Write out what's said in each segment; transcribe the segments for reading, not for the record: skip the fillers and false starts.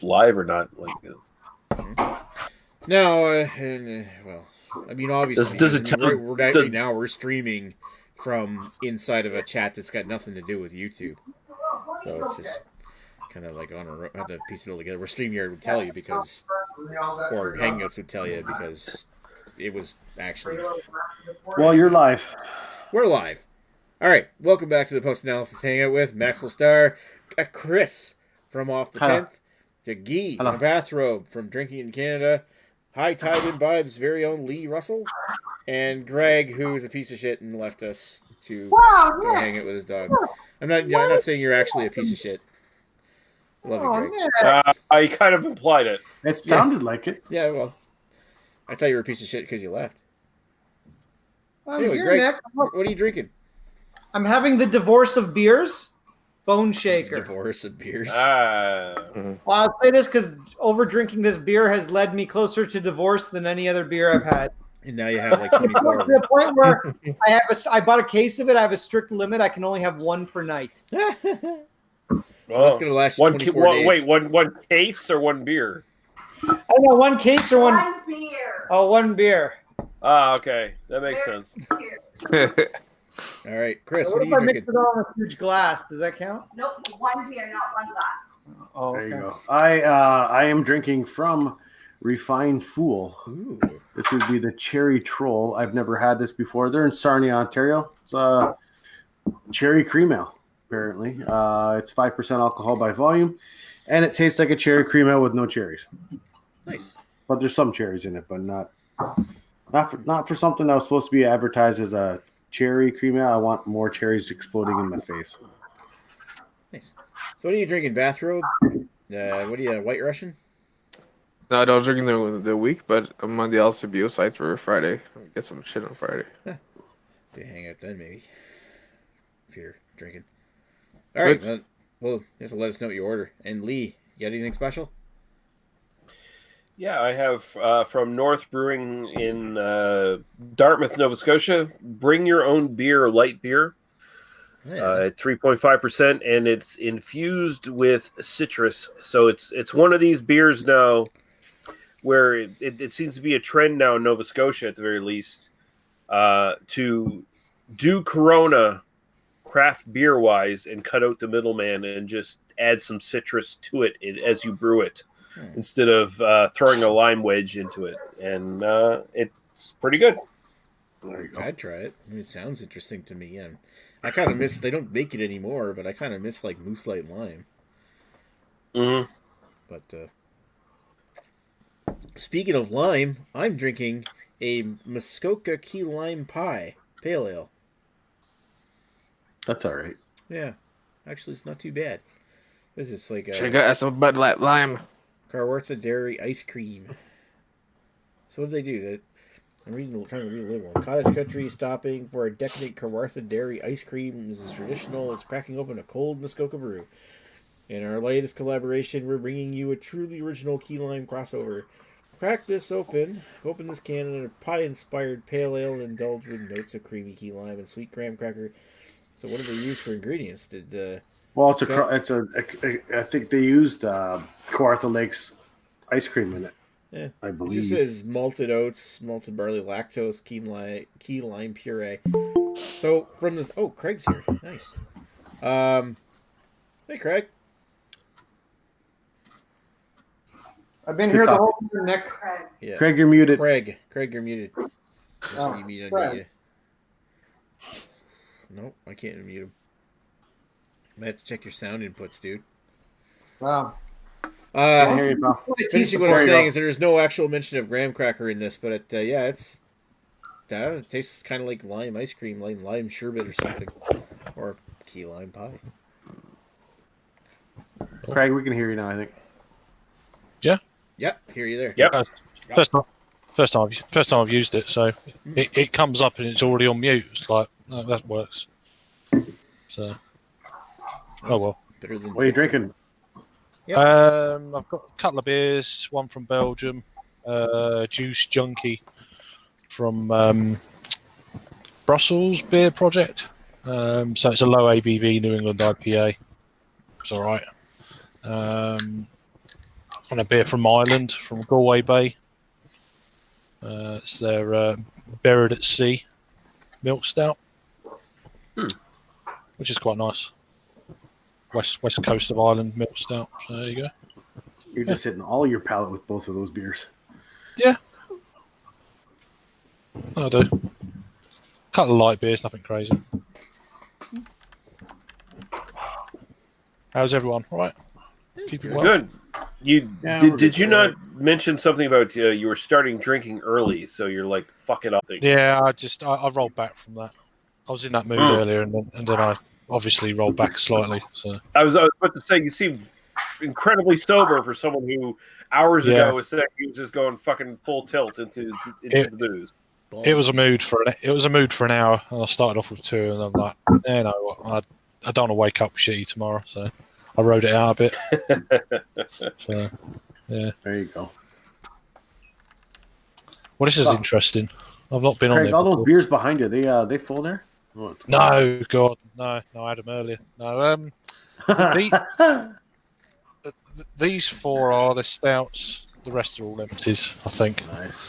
live or not. Like, No, well, I mean, obviously, does it tell? right now we're streaming from inside of a chat that's got nothing to do with YouTube, so it's just kind of like on a have to piece it all together. Where StreamYard would tell you because, or Hangouts would tell you because it was actually. Well, you're live. We're live. All right, welcome back to the Post Analysis Hangout with Maxwell Star, Chris from Off the 10th, to Guy in a bathrobe from Drinking in Canada, High Tide and Vibes' very own Lee Russell, and Greg, who is a piece of shit and left us to go hang out with his dog. I'm not saying you're actually a piece of shit. Love you, Greg. I kind of implied it. It sounded like it. Yeah, well, I thought you were a piece of shit because you left. Anyway, Greg, Nick. What are you drinking? I'm having the Divorce of Beers, Bone Shaker. Divorce of Beers. Well, I'll say this because over drinking this beer has led me closer to divorce than any other beer I've had. And now you have like 24. To the point where I bought a case of it. I have a strict limit. I can only have one per night. Well, that's going to last you 24 days. Wait, one case or one beer? Oh, no, one case or one beer. Oh, one beer. Okay. That makes sense. All right, Chris, what are you drinking? Mix it all in a huge glass. Does that count? Nope, one beer, not one glass. Oh, there you go. I am drinking from Refined Fool. Ooh. This would be the Cherry Troll. I've never had this before. They're in Sarnia, Ontario. It's cherry cream ale, apparently. It's 5% alcohol by volume, and it tastes like a cherry cream ale with no cherries. Nice. But there's some cherries in it, but not for something that was supposed to be advertised as a cherry cream ale. I want more cherries exploding in my face. Nice. So what are you drinking? Bathrobe? What are you, White Russian? No, I don't drink the week, but I'm on the LCBO site for Friday. I'll get some shit on Friday. Huh. Do hang out then, maybe. If you're drinking. All right. Well, you have to let us know what you order. And Lee, you got anything special? Yeah, I have from North Brewing in Dartmouth, Nova Scotia. Bring your own beer, light beer, at 3.5%, and it's infused with citrus. So it's one of these beers now where it seems to be a trend now in Nova Scotia, at the very least, to do Corona craft beer wise and cut out the middleman and just add some citrus to it as you brew it. Instead of throwing a lime wedge into it. And it's pretty good. I'd try it. I mean, it sounds interesting to me. And I kind of miss, they don't make it anymore, but I kind of miss like Moose Light Lime. Mm-hmm. But speaking of lime, I'm drinking a Muskoka Key Lime Pie Pale Ale. That's all right. Yeah. Actually, it's not too bad. What is this? Like Should have got some Bud Light Lime. Carwartha Dairy Ice Cream. So what did they do? I'm trying to read a little more. Cottage Country stopping for a decadent Carwartha Dairy Ice Cream. This is traditional. It's cracking open a cold Muskoka brew. In our latest collaboration, we're bringing you a truly original key lime crossover. Crack this open. Open this can in a pie-inspired pale ale and indulge with notes of creamy key lime and sweet graham cracker. So what did they use for ingredients? Well, I think they used Kawartha Lake's ice cream in it. Yeah, I believe. It just says malted oats, malted barley, lactose, key lime puree. So from this, Craig's here. Nice. Hey, Craig. I've been here the whole time, Nick. Yeah. Craig, you're muted. Craig, you're muted. You mute you. Nope, I can't unmute him. I have to check your sound inputs, dude. Wow. Basically what I'm saying is there's no actual mention of graham cracker in this, but it tastes kind of like lime ice cream, like lime sherbet or something, or key lime pie. Craig, we can hear you now, I think. Yeah. Yep, hear you there. Yep. First time I've used it, so it comes up and it's already on mute. It's like, no, that works. So, well. What are you drinking? Yep. I've got a couple of beers. One from Belgium, Juice Junkie from Brussels Beer Project. So it's a low ABV New England IPA. It's all right. And a beer from Ireland, from Galway Bay. It's their Buried at Sea milk stout, which is quite nice. West coast of Ireland milk stout. So there you go. You're just hitting all your palate with both of those beers. Yeah, I do. Couple of light beers, nothing crazy. How's everyone? All right. Keep it well. Good. Yeah, Did you not mention something about you were starting drinking early, so you're like, fuck it up. Yeah, I rolled back from that. I was in that mood earlier, and then I obviously rolled back slightly. So I was about to say, you seem incredibly sober for someone who hours ago was saying he was just going fucking full tilt into the booze. it was a mood for an hour, and I started off with 2, and I'm like, no, I don't want to wake up shitty tomorrow, so I rode it out a bit. So yeah, There you go. well, this is interesting. I've not been on Craig, there all those before. beers behind you, they full there? Oh, No, God, no, I had them earlier. No, these 4 are the stouts. The rest are all empties, I think. Nice.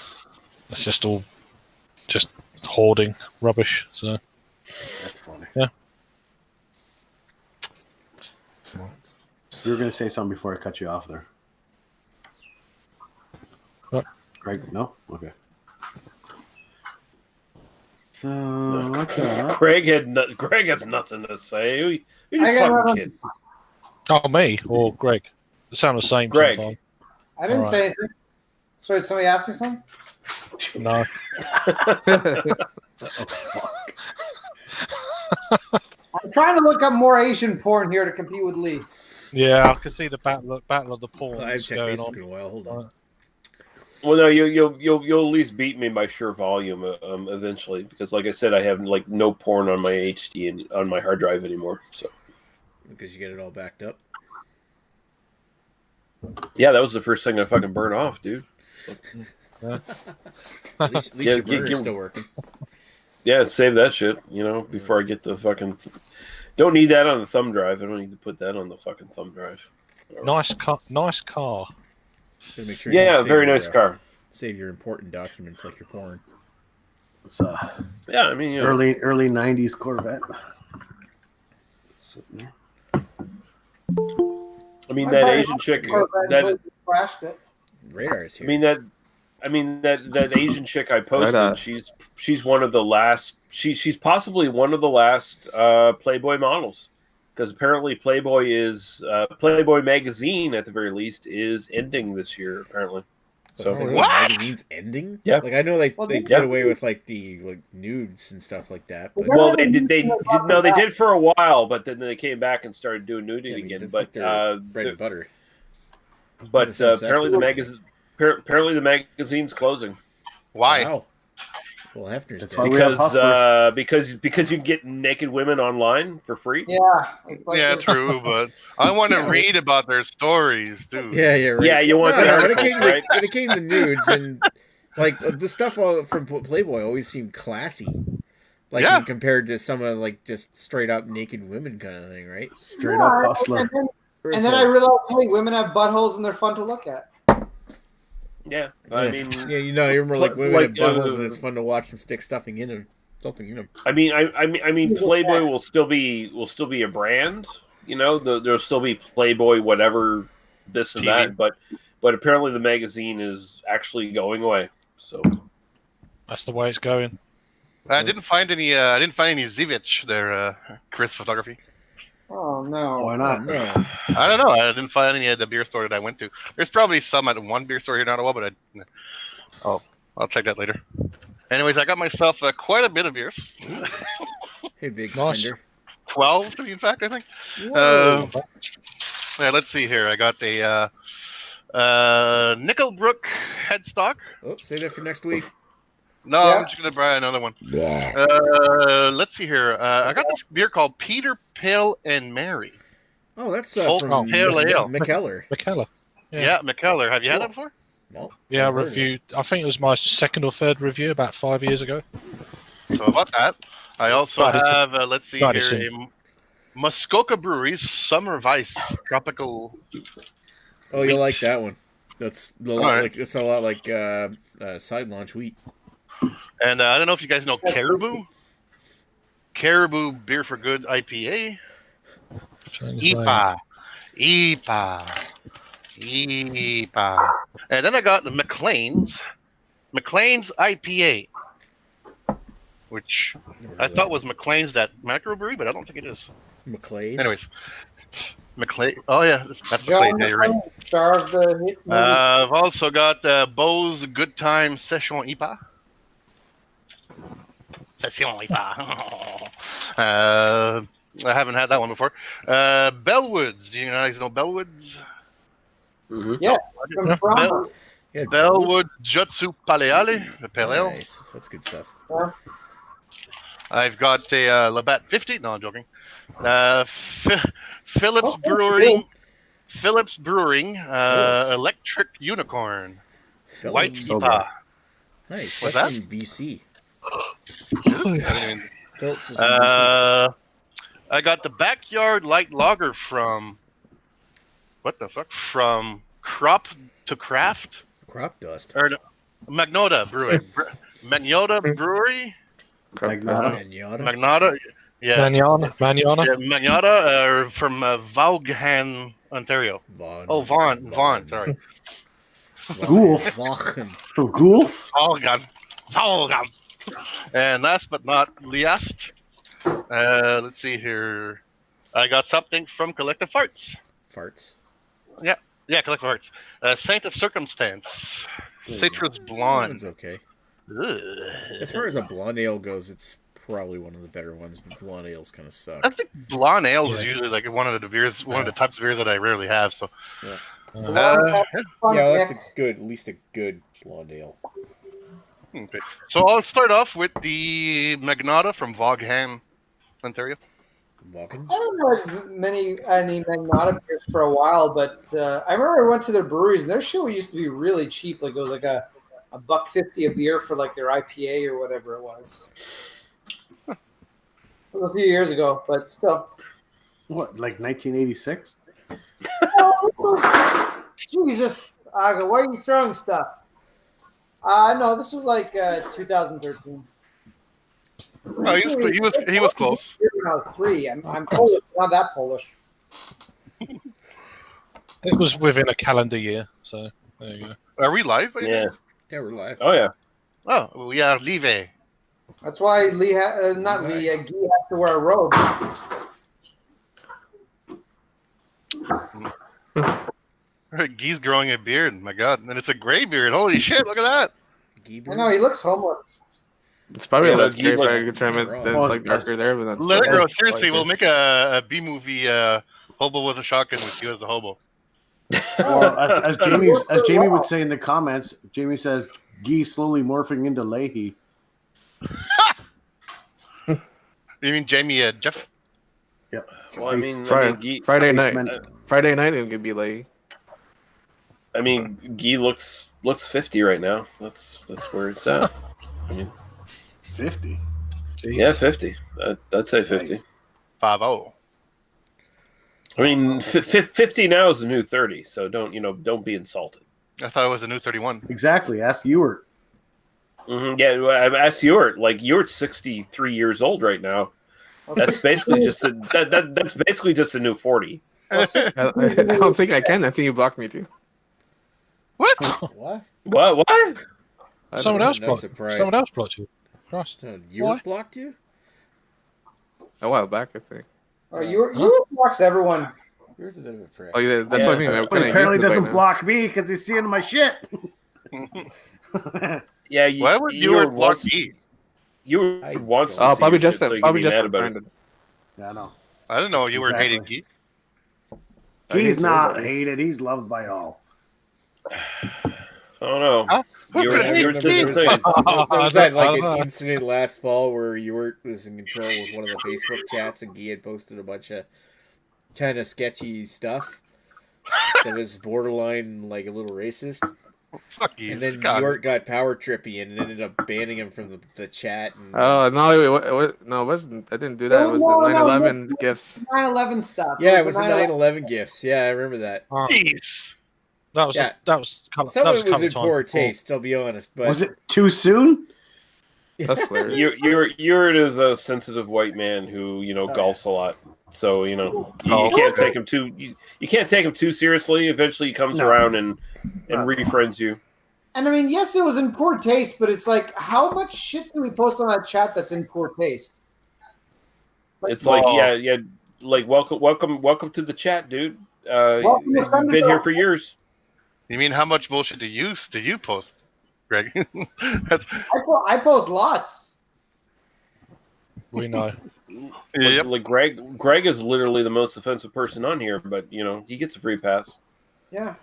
It's just all just hoarding rubbish. So That's funny. yeah. You were going to say something before I cut you off there. What? Craig, no? Okay. So, what's up? Greg has nothing to say. Who you I got fucking nothing. kidding? Oh, me or Greg? They sound the same. Greg. Sometimes. I didn't say anything. Sorry, did somebody ask me something? No. I'm trying to look up more Asian porn here to compete with Lee. Yeah, I can see the battle of the porn I haven't checked going Facebook on. in a while. Hold on. Well, no, you'll at least beat me by sheer volume eventually, because like I said, I have like no porn on my HD and on my hard drive anymore. So Because you get it all backed up. yeah, that was the first thing I fucking burned off, dude. At least your burner's still working. Yeah, save that shit, before I get the fucking. Don't need that on the thumb drive. I don't need to put that on the fucking thumb drive. Nice car. Gotta make sure you Yeah, save very your, nice car. Save your important documents like your porn. It's Yeah, I mean, early 90s Corvette. Sitting there. I mean that Asian chick. That Crashed it. Radar's here. I mean that Asian chick I posted. Right on. She's one of the last. She's possibly one of the last Playboy models, because apparently Playboy magazine at the very least is ending this year apparently. So The What? magazine's ending? Yeah. Like I know they Well, did yeah. away with like the nudes and stuff like that. But well, they did for a while, but then they came back and started doing nudity yeah, I mean, again. that's But like their bread and butter. but It's not apparently sexist. apparently the magazine's closing. Why? Wow. Well, Hefner's That's dead. why we have Hustler. Because you can get naked women online for free. Yeah. It's like Yeah, this- true, but I want to read about their stories, dude. Yeah, right. Yeah, you want No, the no, articles, right? when it came to nudes and like the stuff from Playboy always seemed classy. Like Yeah. compared to some of like just straight up naked women kind of thing, right? Straight Yeah, up Hustler. And then I realized, hey, women have buttholes and they're fun to look at. Yeah, I Yeah. mean, Yeah, you remember like women like, have buttholes and it's fun to watch them stick stuffing in them. Something in them. I mean, Playboy will still be a brand. There'll still be Playboy, whatever, this and TV. that. But apparently the magazine is actually going away. So That's the way it's going. I didn't find any. I didn't find any Zivich there, Chris Photography. Oh, no. Why not? No. I don't know. I didn't find any at the beer store that I went to. There's probably some at one beer store here in Ottawa, but I'll check that later. Anyways, I got myself quite a bit of beers. Hey, big Nice. spender. 12 to be exact, I think. Whoa. Yeah, let's see here. I got a Nickelbrook headstock. Oh, save that for next week. No, Yeah. I'm just gonna buy another one. Yeah. Let's see here. I got this beer called Peter, Pale, and Mary. Oh, that's Folk from Pale Ale. McKellar. McKellar. Yeah. Yeah, McKellar. Have you had that before? No. Yeah, I Never heard of it. reviewed. I think it was my second or third review about 5 years ago. So about that. I also But it's a- have, let's see but here, it's a Muskoka Brewery's Summer Vice Tropical. Oh, you'll like that one. That's a lot like side launch wheat. And I don't know if you guys know Caribou. Caribou Beer for Good IPA. IPA. And then I got the McLean's IPA, which I thought was McLean's that microbrewery, but I don't think it is. McClay's. Anyways, McLean. Oh yeah, that's McLean. Yeah, you're right. Star of the hit movie. I've also got Beau's Good Time Session IPA. Session IPA. I haven't had that one before. Bellwoods. Do you guys know Bellwoods? Mm-hmm. Yes, from Toronto. Yeah, Bellwood Jutsu Paleale, the Pale Ale. Nice. That's good stuff. I've got a Labatt 50. No, I'm joking. Phillips Brewing. Phillips Brewing. Electric Unicorn. White Phillips. IPA. Nice. What's That's that? in BC. I Phillips is in BC. got the Backyard Light Lager from. What the fuck? From Crop to Craft? Crop dust. Or no, Magnota Brewing. Magnota Brewery? Magnota? Yeah. Manana. Yeah, Magnota from Vaughan, Ontario. Vaughan, sorry. Goof. Vaughan. From Goof. Vaughan. And last but not least, let's see here. I got something from Collective Farts. Farts. Yeah, Collective Farts. Saint of Circumstance. Citrus That Blonde. one's okay. Ugh. As far as a blonde ale goes, it's probably one of the better ones, but blonde ales kind of suck. I think blonde ale is usually like one of the beers, one of the types of beers that I rarely have. So, Yeah, that's at least a good blonde ale. okay. So I'll start off with the Magnata from Vaughan, Ontario. Vaughan? I haven't had any Magnata beers for a while, but I remember I went to their breweries and their shit used to be really cheap. Like it was like a $1.50 a beer for like their IPA or whatever it was. It was a few years ago, but still. What, like 1986? Jesus, Aga, why are you throwing stuff? No, this was like 2013. Oh, he was close. When I was 3. I'm Polish, not that Polish. It was within a calendar year, so there you go. Are we live? Yeah. Yeah, we're live. Oh yeah. Oh, we are live. That's why Guy has to wear a robe. Guy's growing a beard. My God, and it's a gray beard. Holy shit! Look at that. I know he looks homeless. It's probably Yeah, a but scary like- by a good time. Then it's like darker there, but that's Let it still- grow. Seriously, we'll make a B movie. Hobo with a shotgun with you as the hobo. Well, as Jamie would say in the comments, Jamie says, "Gee, slowly morphing into Leahy." You mean Jamie Jeff? Yep. Well, I mean, Friday night. meant- Friday night it could be like. I mean, Guy looks 50 right now. That's where it's at. I mean, 50. yeah, 50. I'd say 50. Nice. 5-0. I mean, 50 now is the new 30. So don't be insulted. I thought it was a new 31. Exactly. Ask Ewart. Mm-hmm. Yeah, I've asked Ewart. Like Ewart's 63 years old right now. That's basically just that's basically just a new 40. I don't think I can. I think you blocked me too. What? What? What? Someone else not blocked. surprised. Someone else blocked you. Christ. Ewart blocked you? A while back, I think. Oh, you blocks everyone. Yours a bit of a prick. Oh yeah, that's what I mean. I'm But kinda apparently used to it doesn't by now. block me because he's seeing my shit. Yeah, Why would you block me? You I wants to don't- see Probably your just shit, so you probably can be just mad about it. offended. Yeah, I know. I don't know. You were hating Exactly. Gee. He's hate not everybody. hated. He's loved by all. I don't know. Huh? Who You're, could hate you're me? There was, saying- there was that like I an don't know. incident last fall where Ewart was in control with one of the Facebook chats and Guy had posted a bunch of kind of sketchy stuff that was borderline like a little racist. Fuck you. And then God. Ewart got power trippy and ended up banning him from the chat. And, Oh no, it wasn't. I didn't do that. It was the 9/11 gifts. 9/11 stuff. yeah, it was the 9/11 gifts. Yeah, I remember that. Jeez. That was Yeah. that was Some of it was couple in times poor before. taste, I'll be honest. But Was it too soon? That's hilarious. You're as a sensitive white man who golfs a lot, so you can't take him too you can't take him too seriously. Eventually, he comes around and refriends you. And I mean, yes, it was in poor taste, but it's like, how much shit do we post on that chat that's in poor taste? It's like, like welcome to the chat, dude. You've been here for years. You mean how much bullshit do you post, Greg? I post lots. We know. Yep. Like Greg is literally the most offensive person on here, but he gets a free pass. Yeah.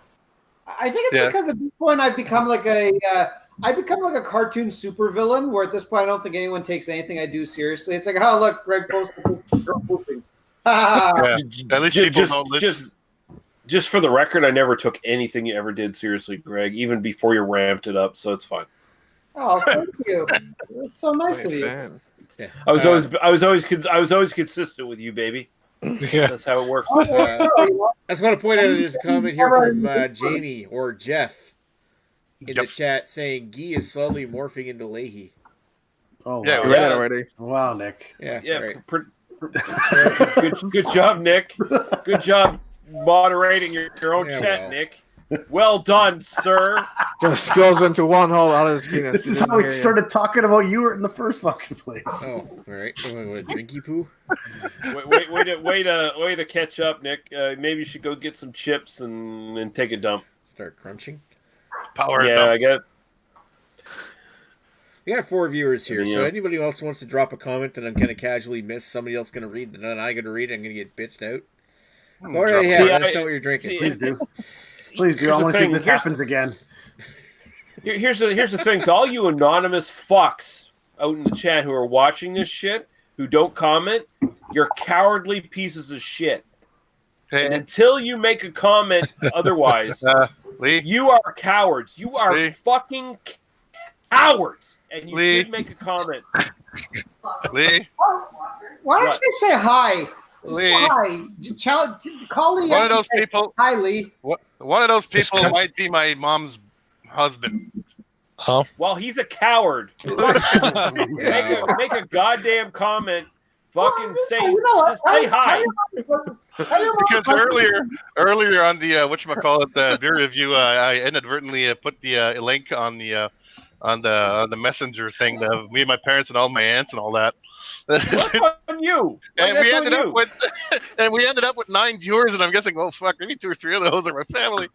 I think it's because at this point I've become like a cartoon supervillain where at this point I don't think anyone takes anything I do seriously. It's like, oh look, Greg posted this girl pooping. Yeah. At least people don't listen. Just for the record, I never took anything you ever did seriously, Greg, even before you ramped it up, so it's fine. Oh, thank you. It's so nice of you. yeah. I was always consistent with you, baby. Yeah. That's how it works. I just want to point out there's a comment here from Jamie or Jeff in the chat saying Guy is slowly morphing into Leahy. Oh, Yeah, wow. we read it already. Wow, Nick. Yeah. Right. good job, Nick. Good job moderating your own chat, Nick. Well done, sir. Just goes into one hole out of his penis. This is how we started talking about you in the first fucking place. Oh, all right. What a drinky poo. Way to catch up, Nick. Maybe you should go get some chips and take a dump. Start crunching. Power. Yeah, dump. I get. We got 4 viewers here, so anybody else wants to drop a comment that I'm going to casually miss, somebody else going to read, and then I going to read it, I'm going to get bitched out. Go right ahead. Let us know what you're drinking. Please do. Please do. I want to see if this happens again. Here's the thing to all you anonymous fucks out in the chat who are watching this shit, who don't comment, you're cowardly pieces of shit. And until you make a comment otherwise, Lee, you are cowards. You are fucking cowards. And you Lee. should make a comment. Lee, Why don't you say hi? Just Lee. hi. Just call Lee. One of those people. Hi, Lee. One of those people might be my mom's husband. Oh. Well, he's a coward. Make a goddamn comment. Fucking say hi. Because earlier on the whatchamacallit, the beer review, I inadvertently put the link on the messenger thing of me and my parents and all my aunts and all that. What's on you? And we ended up with 9 viewers, and I'm guessing, oh fuck, maybe 2 or 3 of those are my family.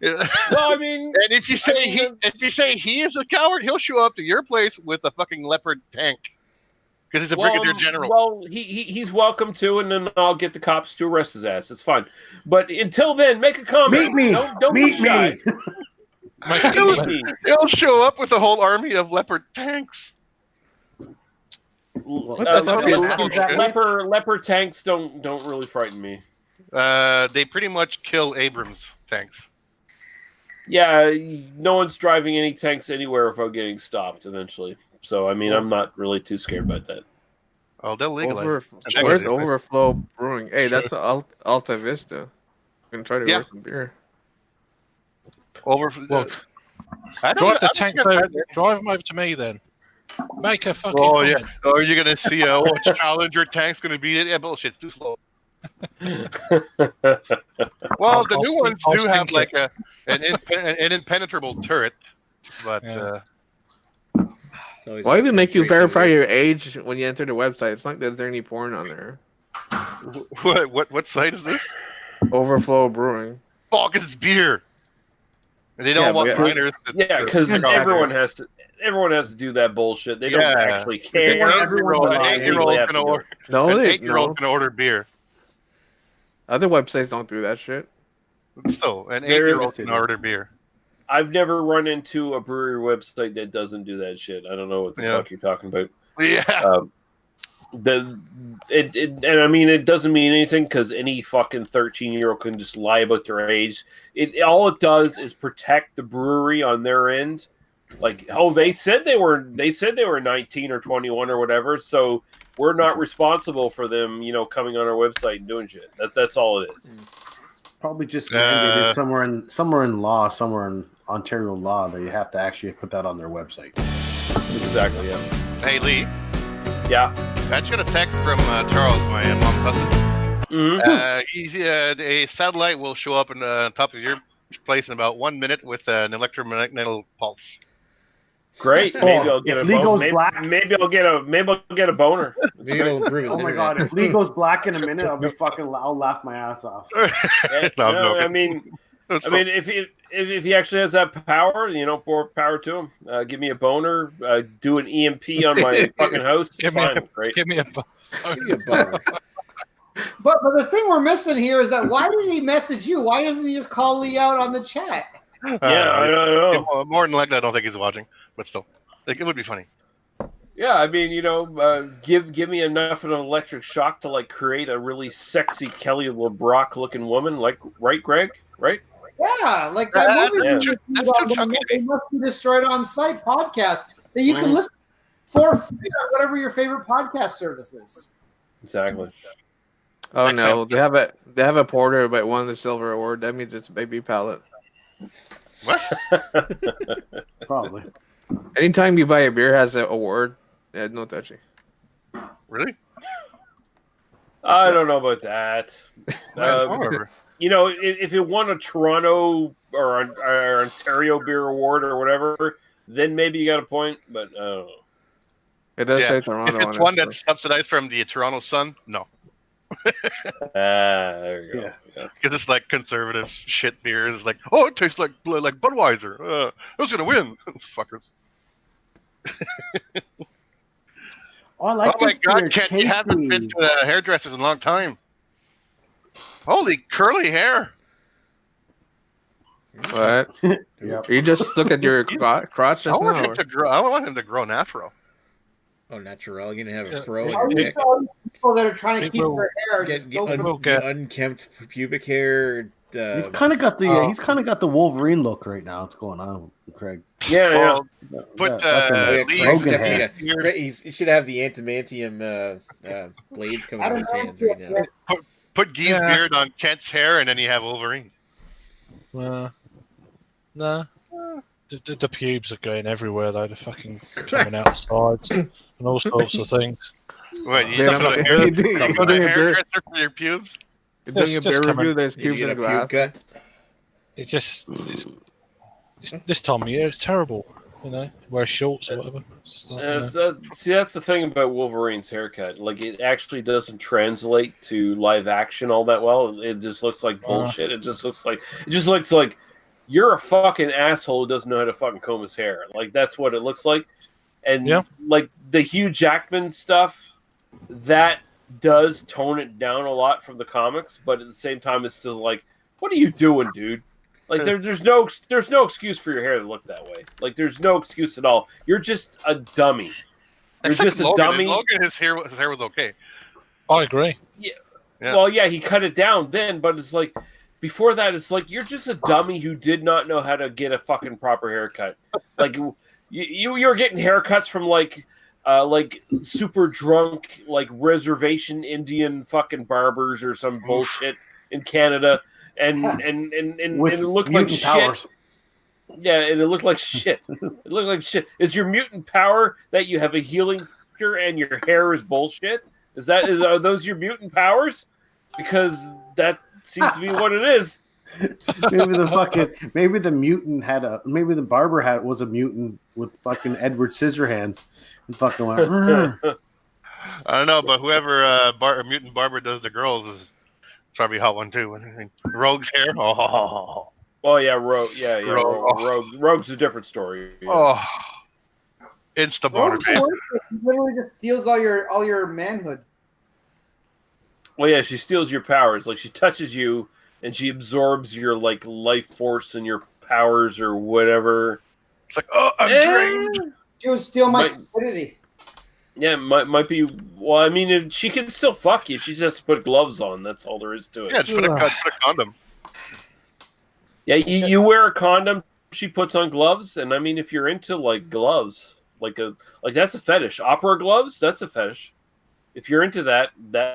Well, I mean, and if you say he is a coward, he'll show up to your place with a fucking leopard tank because he's a brigadier general. Well, he's welcome to, and then I'll get the cops to arrest his ass. It's fine. But until then, make a comment. Meet me. Don't Meet be shy. me. He'll show up with a whole army of leopard tanks. What the fuck is that? Leopard tanks don't really frighten me. They pretty much kill Abrams tanks. Yeah, no one's driving any tanks anywhere without getting stopped eventually. So I mean, I'm not really too scared about that. Oh, they'll legalize. Where's Overflow Brewing? Hey, that's Alta Vista. You can try to order some beer. Drive them over to me then. Make a fucking. Oh yeah. Oh, are you gonna see Challenger tank's gonna beat it? Yeah, bullshit. It's too slow. Well, the new ones do have like an impenetrable turret, but. Why do they make you verify your age when you enter the website? It's not like there's any porn on there. What site is this? Overflow Brewing. Fuck, it's beer. And they don't want minors. Because everyone has to do that bullshit. They don't actually care. An 8-year-old can order beer. Other websites don't do that shit. So an 8-year-old can order beer. I've never run into a brewery website that doesn't do that shit. I don't know what the fuck you're talking about. Yeah. And I mean, it doesn't mean anything because any fucking 13-year-old can just lie about their age. All it does is protect the brewery on their end. Like, oh, they said they were 19 or 21 or whatever, so we're not responsible for them, coming on our website and doing shit. That's all it is. Probably just mandated somewhere in law, somewhere in Ontario law that you have to actually put that on their website. Exactly. Yeah. Hey Lee, Yeah. I just got a text from Charles, my mom's husband. Mm-hmm. A satellite will show up on top of your place in about 1 minute with an electromagnetic pulse. Great. Maybe I'll get if a Lee goes maybe, black, maybe I'll get a boner. Maybe it'll improve his oh my internet. god! If Lee goes black in a minute, I'll laugh my ass off. No, I mean, if he actually has that power, more power to him. Give me a boner. Do an EMP on my fucking house. Give me Great. Give me a boner. But the thing we're missing here is that why did he message you? Why doesn't he just call Lee out on the chat? I don't know. More than likely, I don't think he's watching, but still, it would be funny. Yeah, I mean, give me enough of an electric shock to like create a really sexy Kelly LeBrock looking woman, right, Greg? Right? Yeah, like that movie. That's too chunky. They must be destroyed on site podcast that you can listen for free on whatever your favorite podcast service is. Exactly. Oh no, they have a porter but won the silver award. That means it's a baby palette. What? Probably. Anytime you buy a beer has an award, no touchy. Really? I don't know about that. Whatever. If it won a Toronto or Ontario Beer Award or whatever, then maybe you got a point. But I don't know. It does say Toronto. If it's one that's subsidized from the Toronto Sun, no. There you go. Yeah. Because it's like conservative shit beer. It's like, oh, it tastes like Budweiser. Who's gonna win? Fuckers. Oh, I like Oh my this beer. god, It's Ken, you haven't been tasty. to hairdressers in a long time. Holy curly hair. What? Yep. You just look at your crotch I just want now. him to grow. I want him to grow an afro. Oh, natural. You're gonna have a fro Yeah. on Are your you neck. telling people that are trying to It keep will their hair just Get, go get, for get unkempt pubic hair. He's kind of got the Wolverine look right now. What's going on with Craig? Yeah. Put Craig's Lee's definitely beard- got- he should have the antimantium blades coming out of his hands right now. Put Guy's beard on Kent's hair, and then you have Wolverine. No. The pubes are going everywhere though. They're fucking coming out the sides and all sorts of things. What, you They're don't not- put a hair- you do- you you put do a your beard. hairdresser for your pubes? You're doing a Just beer come review. on. There's Did you pubes in get a a pube glass. cut? It's just this time of year. It's terrible. Wear shorts or whatever. It's like, See, that's the thing about Wolverine's haircut. Like, it actually doesn't translate to live action all that well. It just looks like bullshit. It just looks like you're a fucking asshole who doesn't know how to fucking comb his hair. Like, that's what it looks like. And like the Hugh Jackman stuff, that does tone it down a lot from the comics, but at the same time, it's still like, what are you doing, dude? Like there's no excuse for your hair to look that way. Like there's no excuse at all. You're just a dummy. You're Except just a Logan. dummy. Logan, his hair was okay. I agree. Yeah. Well, yeah, he cut it down then, but it's like before that, it's like you're just a dummy who did not know how to get a fucking proper haircut. Like you were getting haircuts from like super drunk like reservation Indian fucking barbers or some bullshit in Canada. And it looked like shit. Yeah, and it looked like shit. It looked like shit. Is your mutant power that you have a healing factor and your hair is bullshit? Are those your mutant powers? Because that seems to be what it is. Maybe the barber was a mutant with fucking Edward Scissorhands and fucking went. I don't know, but whoever mutant barber does the girls is probably a hot one too. I mean, Rogue's hair. Oh yeah, Rogue. Yeah, Rogue. Rogue's a different story. Yeah. Oh, insta boner, Rogue's the babe. worst. He literally just steals all your manhood. Well, yeah, she steals your powers. Like she touches you, and she absorbs your like life force and your powers or whatever. It's like, oh, I'm drained. She would steal my stupidity. Yeah, might be. Well, I mean, if she can still fuck you. She just has to put gloves on. That's all there is to it. Yeah, just put a condom. Yeah, you wear a condom. She puts on gloves, and I mean, if you're into like gloves, like that's a fetish. Opera gloves, that's a fetish. If you're into that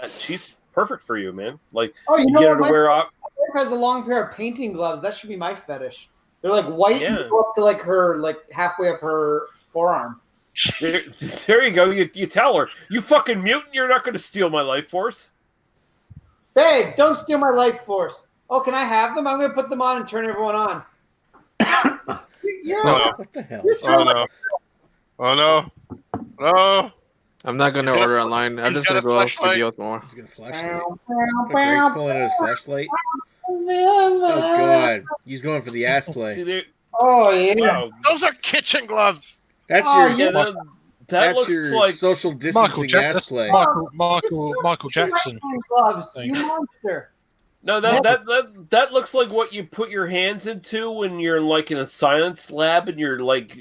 she's perfect for you, man. Like Oh, you you know get her what to wear wife has a long pair of painting gloves. That should be my fetish. They're like white Yeah. and go up to like her, like halfway up her forearm. There you go. You tell her, you fucking mutant, you're not going to steal my life force. Babe, don't steal my life force. Oh, can I have them? I'm going to put them on and turn everyone on. No. What the hell? Oh no! Oh no! No! I'm not gonna order online. I'm He's just got gonna a go flashlight. CBO tomorrow. He's got a flashlight. Greg's pulling out his flashlight. Oh god, he's going for the ass See play. there. Oh, yeah. Wow. Those are kitchen gloves. That's Oh, your Yeah, that that's looks your like social Michael, distancing ass play. Michael Jackson. Gloves, Thing. you monster. no that looks like what you put your hands into when you're like in a science lab and you're like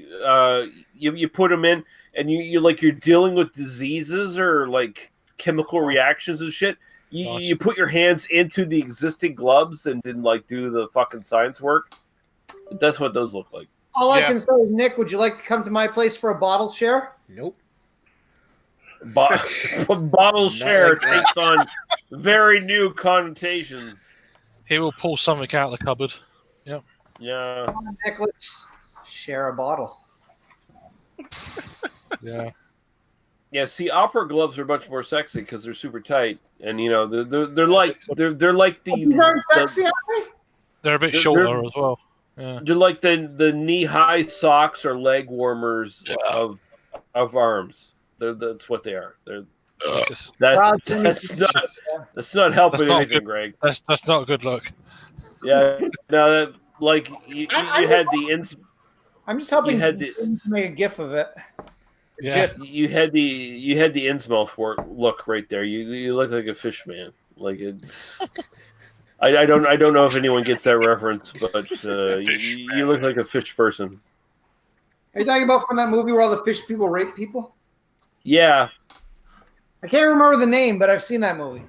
you put them in and you're like you're dealing with diseases or like chemical reactions and shit. Nice. You put your hands into the existing gloves and then like do the fucking science work. That's what those look like. All I Yeah. can say is, Nick, would you like to come to my place for a bottle share? Nope. Bottle share like that. takes on very new connotations. He will pull something out of the cupboard. Yeah. Nick, let's share a bottle. Yeah. Yeah, see, opera gloves are much more sexy because they're super tight, and you know they're like These aren't sexy, are they? They're a bit They're- shorter as well. Yeah. they're like the knee high socks or leg warmers of arms. That's what they are. They're Jesus. Wow, that's not helping That's not anything, good. Greg. That's not a good look. Yeah, no, that, like you had the I'm just helping You had to make a gif of it. Yeah. you had the Innsmouth look right there. You look like a fish man. Like it's. I don't know if anyone gets that reference, but you look like a fish person. Are you talking about from that movie where all the fish people rape people? Yeah, I can't remember the name, but I've seen that movie.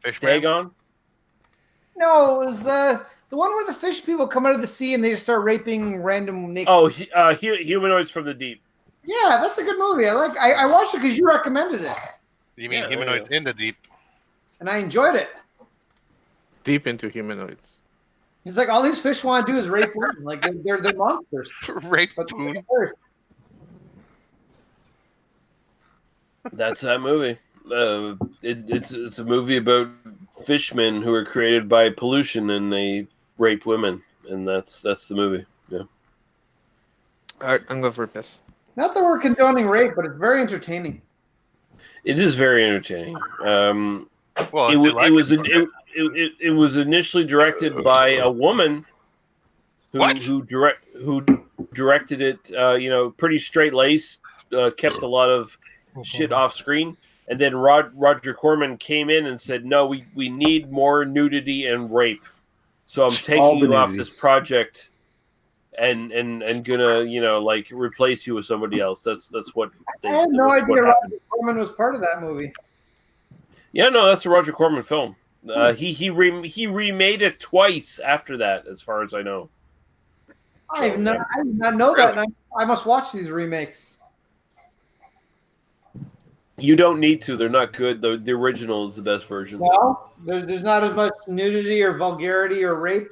Fishman. Dagon. No, it was the one where the fish people come out of the sea and they just start raping random naked. Oh, humanoids from the deep. Yeah, that's a good movie. I watched it because you recommended it, You mean Yeah, humanoids in the deep? and I enjoyed it. Deep into humanoids. It's like all these fish want to do is rape women. Like they're monsters. Rape But tune. they're first. That's that movie. It's a movie about fishmen who are created by pollution and they rape women, and that's the movie. Yeah. Alright, I'm going for a piss. Not that we're condoning rape, but it's very entertaining. It is very entertaining. Well, It was initially directed by a woman who directed it. Pretty straight laced, kept a lot of shit off screen, and then Roger Corman came in and said, "No, we need more nudity and rape. So I'm taking you off this project." And gonna like replace you with somebody else. That's what they. I had no that's what idea happened. Roger Corman was part of that movie. Yeah, no, that's a Roger Corman film. He remade it twice after that, as far as I know. I did not know that. And I must watch these remakes. You don't need to; they're not good. The original is the best version. Well, there's not as much nudity or vulgarity or rape.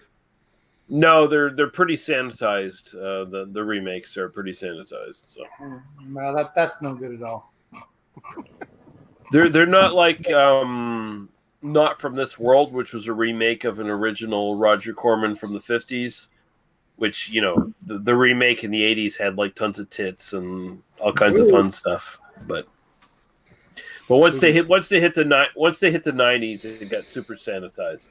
No, they're pretty sanitized. The remakes are pretty sanitized. So Well, that's no good at all. they're not like Not From This World, which was a remake of an original Roger Corman from the 50s, which the remake in the 80s had like tons of tits and all kinds of fun stuff. But once they hit the 90s, it got super sanitized.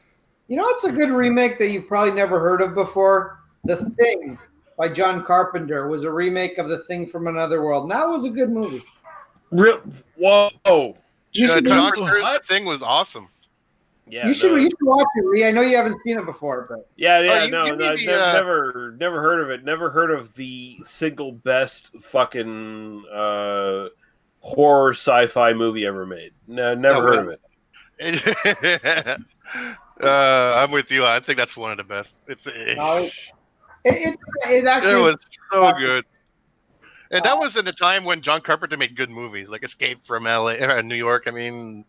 You know, it's a good remake that you've probably never heard of before. The Thing by John Carpenter was a remake of The Thing from Another World. And that was a good movie. Whoa! You John Carpenter's Thing was awesome. Yeah, you should watch it, Ree. I know you haven't seen it before, but never heard of it. Never heard of the single best fucking horror sci-fi movie ever made. No, never heard of it. I'm with you. I think that's one of the best. it actually It was so good. And that was in the time when John Carpenter made good movies, like Escape from LA or New York. I mean,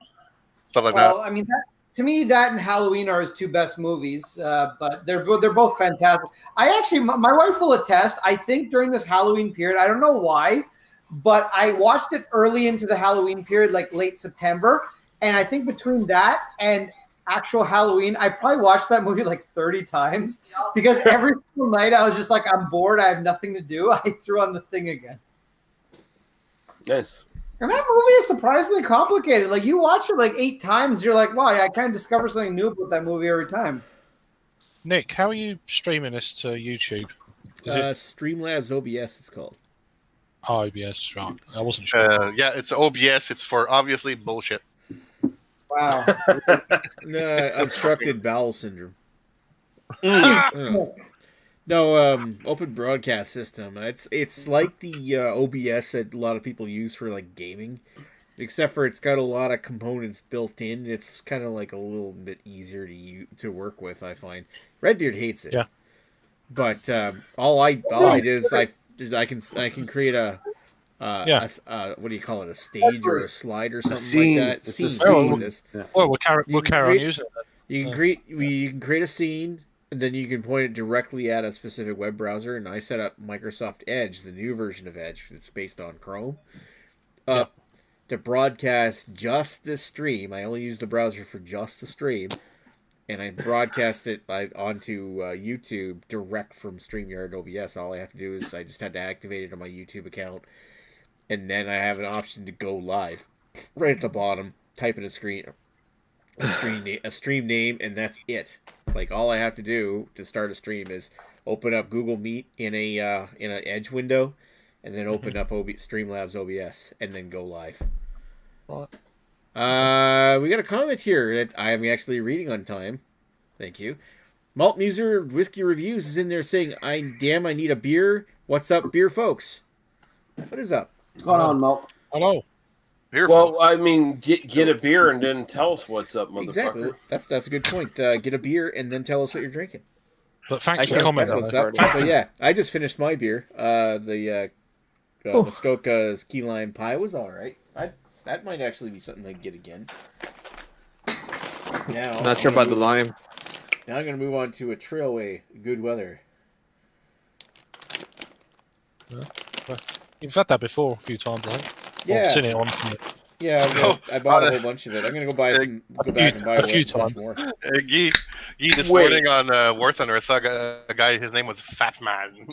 stuff like that. I mean, to me, that and Halloween are his two best movies. But they're both fantastic. I actually, my wife will attest. I think during this Halloween period, I don't know why, but I watched it early into the Halloween period, like late September, and I think between that and actual Halloween, I probably watched that movie like 30 times because every single night I was just like, I'm bored. I have nothing to do. I threw on the thing again. Nice. And that movie is surprisingly complicated. Like you watch it like 8 times, you're like, wow, I kind of discover something new about that movie every time. Nick, how are you streaming this to YouTube? Is it Streamlabs OBS? It's called. OBS? Right. I wasn't sure. Yeah, it's OBS. It's for obviously bullshit. Wow. Obstructed bowel syndrome. Mm. No, open broadcast system. It's like the OBS that a lot of people use for like gaming, except for it's got a lot of components built in. It's kind of like a little bit easier to work with. I find Redbeard hates it. Yeah. But all I did is I can create a what do you call it? A stage or a slide or something like that. Scene. Well, we'll carry on using it. You can create a scene. And then you can point it directly at a specific web browser, and I set up Microsoft Edge, the new version of Edge that's based on Chrome, to broadcast just this stream. I only use the browser for just the stream, and I broadcast it onto YouTube direct from StreamYard OBS. All I have to do is I just had to activate it on my YouTube account, and then I have an option to go live. Right at the bottom, type in a stream name, and that's it. Like all I have to do to start a stream is open up Google Meet in an Edge window, and then open up Streamlabs OBS, and then go live. Right. We got a comment here that I am actually reading on time. Thank you. Malt Muser Whiskey Reviews is in there saying, I need a beer. What's up, beer folks? What is up? What's going on, Malt? Hello. Well, I mean, get a beer and then tell us what's up, motherfucker. Exactly. That's a good point. Get a beer and then tell us what you're drinking. But thanks for commenting. That's what's up. But yeah, I just finished my beer. The Muskoka's key lime pie was all right. That might actually be something I can get again. Now, Not sure about the lime. Now I'm going to move on to a Trailway Good Weather. You've had that before a few times, I think. Yeah. I've seen it on. Yeah, I bought a whole bunch of it. I'm gonna go back and buy a few times more. Guy this morning on War Thunder, I saw a guy. His name was Fat Man.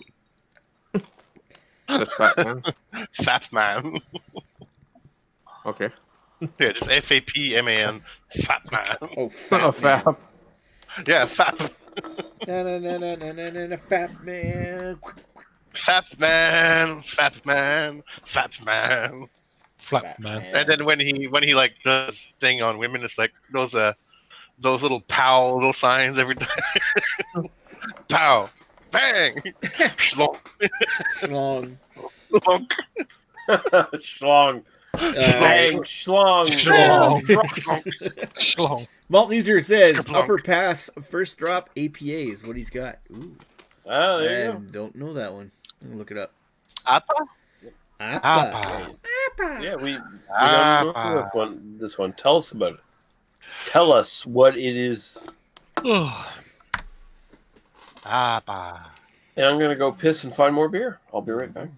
That's Fat Man. Fat Man. Okay. Yeah, just FAPMAN. Fat Man. Oh, Fat Man. Yeah, Fat. Fat Man. Fat Man. Fat Man. Fat Man. Flat man. And then when he like does thing on women, it's like those little pow little signs every time. Pow, bang, schlong, Schlong, schlong, Schlong, bang, schlong, Schlong. Malt User says Upper Pass first drop APA is what he's got. Ooh, oh, there you go. Don't know that one. I'm gonna look it up. Appa. Yeah, we don't know this one. Tell us about it. Tell us what it is. Appa. And I'm gonna go piss and find more beer. I'll be right back.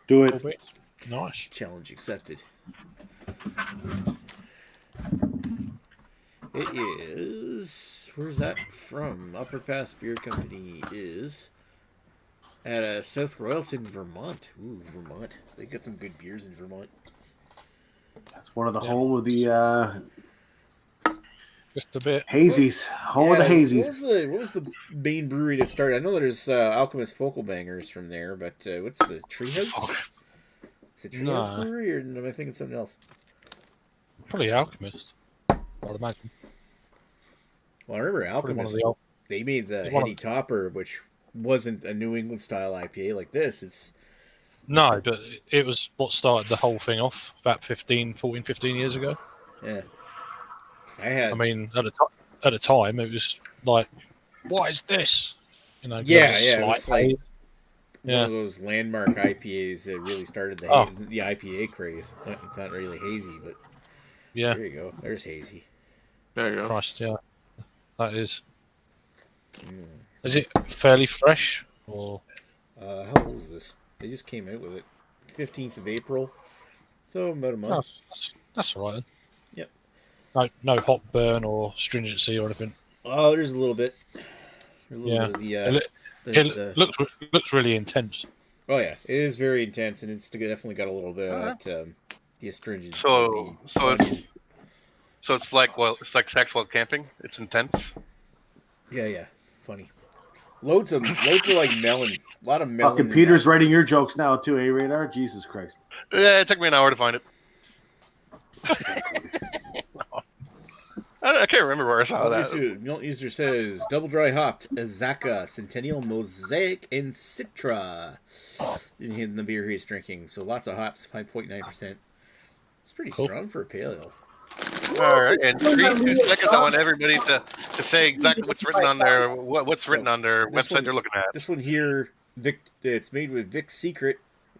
Do it. Nice. Challenge accepted. It is. Where's that from? Upper Pass Beer Company is at South Royalton, Vermont. Ooh, Vermont. They got some good beers in Vermont. That's one of the home of the Just a bit. hazies. Home of the hazies. What was the main brewery that started? I know there's Alchemist Focal Bangers from there, but what's the Treehouse? Is it Treehouse Brewery, or am I thinking something else? Probably Alchemist, I would imagine. Well, I remember Alchemist. They made the Henny Topper, which wasn't a New England style IPA like this. It's No, but it was what started the whole thing off about 15 years ago. Yeah. I mean, at the time, it was like, what is this? You know, it was like one of those landmark IPAs that really started the IPA craze. It's not really hazy, but yeah. there you go. There's hazy. There you go. Christ, yeah. That is. Is it fairly fresh or? How old is this? They just came out with it, 15th of April, so about a month. Oh, that's all right. Then. Yep. No hot burn or stringency or anything. Oh, there's a little bit. Yeah. Bit of It looks really intense. Oh yeah, it is very intense, and it's definitely got a little bit of that the astringent. So it's like sex while camping. It's intense. Yeah, funny. Loads of like melon. A lot of melon. Fucking Peter's writing your jokes now too, eh, Radar? Jesus Christ. Yeah, it took me an hour to find it. I can't remember where I saw that. Milk User says double dry hopped Azaka, Centennial, Mosaic, and Citra in the beer he's drinking. So lots of hops, 5.9%. It's pretty strong for a pale ale. All right, in 2 seconds, I want everybody to say exactly what's written on their written on their website they're looking at. This one here, it's made with Vic's Secret,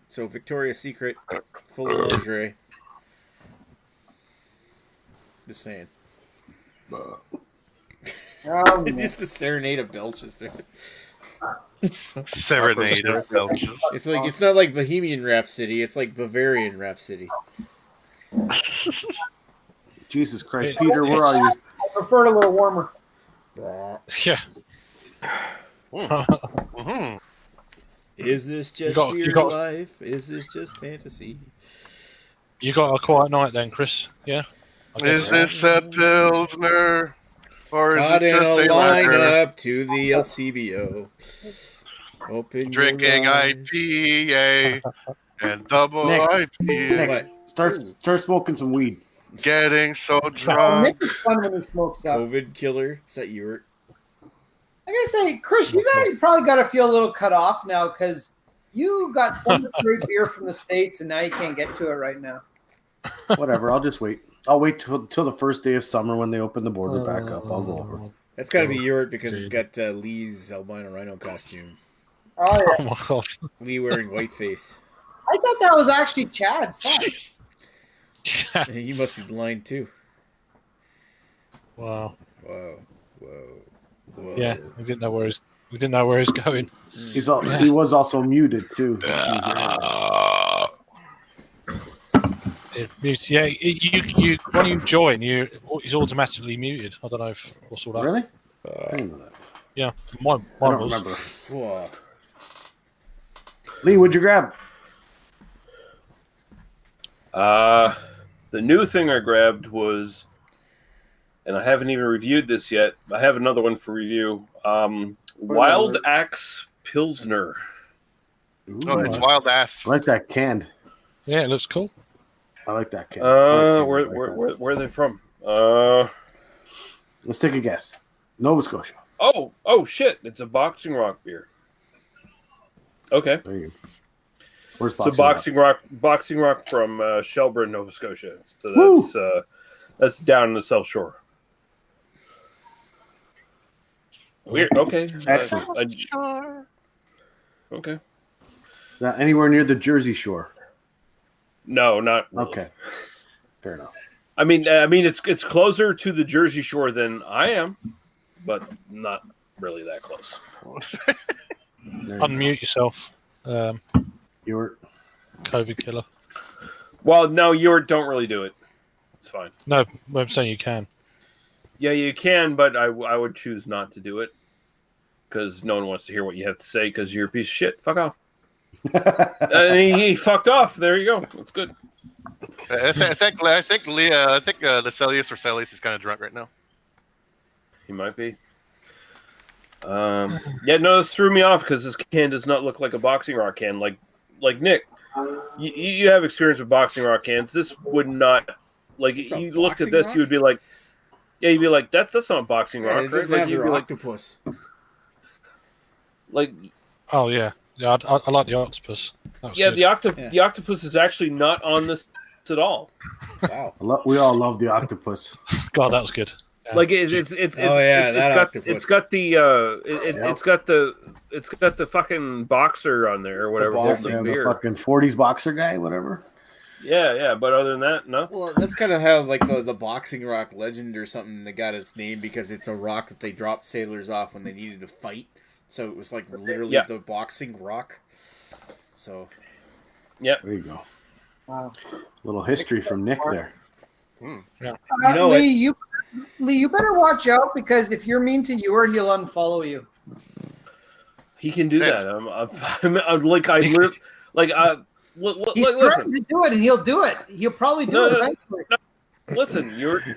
so Victoria's Secret, full of lingerie. Just saying. Just the serenade of belches there. Serenade of belches. It's not like Bohemian Rhapsody. It's like Bavarian Rhapsody. Jesus Christ, Peter, where are you? I prefer it a little warmer. Yeah. Is this just beer life? Is this just fantasy? You got a quiet night then, Chris? Yeah. Is this a Pilsner? Or is Caught it in just a a lager? lineup to the LCBO. Open Drinking your eyes. IPA and double Nick. IPA. Start smoking some weed. Getting so Oh, drunk. Nick is fun when he smokes up. COVID killer. Is that you? I gotta say, Chris, you probably got to feel a little cut off now because you got one great beer from the States and now you can't get to it right now. Whatever, I'll just wait. I'll wait till the first day of summer when they open the border back up. I'll go over. That's got to be Ewart because it's got Lee's albino rhino costume. Oh, yeah. Oh my god. Lee wearing whiteface. I thought that was actually Chad. Fuck. You must be blind too. Wow. Whoa. Yeah, we didn't know where he's going. He was also muted too. Yeah, you when you join, he's automatically muted. I don't know what's all that. Really? I didn't know that. Yeah, mine I don't was. remember. Whoa. Lee, what'd you grab? The new thing I grabbed was, and I haven't even reviewed this yet. I have another one for review. Wild Axe Pilsner. Ooh, Oh, it's wild ass. I like that canned. Yeah, it looks cool. I like that canned. Where are they from? Let's take a guess. Nova Scotia. Oh shit! It's a Boxing Rock beer. Okay. There you go. Where's So Boxing Rock from Shelburne, Nova Scotia. So that's down in the South Shore. Weird. Okay. Excellent. Okay. Not anywhere near the Jersey Shore. No, not really. Okay. Fair enough. I mean, it's closer to the Jersey Shore than I am, but not really that close. Unmute yourself. Ewart. COVID killer. Well, no, you don't really do it. It's fine. No, I'm saying you can. Yeah, you can, but I would choose not to do it because no one wants to hear what you have to say because you're a piece of shit. Fuck off. And he fucked off. There you go. That's good. I think Lascelius or Celius is kind of drunk right now. He might be. Yeah, no, this threw me off because this can does not look like a Boxing Rock can. Like Nick, you have experience with Boxing Rock cans. This would not like. You looked at this, Rock? you would be like, yeah, you'd be like, that's not Boxing Rock, It doesn't right? have Like, you'd their be like, octopus. like, Oh yeah, I like the octopus. That was yeah, good. the octopus is actually not on this at all. Wow. We all love the octopus. God, that was good. Yeah. Like it's got the fucking boxer on there or whatever. boxer. holding Yeah, beer. the fucking 40s boxer guy, whatever. Yeah. But other than that, no. Well, that's kind of how like the boxing rock legend or something that got its name because it's a rock that they dropped sailors off when they needed to fight. So it was like literally the boxing rock. So. Yep. There you go. Wow. Little history from Nick there. Yeah. Lee, you better watch out because if you're mean to Ewart, he'll unfollow you. He can do that. He's listen. to do it, and he'll do it. He'll probably do it eventually. Listen,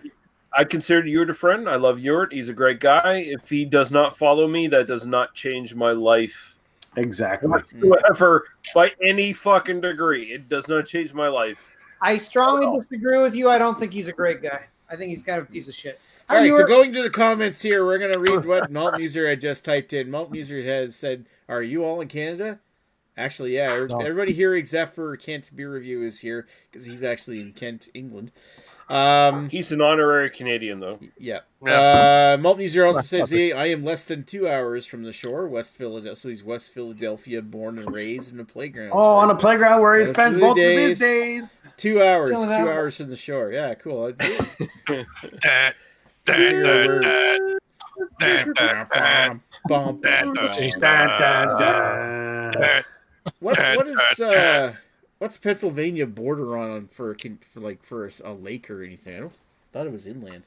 I consider Ewart a friend. I love Ewart. He's a great guy. If he does not follow me, that does not change my life Exactly. whatsoever by any fucking degree. It does not change my life. I strongly disagree with you. I don't think he's a great guy. I think he's kind of a piece of shit. All right, so going to the comments here, we're going to read what Malt User had just typed in. Malt User has said, "Are you all in Canada?" Actually, yeah. No. Everybody here except for Kent Beer Review is here because he's actually in Kent, England. He's an honorary Canadian, though. Yeah. Malt User also says, "Hey, I am less than 2 hours from the shore, West Philadelphia. So he's West Philadelphia, born and raised in a playground. Oh, on a playground where he Most spends of the both of his days. 2 hours. 2 hours from the shore. Yeah, cool. What is what's Pennsylvania border on for a lake or anything? I thought it was inland.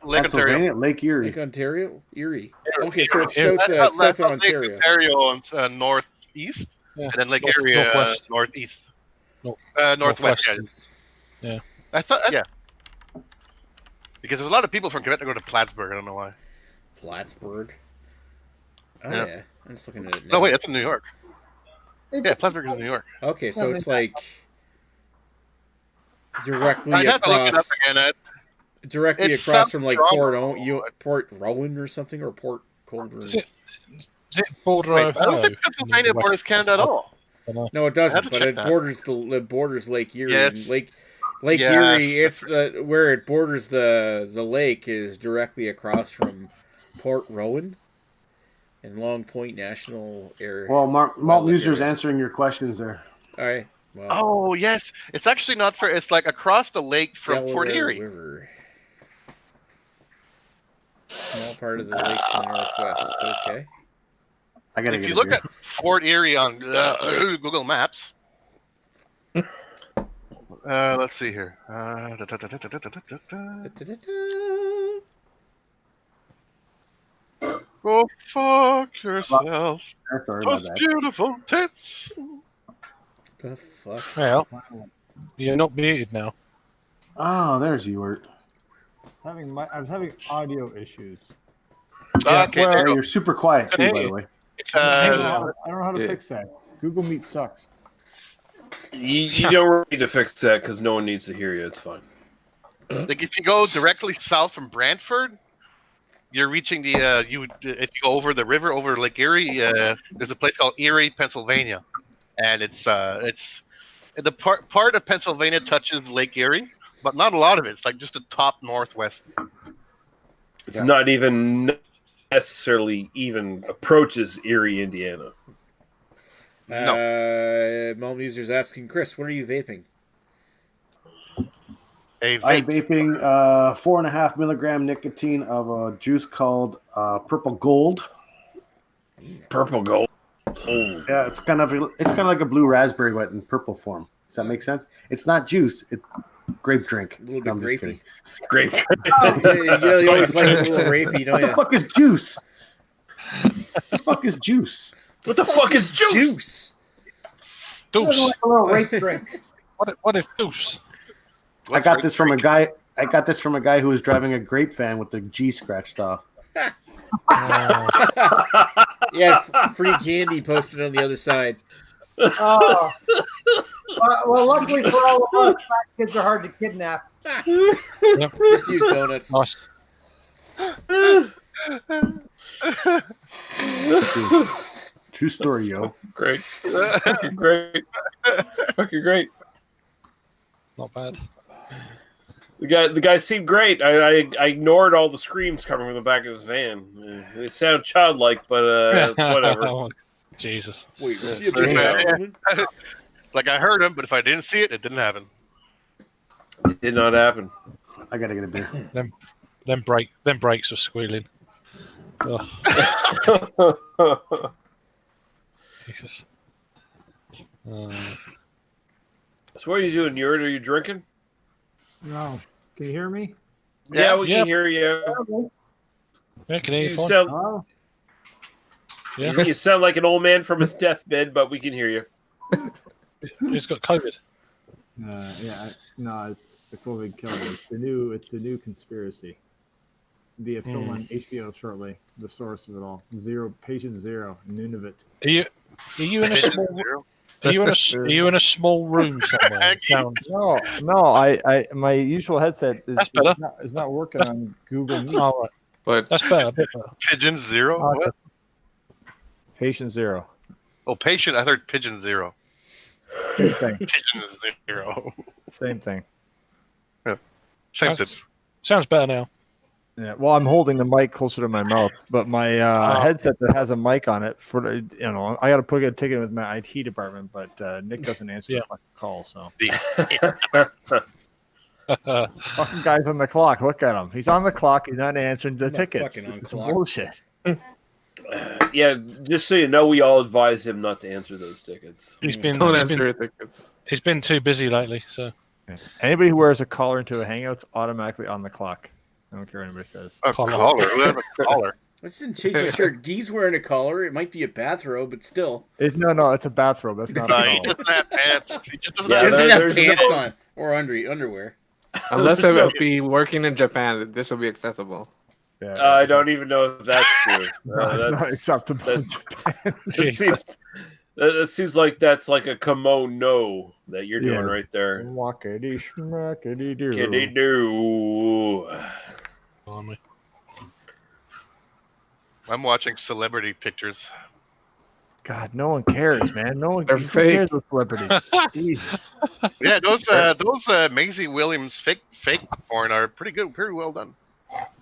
Lake Ontario. Lake Erie. Lake Ontario, Erie. Okay, so it's That's south of Lake Ontario. Ontario on northeast, and then Lake Erie northwest. northeast. No, Northwest. northwest. Yeah. I thought, because there's a lot of people from Quebec that go to Plattsburgh. I don't know why. Plattsburgh. Oh Yeah. yeah, I'm just looking at it now. No, wait, that's in New York. Plattsburgh is in New York. Okay, so it's like directly I'd have to look it up across. again. Directly It's across South from like Toronto. Port Rowan or something, or Port Colborne. Is it border Wait, I don't Ohio? think Pennsylvania borders Canada at all. No, it I have doesn't. to But check it that. borders Lake Erie. Yeah, And Lake yes. Erie. It's where it borders the lake is directly across from Port Rowan and Long Point National Area. Well, Malt Wildlife User's area. answering your questions there. All right. Well, Oh, yes. It's actually not for. It's like across the lake from Fort Delaware Erie. River. Small part of the lakes in the northwest. Okay. I gotta If get you a look beer. at Fort Erie on Google Maps, let's see here. Go fuck yourself. Sorry about Those that. beautiful tits. The fuck. Well, you're not muted now. Oh, there's Ewart. I was having audio issues. Okay, Oh, there you you're super quiet too, by the way. go. I don't know how to yeah. fix that. Google Meet sucks. You don't need to fix that because no one needs to hear you. It's fine. Like if you go directly south from Brantford, you're reaching the if you go over the river over Lake Erie, there's a place called Erie, Pennsylvania, and it's the part of Pennsylvania touches Lake Erie, but not a lot of it. It's like just the top northwest. It's not even necessarily even approaches Erie, Indiana. Malt User's asking Chris, what are you vaping? A I'm vape. vaping 4.5 milligram nicotine of a juice called Purple Gold. Purple gold. Oh. Yeah, it's kind of like a blue raspberry, but in purple form. Does that make sense? It's not juice; it's grape drink. A little bit No, I'm just grapey. kidding. Great. You always like a little rapey, don't What the you? fuck is juice? What the fuck is juice? What the fuck is juice? Juice. Deuce. Like a little rape drink. What is deuce? I got this from a guy. I got this from a guy who was driving a grape van with the G scratched off. Yeah, free candy posted on the other side. Oh. Well, luckily for all of us, fat kids are hard to kidnap. Just use donuts. Nice. True story, yo. Great. Fucking great. Fucking great. Not bad. The guy seemed great. I ignored all the screams coming from the back of his van. They sound childlike, but whatever. Jesus. Wait, was Like I heard him, but if I didn't see it, it didn't happen. Did not happen. I gotta get a beer. Them brakes were squealing. Oh, Jesus. So what are you doing, Yurt? Are you drinking? No. Can you hear me? Yeah, we Yeah. can hear you. Yeah, can you hear You fine? sound, Oh. Yeah. you sound like an old man from his deathbed, but we can hear you. He's got COVID. No, it's the COVID killer. It's the new conspiracy. Be a film on HBO shortly. The source of it all. Patient zero. Nunavut. Are you in a small? Are you in a small room somewhere? No. I my usual headset That's better. is not working on Google Meet. Oh, right. But That's better. A bit better. Pigeon Zero? Okay. What? Patient zero. Oh, patient. I heard Pigeon Zero. Same thing. Pigeon Zero. Same thing. Same thing. Sounds better now. Yeah. Well, I'm holding the mic closer to my mouth, but my headset that has a mic on it I got to put a ticket with my IT department, but Nick doesn't answer the fucking call. So fucking guy's on the clock. Look at him. He's on the clock. He's not answering the tickets. fucking on It's clock. bullshit. Yeah, just so you know, we all advise him not to answer those tickets. He's been don't answer your tickets. he's been too busy lately. So Anybody who wears a collar into a hangout's automatically on the clock. I don't care what anybody says. A collar. Who has a collar? I just didn't change my shirt. Guy's wearing a collar. It might be a bathrobe, but still. No, it's a bathrobe. That's not a He collar. doesn't have pants. He just doesn't Yeah, He have doesn't have there's pants no- on or underwear. Unless I will be working in Japan, this will be acceptable. Yeah, I don't even know if that's true. It's not acceptable in Japan. That seems like that's like a kimono that you're doing Yes. right there. Wackity schmackity doo. Can they do? blimey. I'm watching celebrity pictures. God, no one cares, man. No one They're who fake. cares with celebrities. Jesus. Yeah, those Maisie Williams fake porn are pretty good, pretty well done.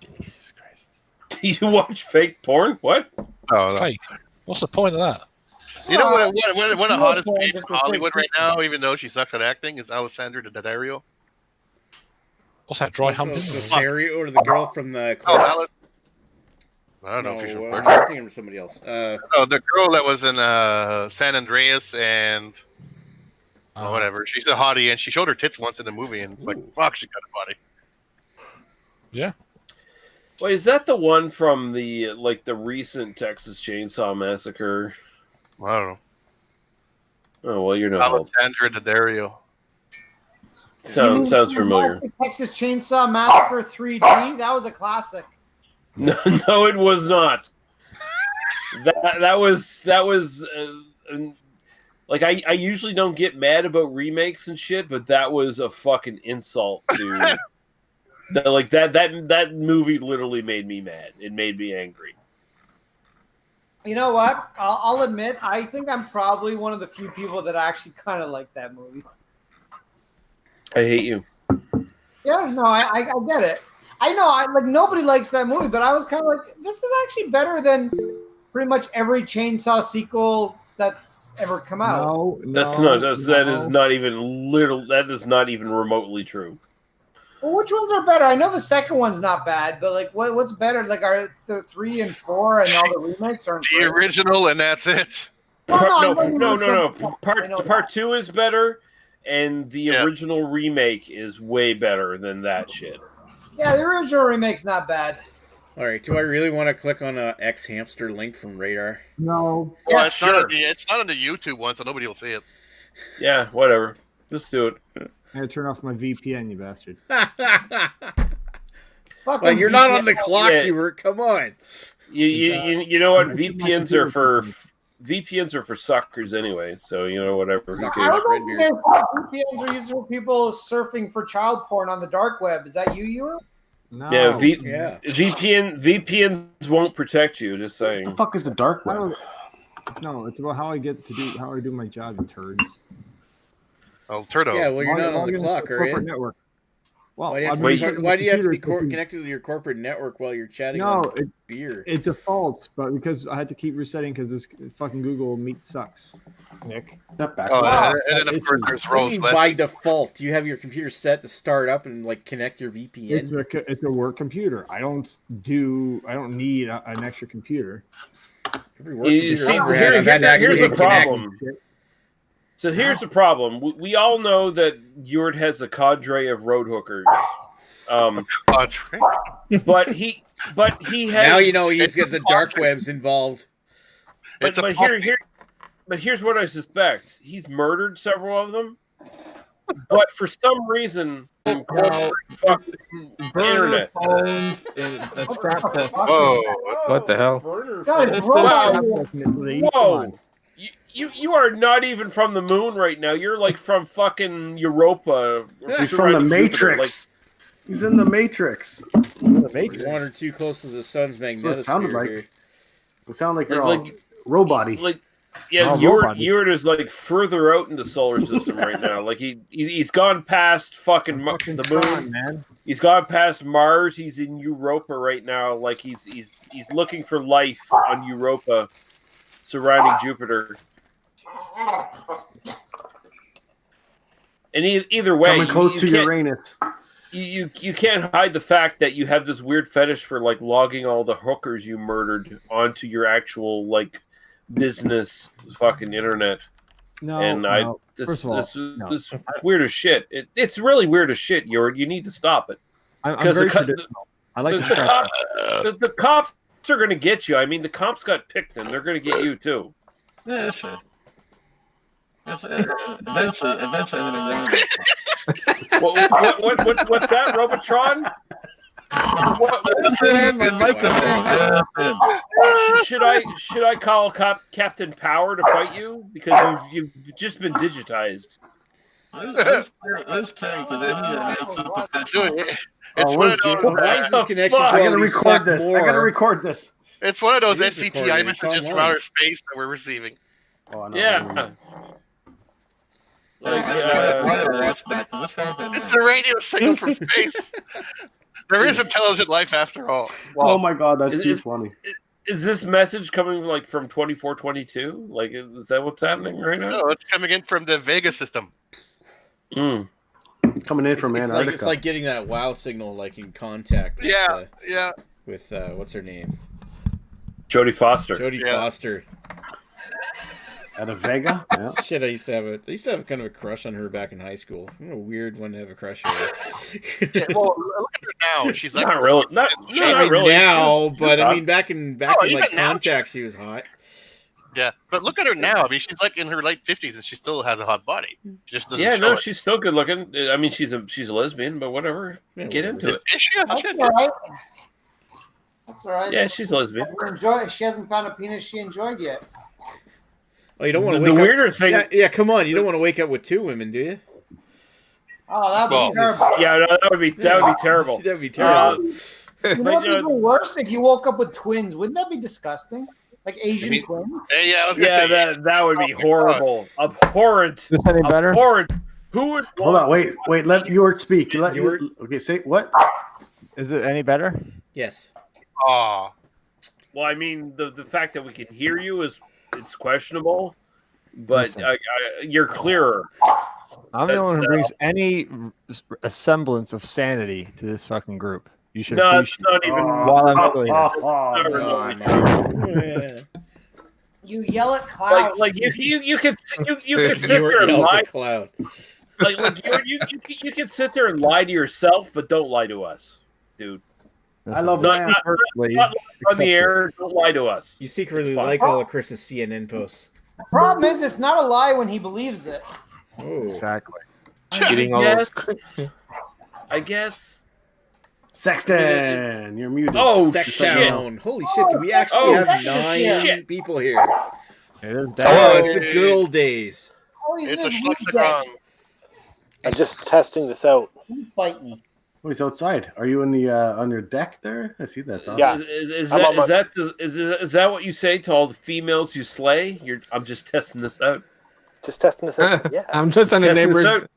Jesus Christ. You watch fake porn? What? Oh, no. Fake. What's the point of that? You know what? One of the hottest porn babes in just for Hollywood fake right now, even though she sucks at acting, is Alessandra Daddario. What's that dry humping? The stereo or the girl from the Oh, class? Alice. I don't know if she's No, a I'm virgin. thinking of somebody else. No, the girl that was in San Andreas and whatever. She's a hottie, and she showed her tits once in the movie, and it's like, Ooh. fuck, she got a body. Yeah. Wait, is that the one from the recent Texas Chainsaw Massacre? I don't know. Oh well, you're not. old. Alessandra Daddario. Sounds familiar. Texas Chainsaw Massacre 3D. That was a classic. No, no, it was not. That was like I usually don't get mad about remakes and shit, but that was a fucking insult to that movie literally made me mad. It made me angry. You know what? I'll admit, I think I'm probably one of the few people that actually kind of like that movie. I hate you. Yeah, no, I get it. I know, nobody likes that movie, but I was kind of like, this is actually better than pretty much every Chainsaw sequel that's ever come out. That is not even remotely true. Well, which ones are better? I know the second one's not bad, but like, what's better? Like, are the 3 and 4 and all the remakes aren't The great? original, and that's it. Well, No. I know Part that. 2 is better, and the Yeah. original remake is way better than that shit. Yeah, the original remake's not bad. All right. Do I really want to click on a X hamster link from Radar? No. Well, Yeah, it's not on the YouTube one, so nobody will see it. Yeah, whatever. Just do it. I had to turn off my VPN, you bastard. Fucking Well, you're not on the VPN. clock, Yeah. Hubert. Come on. You know what? I think my VPNs are computer- for VPNs are for suckers anyway. So you know whatever. Who Suckers. I cares? don't know if VPNs are used for people surfing for child porn on the dark web. Is that you? No. Yeah, Yeah. VPNs won't protect you. Just What saying. the fuck is the dark I web? don't- No, it's about how I do my job, you turds. Oh, Turdo. Yeah. Well, you're not on Log the into clock, are corporate you? network. Well, Why do you have to be connected to your corporate network while you're chatting on beer? It defaults, but because I had to keep resetting because this fucking Google Meet sucks, Nick. That back. And then of course there's What do you roles mean left. by default? Do you have your computer set to start up and like connect your VPN? It's a work computer. I don't need an extra computer. Every work computer I've ever had, I've had to actually here's the connect. problem. So here's the problem. We all know that Urt has a cadre of road hookers. But he has. Now you know he's got the dark webs involved. But here's what I suspect. He's murdered several of them. But for some reason, fucking internet. Phones and scrap. What the hell? Whoa. You are not even from the moon right now. You're like from fucking Europa. He's from the Matrix. He's in the Matrix. One or two close to the sun's magnetosphere. It sounded like. Here. It sounded like you're all robot-y. Urt is like further out in the solar system right now. Like he's gone past fucking the moon, man. He's gone past Mars. He's in Europa right now. Like he's looking for life on Europa, surrounding Jupiter. And either way, coming close to Uranus. You can't hide the fact that you have this weird fetish for like logging all the hookers you murdered onto your actual like business fucking internet. This is weird as shit. It's really weird as shit, Urt. You need to stop it. I'm very traditional. I like the cops are going to get you. I mean, the cops got picked, and they're going to get you too. Yeah, sure. Eventually, I'm gonna What's that, Robotron? Should I call Captain Power to fight you because you've just been digitized? It's one of those. Why is this connection I gotta quality record this. more? I gotta record this. It's one of those It is NCTI recorded. messages It's from online. outer space that we're receiving. Oh, no, Yeah. Like, it's a radio signal from space. There is intelligent life after all. Wow. Oh my god, that's too funny. Is this message coming like from 2422? Like, is that what's happening right now? No, it's coming in from the Vega system. Coming in from Antarctica. It's like getting that WoW signal, like in contact. With, With what's her name? Jodie Foster. Jodie Foster. At a Vega? Yeah. Shit, I used to have kind of a crush on her back in high school. I'm a weird one to have a crush on. Well, look at her now. She's like not really. Not really. Now, but I hot. mean, back in even like now, contact, she was hot. Yeah, but look at her now. I mean, she's like in her late 50s, and she still has a hot body. She just doesn't show it. She's still good looking. I mean, she's a lesbian, but whatever. Yeah, Get into it. Is she? That's all right. That's all right. Yeah, she's a lesbian. She hasn't found a penis she enjoyed yet. Oh, you don't want to The wake weirder up. thing. Yeah, come on. You don't want to wake up with two women, do you? Oh, that would be terrible. Yeah, no, that would be terrible. That'd be terrible. You know what's even worse? If you woke up with twins, wouldn't that be disgusting? Like Asian twins? Yeah, I was gonna say. That would be horrible. Abhorrent. Is this any better? Abhorrent. Who would Hold on, wait. Let Urt speak. Okay, say what? Is it any better? Yes. Aw. Well, I mean, the fact that we can hear you it's questionable, but you're clearer. I'm the one who brings any semblance of sanity to this fucking group. You should No, it's appreciate not even. while I'm still here. You yell at clouds. Like you could sit there and yells lie. at cloud. Like you can sit there and lie to yourself, but don't lie to us, dude. I love Not Lamb. on the air. Don't lie to us. You secretly like all of Chris's CNN posts. The problem is, it's not a lie when he believes it. Oh, Exactly. Eating all those. I guess. Sexton, you're muted. Oh, Sextown. Holy shit, do we actually have 9 people here? It is Oh, dead. it's the good old days. It's a flexicon. I'm just testing this out. Fight me. Oh, he's outside. Are you in the on your deck there? I see that. Yeah. Is that what you say to all the females you slay? I'm just testing this out. Just testing this out. Yeah. I'm just on the Testing this neighbors. out.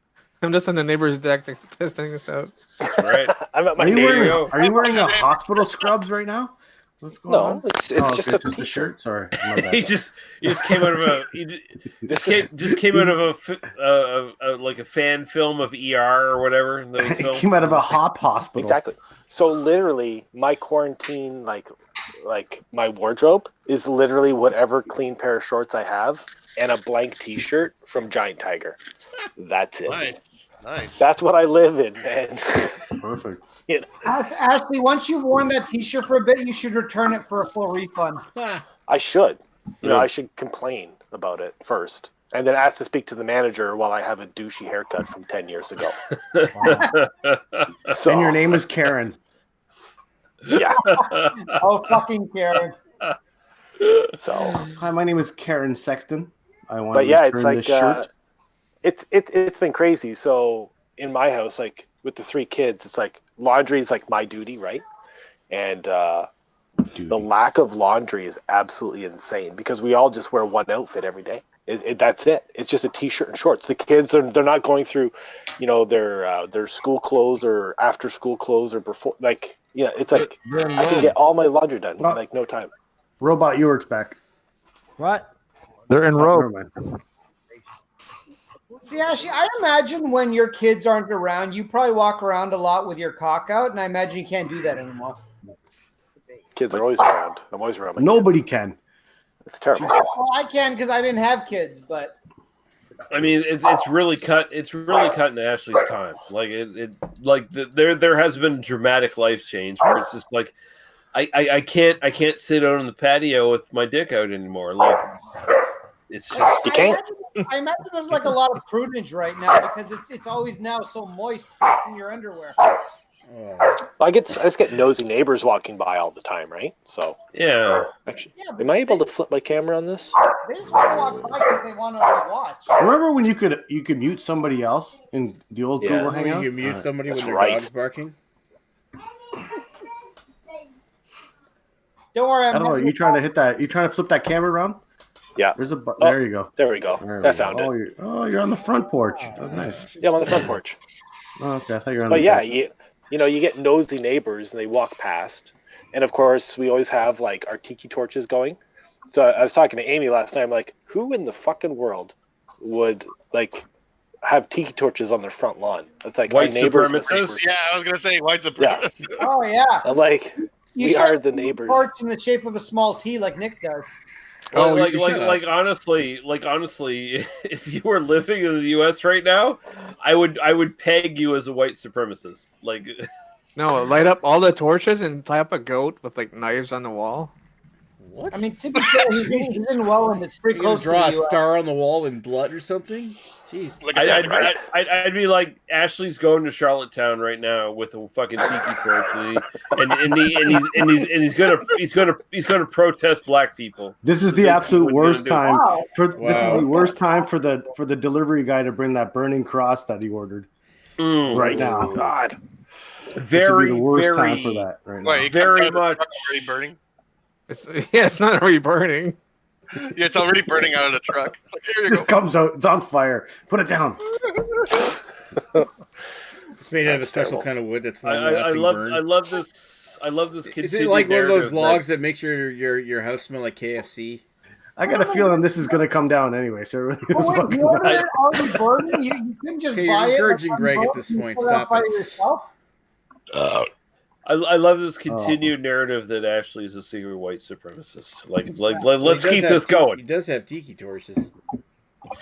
I'm just on the neighbor's deck testing this out. Right. I'm at my Are you neighbor's. wearing a hospital scrubs right now? What's going on? No, it's just a the t-shirt. shirt. Sorry, my bad. he just came out of like a fan film of ER or whatever. Those It films. came out of a hop hospital. Exactly. So literally, my quarantine, like my wardrobe is literally whatever clean pair of shorts I have and a blank T-shirt from Giant Tiger. That's it. Nice. That's what I live in, man. Perfect. You know, Ashley, once you've worn that T-shirt for a bit, you should return it for a full refund. I should. You know, I should complain about it first, and then ask to speak to the manager while I have a douchey haircut from 10 years ago. So, And your name is Karen. yeah. Oh, fucking Karen. So, Hi, my name is Karen Sexton. I want but to yeah, return it's like this shirt. it's been crazy. So in my house, like with the 3 kids, it's like laundry is like my duty, right? And the lack of laundry is absolutely insane because we all just wear one outfit every day. That's it. It's just a T-shirt and shorts. The kids they're not going through, you know, their school clothes or after school clothes or before. Like, yeah, it's like I can get all my laundry done in like no time. Robot York's back. What? They're in row. See, Ashley, I imagine when your kids aren't around, you probably walk around a lot with your cock out, and I imagine you can't do that anymore. Kids are always around. I'm always around. Nobody can. It's terrible. Well, I can because I didn't have kids, but I mean, it's really cut. It's really cutting Ashley's time. Like there has been a dramatic life change where it's just like I can't sit out on the patio with my dick out anymore. Like it's just you can't. I imagine there's like a lot of prudence right now because it's always now so moist it's in your underwear. I just get nosy neighbors walking by all the time, right? So yeah. Actually, am I able to flip my camera on this? They just want to walk by because they want to watch. Remember when you could mute somebody else in the old Google Hangout? You mute somebody when That's their right. dog's barking. Don't worry, I don't know. You trying to hit that? You trying to flip that camera around? Yeah. There's a. There you go. There we go. I found it. You're on the front porch. That's nice. Yeah, I'm on the front porch. Oh, okay, I thought you were on. But the yeah, back. you know, you get nosy neighbors and they walk past, and of course we always have like our tiki torches going. So I was talking to Amy last night. I'm like, who in the fucking world would like have tiki torches on their front lawn? It's like white our neighbors. supremacists. Yeah, I was gonna say white supremacists. Yeah. Oh yeah. I'm like, You we should are have the a neighbors. torch in the shape of a small T like Nick does. Honestly, if you were living in the U.S. right now, I would peg you as a white supremacist. Like, No, light up all the torches and tie up a goat with like knives on the wall. What? I mean, to be fair, he's in Welland. It's pretty You gonna close to draw the a US. star on the wall in blood or something? Jeez. Like a I'd be like, Ashley's going to Charlottetown right now with a fucking tiki torch, and he's gonna protest black people. This is the absolute what worst you're gonna time do. This is the worst time for the delivery guy to bring that burning cross that he ordered right now. God. This would Very, be the worst very, time for that right now. Wait, very much. already burning. It's not already burning. Yeah, it's already burning out of the truck. It's like, here you This go. comes out. It's on fire. Put it down. It's made out of a special kind of wood that's not lasting burn. I love this. I love this. Is it like one of those narrative logs that makes your house smell like KFC? I got a feeling this is going to come down anyway. So it really is Oh, wait, fucking you ordered nice. it already burning? You couldn't just Okay, buy you're it. encouraging and Greg at unbolt this and point. put it out Stop by it. yourself? I love this continued narrative that Ashley is a secret white supremacist. Let's Well, he does keep have this going. He does have tiki torches.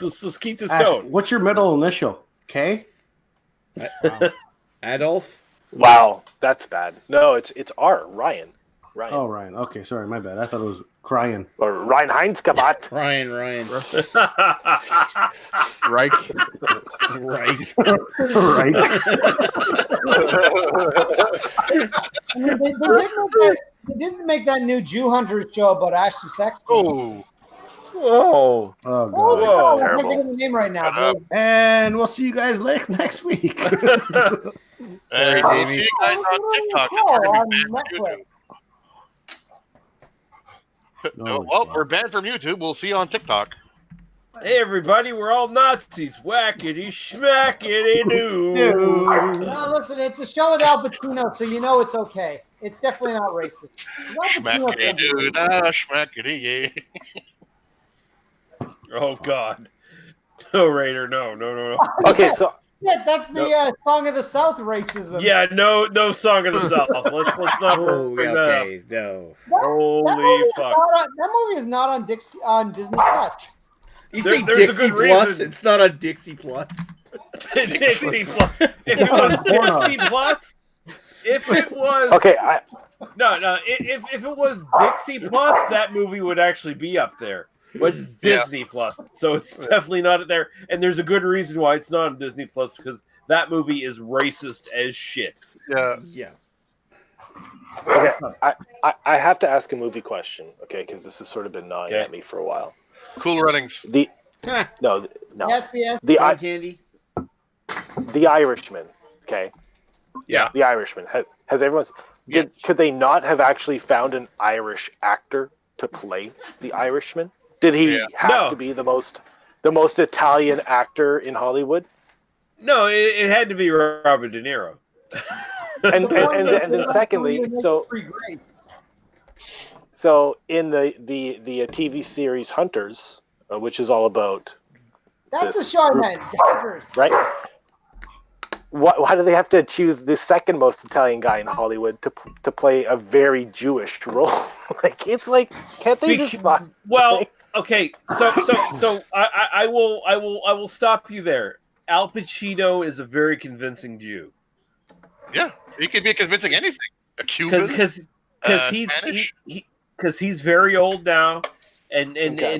Let's keep this Ash, going. what's your middle initial? K? Adolf? Wow, that's bad. No, it's R. Ryan. Oh, Ryan. Okay, sorry, my bad. I thought it was crying. Or Ryan Heinzkabat. Ryan. Reich. Right. Right. I mean, they didn't make that new Jew Hunters show about Ashley Sexton. Oh, Whoa. Oh, God. Oh, I terrible. can't think of the name right now. And we'll see you guys next week. Sorry, we'll Jamie. see you guys on TikTok. Oh, We're gonna on be banned from Netflix. YouTube. Well, we're banned from YouTube. We'll see you on TikTok. Hey everybody, we're all Nazis. Whackity schmackity doo. No, listen, it's a show with Al Pacino, so you know it's okay. It's definitely not racist. Schmackity dude, schmackity yeah. Oh God. No, Raider, no. Okay, so yeah, that's the Song of the South racism. Yeah, no Song of the South. Let's not bring that up. No. Holy fuck. That movie is not on Disney Plus. You say There's Dixie a good Plus? reason. It's not on Dixie Plus. Dixie Plus. If it was Dixie Plus, if it was okay, if it was Dixie Plus, that movie would actually be up there. But it's Disney Plus, so it's definitely not there. And there's a good reason why it's not on Disney Plus, because that movie is racist as shit. Yeah. okay, I have to ask a movie question, okay, because this has sort of been gnawing at me for a while. Cool Runnings. No. That's the John Candy. The Irishman, okay. Yeah. The Irishman has everyone. Could they not have actually found an Irish actor to play the Irishman? Did he have to be the most Italian actor in Hollywood? No, it had to be Robert De Niro. and then secondly, so in the TV series Hunters, which is all about that's the show I meant. Right? Why do they have to choose the second most Italian guy in Hollywood to play a very Jewish role? Like, it's like, can't they just? Well, okay, so I will stop you there. Al Pacino is a very convincing Jew. Yeah, he could be convincing anything. A Cuban, because he's very old now, and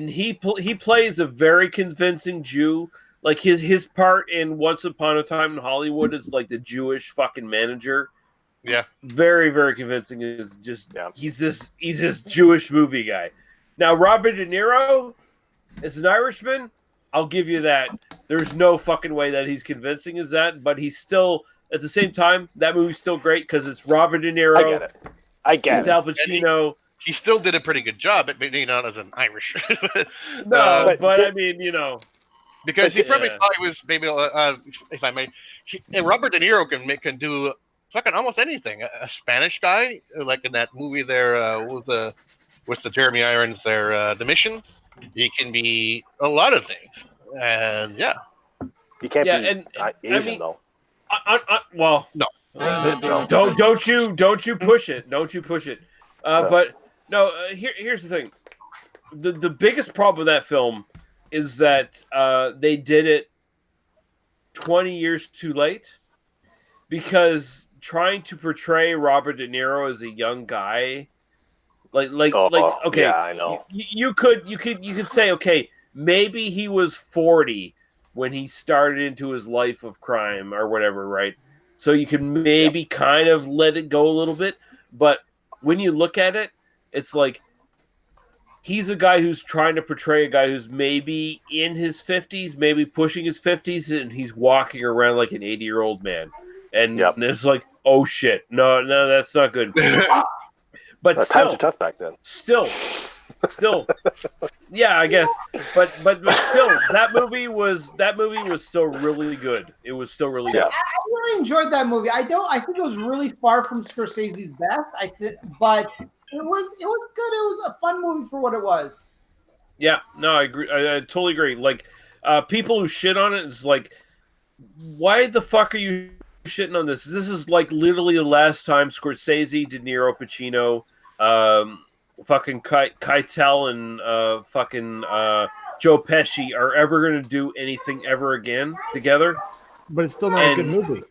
he plays a very convincing Jew. Like his part in Once Upon a Time in Hollywood is like the Jewish fucking manager. Yeah, very very convincing. Is just he's this Jewish movie guy. Now Robert De Niro is an Irishman. I'll give you that. There's no fucking way that he's convincing as that, but he's still at the same time that movie's still great because it's Robert De Niro. I get it. It's Al Pacino. He still did a pretty good job at being out as an Irish. But I mean, because he probably thought he was maybe, if I may, Robert De Niro can do fucking almost anything. A Spanish guy, like in that movie there with the Jeremy Irons there, The Mission. He can be a lot of things, and he can't be Asian though. Well, no. Don't you push it. Don't you push it. But no, here's the thing. The biggest problem with that film is that they did it 20 years too late, because trying to portray Robert De Niro as a young guy, okay, yeah, I know. You could say, okay, maybe he was 40 when he started into his life of crime or whatever, right? So you can maybe kind of let it go a little bit, but when you look at it, it's like he's a guy who's trying to portray a guy who's maybe in his 50s, maybe pushing his 50s, and he's walking around like an 80-year-old man. And it's like, oh shit, no, that's not good. But still, times are tough back then. Still, yeah, I guess. But still, that movie was still really good. It was still really good. I really enjoyed that movie. I think it was really far from Scorsese's best. But it was good. It was a fun movie for what it was. Yeah, no, I agree. I totally agree. Like, people who shit on it, it's like, why the fuck are you shitting on this? This is like literally the last time Scorsese, De Niro, Pacino, fucking Keitel, and fucking Joe Pesci are ever going to do anything ever again together. But it's still not a good movie.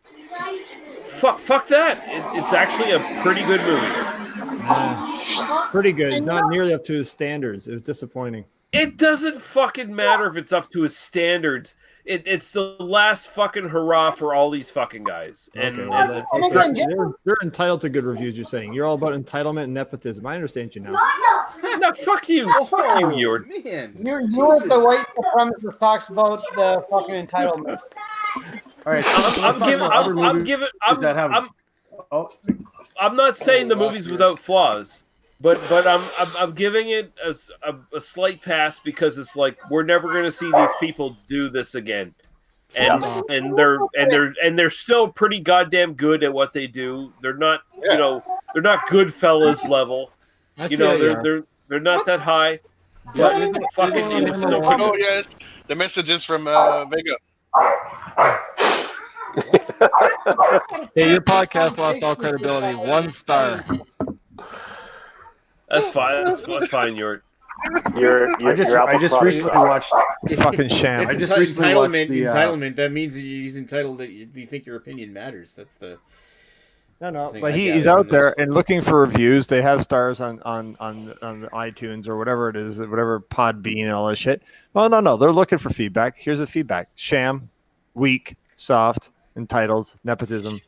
Fuck that. It's actually a pretty good movie. Pretty good. It's not nearly up to his standards. It was disappointing. It doesn't fucking matter if it's up to his standards. It's the last fucking hurrah for all these fucking guys. And they're entitled to good reviews, you're saying. You're all about entitlement and nepotism. I understand you now. No, fuck you. Fuck you, Jord. Man. You're what the white supremacist talks about the fucking entitlement. All right. I'm not saying the movie's without flaws. but I'm giving it a slight pass because it's like we're never going to see these people do this again. And they're still pretty goddamn good at what they do. They're not they're not Goodfellas level. They're not that high. But fucking it was still pretty Oh good. yes, the messages from Vega. Hey, your podcast lost all credibility. 1 star. That's fine. That's fine. I just recently watched fucking sham. It's I just recently watched the entitlement. That means he's entitled that you think your opinion matters. That's the but he's out there and looking for reviews. They have stars on iTunes or whatever it is, whatever Podbean and all that shit. Well, no, they're looking for feedback. Here's the feedback: sham, weak, soft, entitled, nepotism.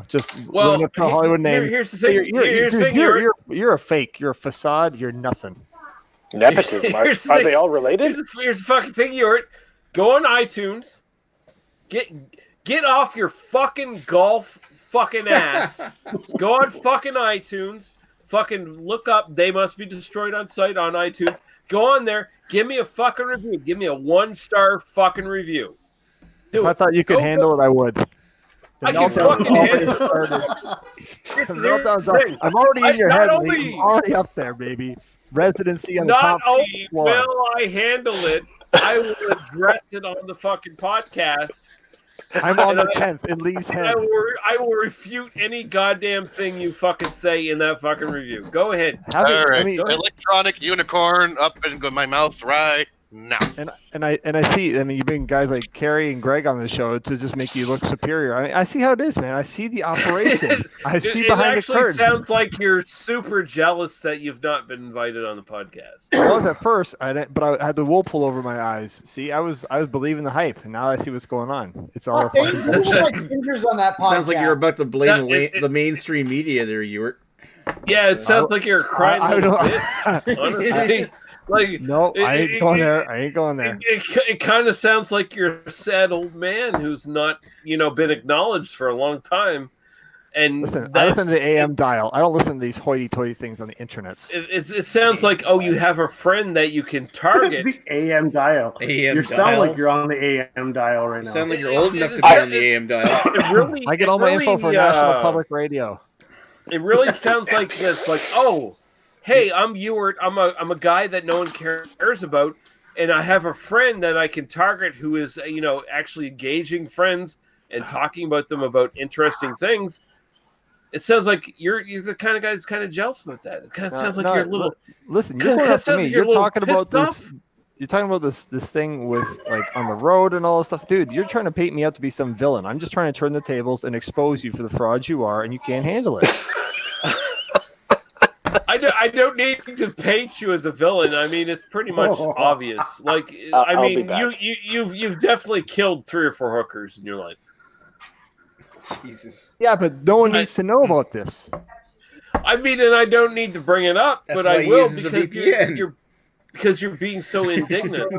Just living up to a Hollywood name. Here's the thing. You're a fake. You're a facade. You're nothing. Nepotism. Are they all related? Here's the fucking thing, Yort. Go on iTunes. Get off your fucking golf fucking ass. Go on fucking iTunes. Fucking look up They Must Be Destroyed on Sight on iTunes. Go on there. Give me a fucking review. Give me a 1-star fucking review. If I thought you could handle it, I would. I can fucking handle it. I'm already in your head. I'm already up there, baby. Residency on the top floor. Not only will I handle it, I will address it on the fucking podcast. I'm on the 10th in Lee's head. I will refute any goddamn thing you fucking say in that fucking review. Go ahead. All right, electronic unicorn up in my mouth right now. And I see. I mean, you bring guys like Carrie and Greg on the show to just make you look superior. I mean, I see how it is, man. I see the operation. I see behind the curtain. It actually sounds like you're super jealous that you've not been invited on the podcast. Well, at first, I had the wool pull over my eyes. See, I was believing the hype, and now I see what's going on. It's all fucking bullshit. Like fingers on that podcast. Sounds like you're about to blame the mainstream media there, Ewart. Yeah, it sounds like you're crying. Honestly. No, I ain't going there. I ain't going there. It kind of sounds like you're a sad old man who's not, been acknowledged for a long time. And listen, I listen to the AM dial. I don't listen to these hoity-toity things on the internet. It sounds like, you have a friend that you can target. The AM dial. You sound like you're on the AM dial right now. You sound like you're old enough to be on the AM dial. I get all my info from National Public Radio. It really sounds like this. Like, hey, I'm Ewart. I'm a guy that no one cares about, and I have a friend that I can target who is, actually engaging friends and talking about them about interesting things. It sounds like you're the kind of guy who's kind of jealous about that. It kind of sounds like you're a little. Listen, you're going up to me. You're talking about this. You're talking about this thing with on the road and all this stuff, dude. You're trying to paint me out to be some villain. I'm just trying to turn the tables and expose you for the frauds you are, and you can't handle it. I don't need to paint you as a villain. I mean, it's pretty much obvious. Like, you've definitely killed 3 or 4 hookers in your life. Jesus. Yeah, but no one needs to know about this. I mean, and I don't need to bring it up, but I will because you're being so indignant.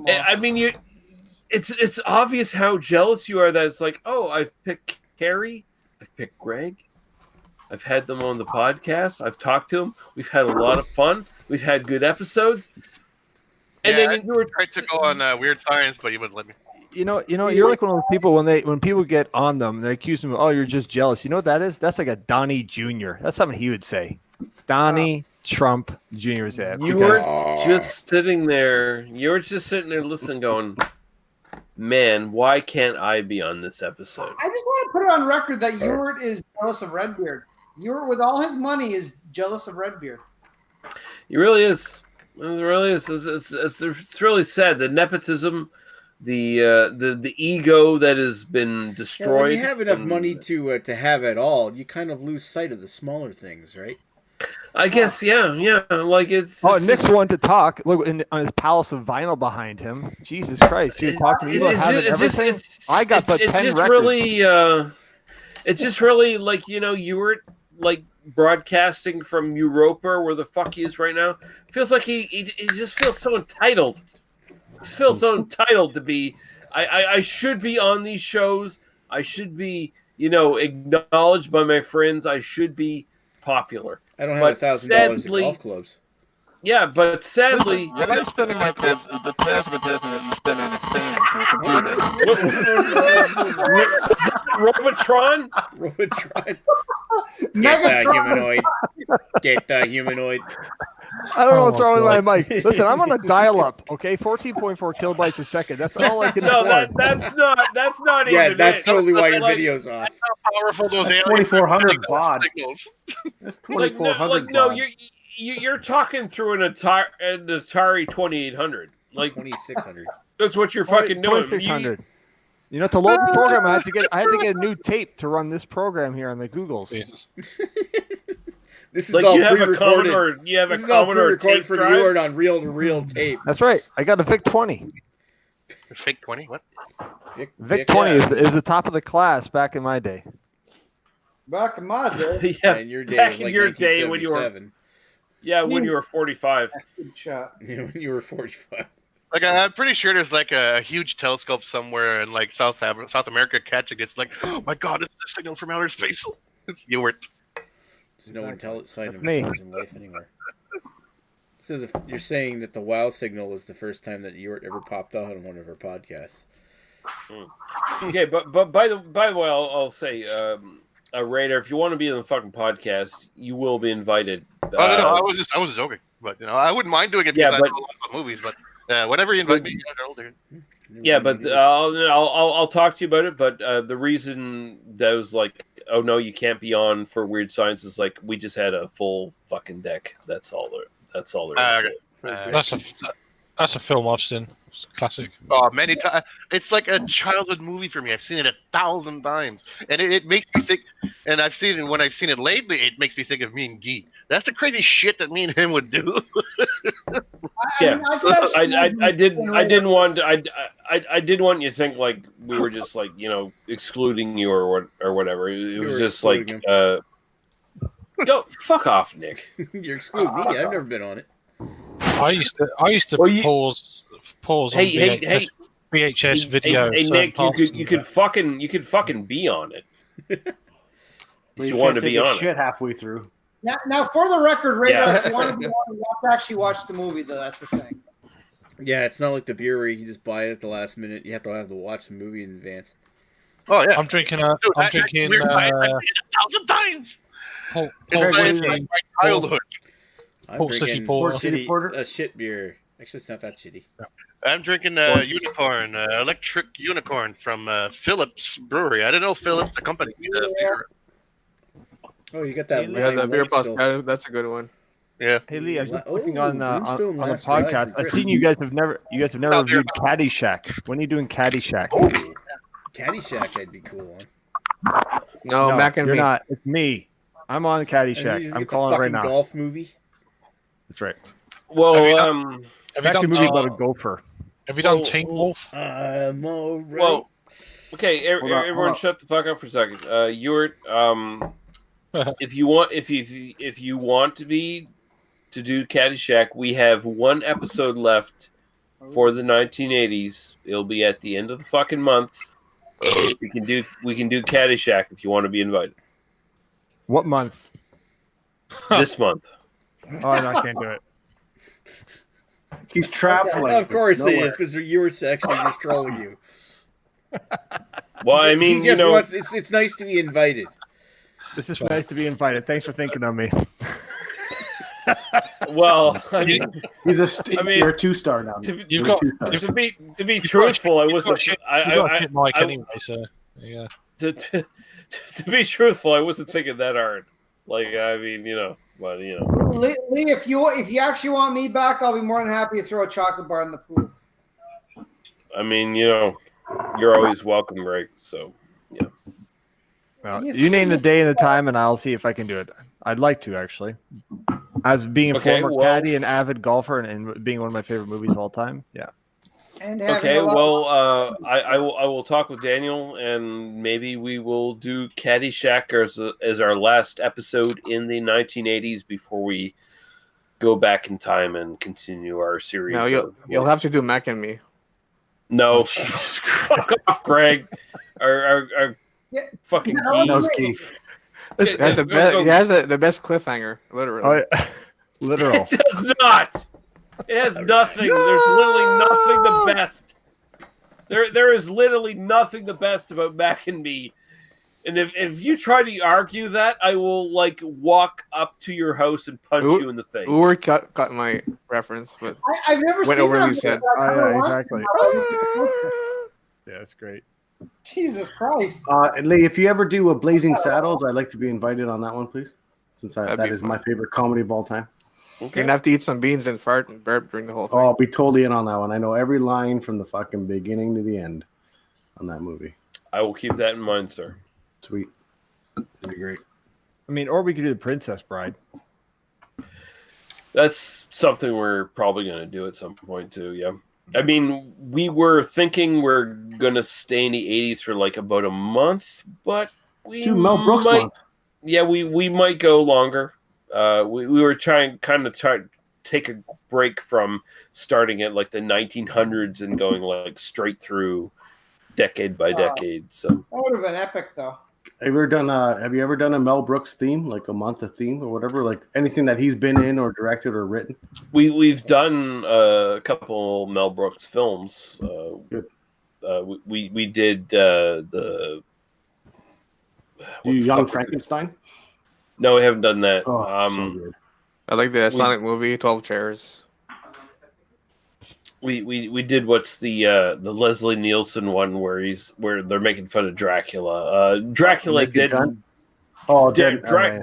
I mean, it's obvious how jealous you are. That it's like, I've picked Carrie, I've picked Greg. I've had them on the podcast. I've talked to them. We've had a lot of fun. We've had good episodes. And then you were tried to go on Weird Science, but you wouldn't let me. You're like one of those people when people get on them, they accuse them of, you're just jealous. You know what that is? That's like a Donnie Jr. That's something he would say. Donnie Trump Jr. is that. You were just sitting there. You were just sitting there listening, going, man, why can't I be on this episode? I just want to put it on record that Ewart is jealous of Redbeard. Ewart, with all his money, is jealous of Redbeard. He really is. It really is. It's really sad. The nepotism, the ego that has been destroyed. Well, when you have enough money to have it all, you kind of lose sight of the smaller things, right? I guess, yeah. Like it's. Nick's one to talk. Look on his palace of vinyl behind him. Jesus Christ, you talk to me about having everything. I got but 10 records. It's just really like you were like broadcasting from Europa, or where the fuck he is right now. Feels like he just feels so entitled. He feels so entitled to be. I should be on these shows. I should be acknowledged by my friends. I should be popular. I don't have $1,000 in golf clubs. Yeah, but sadly, when I'm spending my clubs, the plasma investment that you spend on a fan for a computer. Robotron. Get the humanoid. Get the humanoid. I don't know what's wrong with my mic. Listen, I'm on a dial-up. Okay, 14.4 kilobytes a second. That's all I can afford. that's not Yeah, even. that's totally why your like, video's off. That's how powerful those That's alien 2400 baud. signals. That's 2400 no, baud. you're talking through an Atari 2800, like 2600. That's what you're fucking doing. 2600. You know, to load the program, I had to get a new tape to run this program here on the Googles. This is all pre-recorded. You have this a is all Commodore pre-recorded tape for drive? Neward on reel-to-reel tape. That's right. I got a VIC 20. Fake 20? What? VIC 20 is the top of the class back in my day. Back in my day. Yeah, in your day, back was in like your day when you were 1977. when you were 45. Good shot. Yeah, when you were 45. Like I'm pretty sure there's like a huge telescope somewhere in like South America catching it. It's like, oh my god, it's a signal from outer space. It's Ewart. There's no sign of me. intelligent life anywhere. So you're saying that the WoW signal was the first time that Ewart ever popped out on one of our podcasts. Okay, but by the way, I'll say, Raider, if you want to be on the fucking podcast, you will be invited. Oh no, I was just joking, but I wouldn't mind doing it because I know a lot about movies. But whenever you invite me, I'll do it. Yeah, but I'll talk to you about it. But the reason that was like, oh no, you can't be on for Weird Science is like we just had a full fucking deck. That's all there is to it. That's a film I've seen. It's a classic. Oh, many times. It's like a childhood movie for me. I've seen it 1,000 times, and it makes me think. And I've seen it when I've seen it lately. It makes me think of me and Guy. That's the crazy shit that me and him would do. Yeah, I didn't want you to think like we were just like excluding you or whatever. It was just like go fuck off, Nick. You're excluding me. I've never been on it. I used to pause on VHS video. Hey Nick, you could fucking be on it. Well, you want to be on shit it halfway through. Now, for the record, Radar, if you want to be on, you have to actually watch the movie, though. That's the thing. Yeah, it's not like the beer where you just buy it at the last minute. You have to watch the movie in advance. Oh yeah, I'm drinking. Dude, I did it 1,000 times. It's like my childhood. I'm City drinking Porter. a shit beer. Actually, it's not that shitty. I'm drinking Unicorn, Electric Unicorn from Phillips Brewery. I didn't know Phillips, the company. Beer. Oh, you got that. Yeah, the beer bus. That's a good one. Yeah. Hey Lee, I was just looking Oh, on the Brimstone Last podcast. Ride from I've Chris. seen you guys have never reviewed Caddyshack. When are you doing Caddyshack? Oh, Caddyshack, I'd be cool on. No, Mac and you're me. not. It's me. I'm on Caddyshack. I'm calling it right now. Golf movie. That's right. Well, Have you It's actually a done movie about a gopher. Have you done Teen Wolf? I'm all right. well, okay, Hold on. everyone, shut the fuck up for a second. Ewart, if you want to do Caddyshack, we have one episode left for the 1980s. It'll be at the end of the fucking month. We can do Caddyshack if you want to be invited. What month? This month. Oh, no, I can't do it. He's trapped. Of course it is, because you were actually just trolling you. Well, I mean, he just wants. It's nice to be invited. It's just nice to be invited. Thanks for thinking of me. Well, I mean, you're a 2-star now. To be truthful, I wasn't. Mike anyway, so yeah. To be truthful, I wasn't thinking that hard. Like, I mean, but Lee, if you actually want me back, I'll be more than happy to throw a chocolate bar in the pool. I mean, you're always welcome, Greg. So, yeah. Well, you name the day and the time, and I'll see if I can do it. I'd like to, actually. As being a former caddy and avid golfer, and being one of my favorite movies of all time, yeah. Okay, well, I will talk with Daniel, and maybe we will do Caddyshack as our last episode in the 1980s before we go back in time and continue our series. No, you'll have to do Mac and me. No, fuck off, Greg. Our fucking Keith. It has the best cliffhanger, literally. Literal. It does not. It has nothing. No! There's literally nothing the best. There is literally nothing the best about Mac and Me. And if you try to argue that, I will walk up to your house and punch you in the face. Or cut my reference, but I've never seen that. Exactly. Yeah, that's great. Jesus Christ. Lee, if you ever do a Blazing Saddles, I'd like to be invited on that one, please. Since that is fun. My favorite comedy of all time. Okay. You're going to have to eat some beans and fart and burp during the whole thing. Oh, I'll be totally in on that one. I know every line from the fucking beginning to the end on that movie. I will keep that in mind, sir. Sweet. That'd be great. I mean, or we could do The Princess Bride. That's something we're probably going to do at some point, too, yeah. I mean, we were thinking we're going to stay in the 80s for about a month, but we Mel Brooks month. Yeah, we might go longer. We were trying to take a break from starting at the 1900s and going straight through decade by decade. So that would have been epic, though. Have you ever done a Mel Brooks theme, a month of theme or whatever, anything that he's been in or directed or written? We've done a couple Mel Brooks films. Good. We did the Young Frankenstein. No, we haven't done that. Oh, so good. I like the Sonic movie, 12 Chairs. We did what's the Leslie Nielsen one where they're making fun of Dracula. Dracula didn't.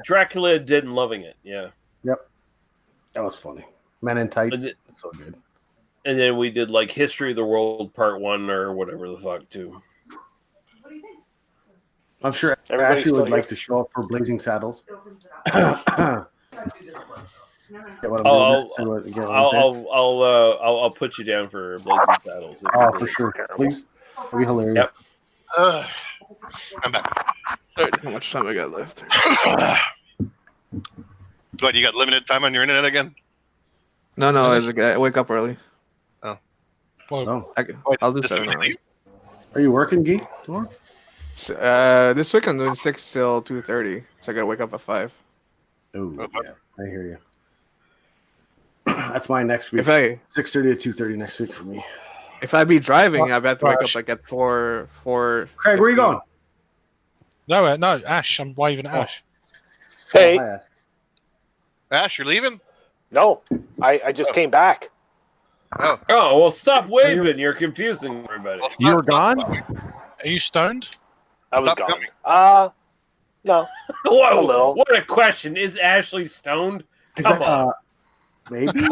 Dracula didn't loving it. Yeah. Yep. That was funny. Men in Tights. So good. And then we did History of the World Part 1 or whatever the fuck too. What do you think? I'm sure Ashley would like to show up for Blazing Saddles. I'll put you down for Blazing Saddles. Oh, for sure, please. That'd be hilarious. Yep. I'm back. How much time I got left? What, you got limited time on your internet again? No, I wake up early. Oh. I'll do 7 hours. Are you working, Gee, tomorrow? This week I'm doing 6 till 2:30, so I gotta wake up at 5. Oh, yeah, I hear you. That's my next week. 6:30 to 2:30 next week for me. If I be driving, I've got to wake up at 4. Craig, where are you going? No, Ash. I'm waving at Ash. Hey, Ash, you're leaving? No, I just came back. Oh, well, stop waving. You're confusing everybody. Well, you were gone? Are you stoned? I was gone. No. Whoa, what a question. Is Ashley stoned? Come on. Maybe?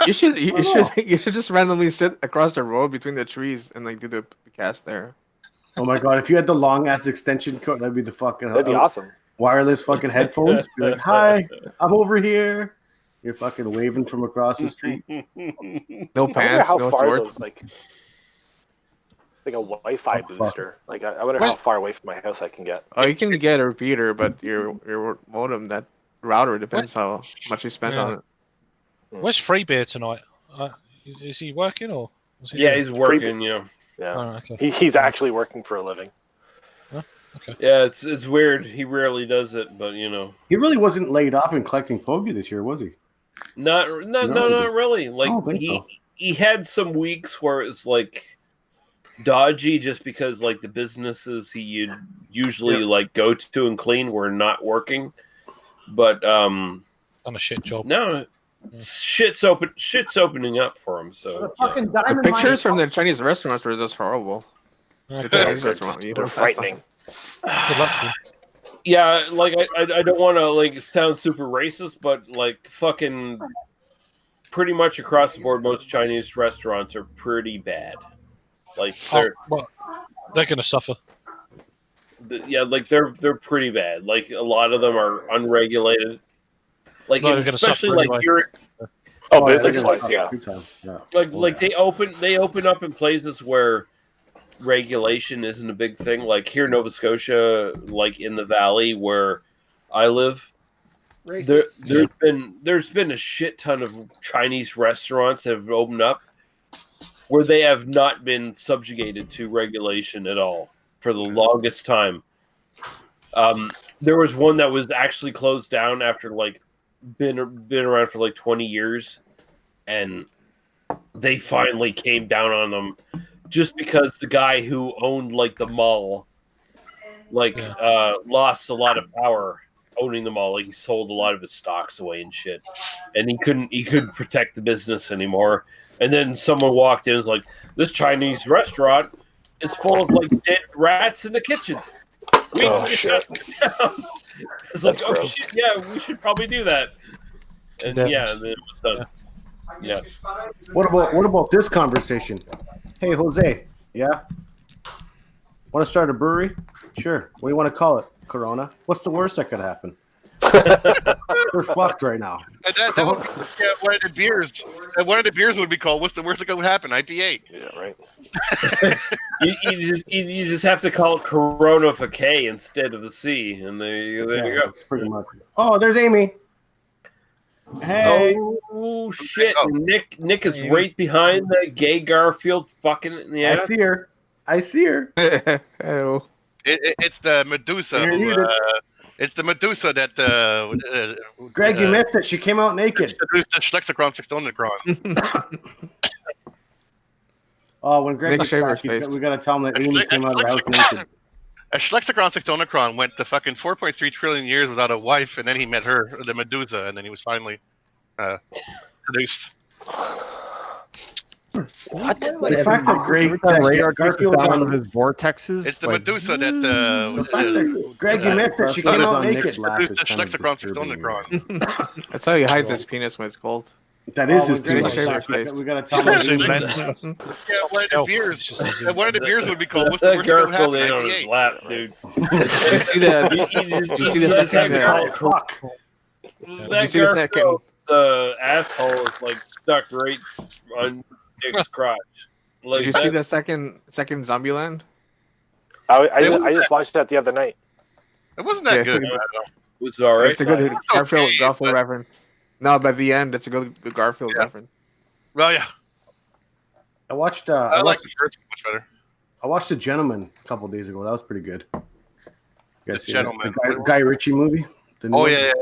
You should just randomly sit across the road between the trees and do the cast there. Oh my god, if you had the long ass extension cord, that'd be the fucking awesome. Wireless fucking headphones. Be like, hi, I'm over here. You're fucking waving from across the street. No pants, no shorts. Like a Wi-Fi booster. I wonder how far away from my house I can get. Oh, you can get a repeater, but your modem, that router, depends how much you spend on it. Where's Freebeer tonight? Is he working or? He's working. Yeah. Oh, okay. He's actually working for a living. Huh? Okay. Yeah, it's weird. He rarely does it, but he really wasn't laid off and collecting Pogie this year, was he? Not really. He had some weeks where it's dodgy, just because the businesses he usually go to and clean were not working. But on a shit job. No, shit's opening up for him. So the pictures from the Chinese restaurants were just horrible. The Chinese restaurant, they're frightening. Good luck to you. Yeah, I don't want to sound super racist, but fucking pretty much across the board, most Chinese restaurants are pretty bad. They're gonna suffer. Yeah, they're pretty bad. A lot of them are unregulated. Especially you're. Oh, business-wise, yeah. They open up in places where regulation isn't a big thing. Here in Nova Scotia, in the valley where I live, there's been a shit ton of Chinese restaurants that have opened up where they have not been subjugated to regulation at all for the longest time. There was one that was actually closed down after like been around for like 20 years, and they finally came down on them just because the guy who owned like the mall lost a lot of power owning the mall. Like he sold a lot of his stocks away and shit, and he couldn't protect the business anymore. And then someone walked in and was like, "This Chinese restaurant is full of like dead rats in the kitchen. We need to shut it down." It's like, oh shit, yeah, we should probably do that. And yeah, then it was done. Yeah. What about this conversation? Hey, Jose. Yeah. Want to start a brewery? Sure. What do you want to call it? Corona. What's the worst that could happen? We're fucked right now. That would be one of the beers. One of the beers would be called "What's the worst that could happen?" IPA. Yeah, right. you just have to call it Corona with a K instead of the C, and there you go. Pretty much. Oh, there's Amy. Hey. Oh shit! Nick is right behind the gay Garfield, fucking in the ass. I see her. It's the Medusa. It's the Medusa that. Greg, you missed it. She came out naked. Medusa Schlexicron Sextonicron. Oh, when Greg gets back, we gotta tell him that Amy came out of the house naked. A Schlexicron Sextonicron went to fucking 4.3 trillion years without a wife, and then he met her, the Medusa, and then he was finally seduced. What? The fact that Garfield down of his vortexes. It's the Medusa that. Greg, you missed it. She came out naked. Medusa Schlexicron Sextonicron. That's how he hides his penis when it's cold. That is his penis. We gotta tell him. One of the beers would be called "What's the worst that could happen?" Garfield on his lap, dude. Did you see that? Did you see the second? Did you see the second? The asshole is like stuck right on Nick's crotch. Like, did you see the second Zombieland? I just watched that the other night. It wasn't that good. Was it alright? It's a good Garfield reference. No, by the end, it's a good Garfield reference. Well, yeah. I watched. I like the first one much better. I watched The Gentleman a couple days ago. That was pretty good. The Gentleman. The Guy Ritchie movie. Yeah.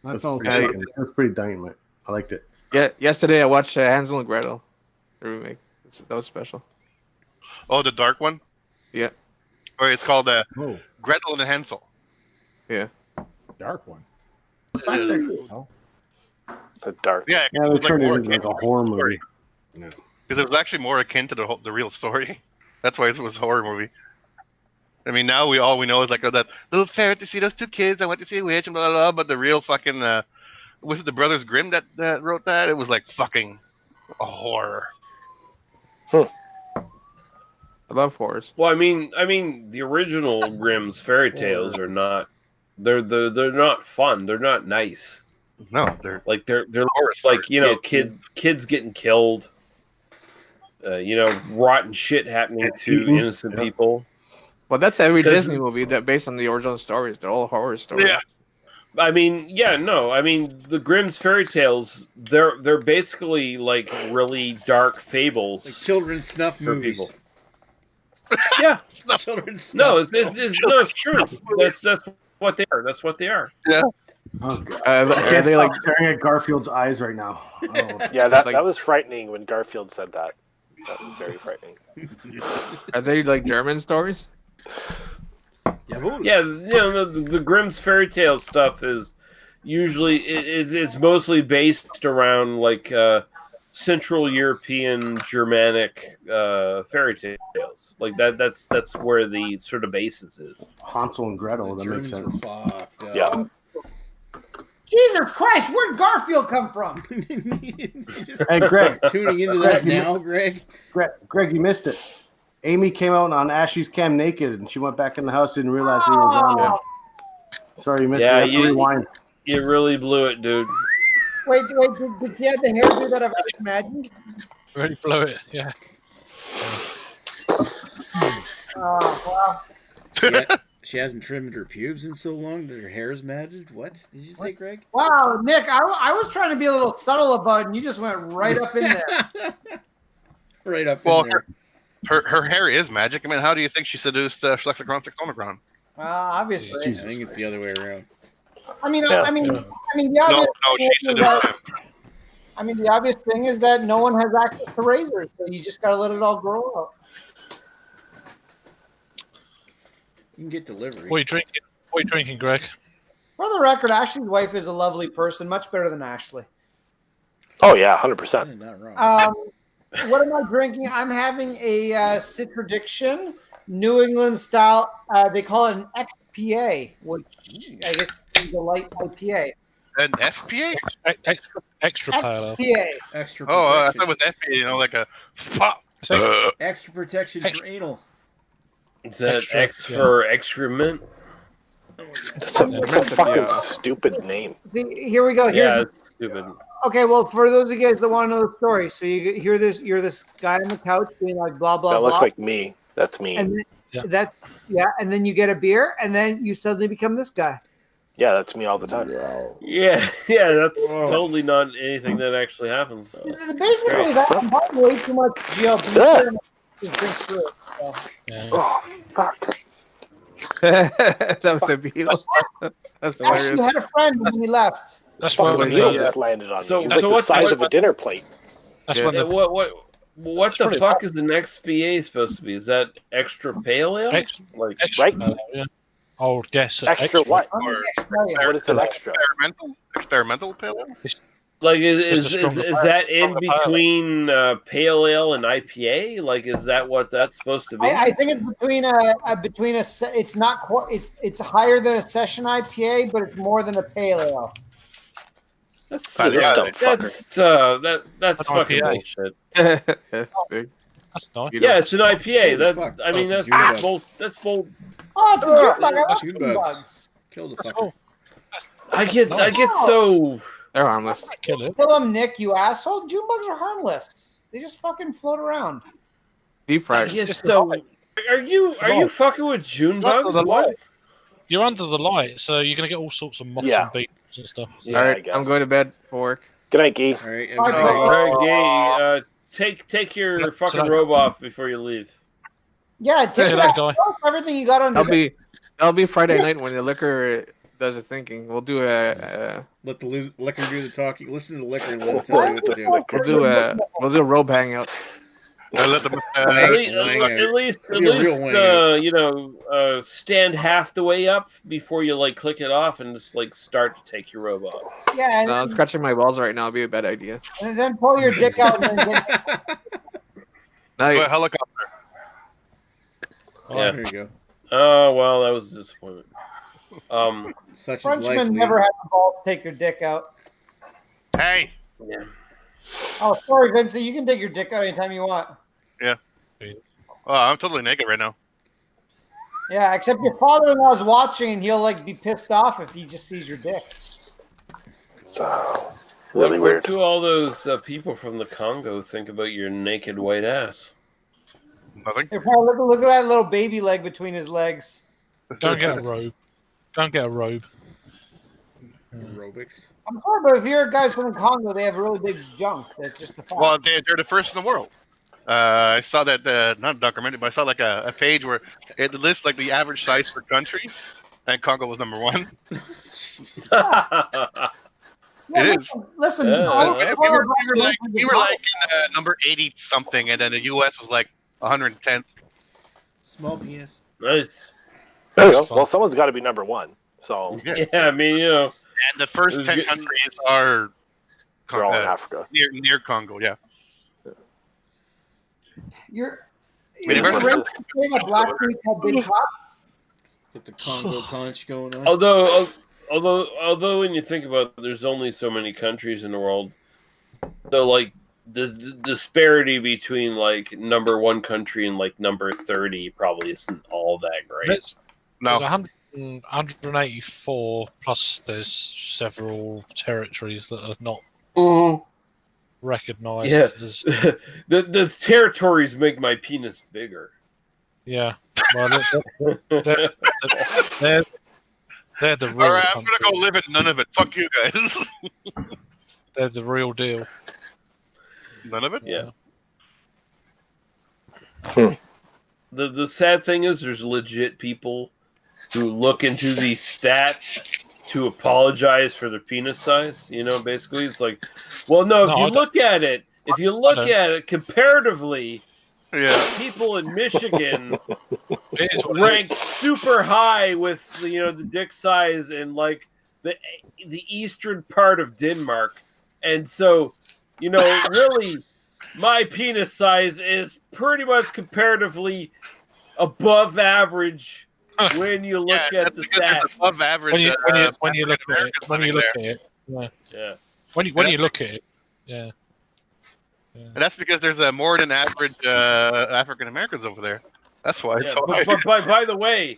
That's okay. It was pretty dynamite. I liked it. Yeah. Yesterday, I watched Hansel and Gretel, the remake. That was special. Oh, the dark one. Yeah. Or it's called Gretel and Hansel. Yeah. Dark one. The dark. Yeah, they turned it into like a horror movie. Because it was actually more akin to the real story. That's why it was a horror movie. I mean, now all we know is like that little ferret to see those two kids. I went to see a witch and blah blah blah. But the real fucking was it the Brothers Grimm that wrote that? It was like fucking a horror. I love horrors. Well, I mean, the original Grimm's fairy tales are not. They're not fun. They're not nice. No, they're like kids getting killed. Rotten shit happening to innocent people. Well, that's every Disney movie that based on the original stories. They're all horror stories. Yeah. I mean, the Grimm's fairy tales, they're basically like really dark fables, like children's snuff movies. People. Yeah, children's snuff. No, it's true. That's what they are. That's what they are. Yeah. Oh god! I they like staring at Garfield's eyes right now. Oh. Yeah, that was frightening when Garfield said that. That was very frightening. Are they like German stories? Yeah, the Grimm's fairy tale stuff is usually it's mostly based around like Central European Germanic fairy tales. Like that's where the sort of basis is. Hansel and Gretel. That makes sense. Yeah. Jesus Christ, where'd Garfield come from? Hey, Greg. Tuning into that now, Greg? Greg, you missed it. Amy came out on Ashley's cam naked, and she went back in the house, didn't realize he was on there. Sorry, you missed it. You rewind. You really blew it, dude. Wait, did she have the hairdo that I've always imagined? Really blew it, yeah. Oh, wow. She hasn't trimmed her pubes in so long that her hair's matted. What did you say, Greg? Wow, Nick, I was trying to be a little subtle about it, and you just went right up in there. Right up in there. Her hair is magic. I mean, how do you think she seduced Schlexicron Sextonicron? Obviously. I think it's the other way around. I mean, Yeah. I mean, the obvious. The obvious thing is that no one has access to razors, so you just gotta let it all grow out. You can get delivery. What are you drinking? What are you drinking, Greg? For the record, Ashley's wife is a lovely person, much better than Ashley. Oh yeah, 100%. Not wrong. What am I drinking? I'm having a Citradiction New England style. They call it an XPA, which I guess is a light IPA. An FPA? Extra pale. Extra protection. Oh, I thought it was FPA. Like a extra protection for anal. Is that X for excrement? It's a fucking stupid name. See, here we go. It's stupid. Okay, well, for those of you guys that want to know the story, so you hear this, you're this guy on the couch being like blah blah. That looks blah. like me. That's me. And and then you get a beer, and then you suddenly become this guy. Yeah, that's me all the time. Yeah, that's totally not anything that actually happens. Basically, that I'm buying way too much GLB and just drink through it. So. Yeah. Oh, fuck. That was a beetle. That's hilarious. Actually, had a friend when he left. That's what what beetle just landed on me. It's like the size of a dinner plate. That's what the fuck is an XPA supposed to be? Is that extra pale ale? Extra right? Yeah. I would guess extra what? What is an extra? Experimental pale ale? Like is that in between pale ale and IPA? Like is that what that's supposed to be? I think it's between it's not quite it's higher than a session IPA, but it's more than a pale ale. That's fucking bullshit. That's big. That's nice. Yeah, it's an IPA. That's bold. Oh, it's a June bug. I love June bugs. Kill the fucker. I get so. They're harmless. Kill them, Nick, you asshole. June bugs are harmless. They just fucking float around. Deep fried. Are you fucking with June bugs? What? You're under the light, so you're gonna get all sorts of moths and beetles and stuff. So. Yeah, all right, I'm going to bed for work. Good night, Gee. All right, Gay. Take your fucking robe off before you leave. Yeah, take everything you got on. That'll be Friday night when the liquor does the thinking. We'll do a let the liquor do the talking. Listen to the liquor and let it tell you what to do. We'll do a robe hangout. Let them, at least stand half the way up before you like click it off and just like start to take your robe off. Yeah, no, I'm scratching my balls right now. It'd be a bad idea. And then pull your dick out. And then helicopter. Yeah. There you go. Oh well, that was a disappointment. Such Frenchmen never have the balls to take their dick out. Hey. Yeah. Oh, sorry, Vincent. You can take your dick out anytime you want. Yeah. Oh, I'm totally naked right now. Yeah, except your father-in-law's watching, and he'll like be pissed off if he just sees your dick. So really weird. What do all those people from the Congo think about your naked white ass? Nothing. Hey, probably look at that little baby leg between his legs. Don't get a robe. Don't get a robe. Aerobics. I'm sorry, but if you're guys from the Congo, they have really big junk. That's just the fact. Well, they're the first in the world. I saw that not a documentary, but I saw like a page where it lists like the average size per country, and Congo was number 1. Jesus. Yeah, it is. Listen, we were like in, number 80 something, and then the U.S. was like 110th. Small penis. Nice. There you go. Well, someone's got to be number 1. So yeah, I mean, And the first 10 countries are they're all in Africa, near Congo. Yeah. You're a black people have big cocks. Get the Congo punch going on. Although when you think about it, there's only so many countries in the world, so like the disparity between like number 1 country and like number 30 probably isn't all that great. There's 184 plus there's several territories that are not recognized. Yeah, as... the territories make my penis bigger. Yeah, well, they're the real. All right, I'm gonna go live in none of it. Fuck you guys. They're the real deal. None of it. Yeah. The sad thing is, there's legit people who look into the stats to apologize for their penis size. You know, basically, it's like, well, no. If you look at it comparatively, people in Michigan rank super high with the dick size in like the eastern part of Denmark, and so really, my penis size is pretty much comparatively above average. When you look at the stats, above average. When you look at it, when you look at it, yeah. And that's because there's more than average African Americans over there. That's why. Yeah, but by the way,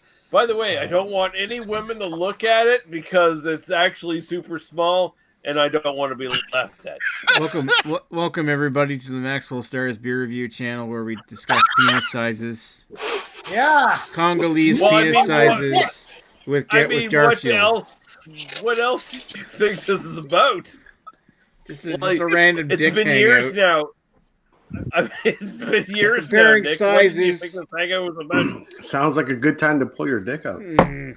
I don't want any women to look at it because it's actually super small, and I don't want to be laughed at. Welcome everybody to the Maxwell Stars Beer Review channel, where we discuss penis sizes. Yeah, Congolese penis sizes with Garfield. What else do you think this is about? Just a random dick It's been hangout. years now. I mean, it's been years Comparing now, Nick. sizes. What do you think this hangout was about? Sounds like a good time to pull your dick out. I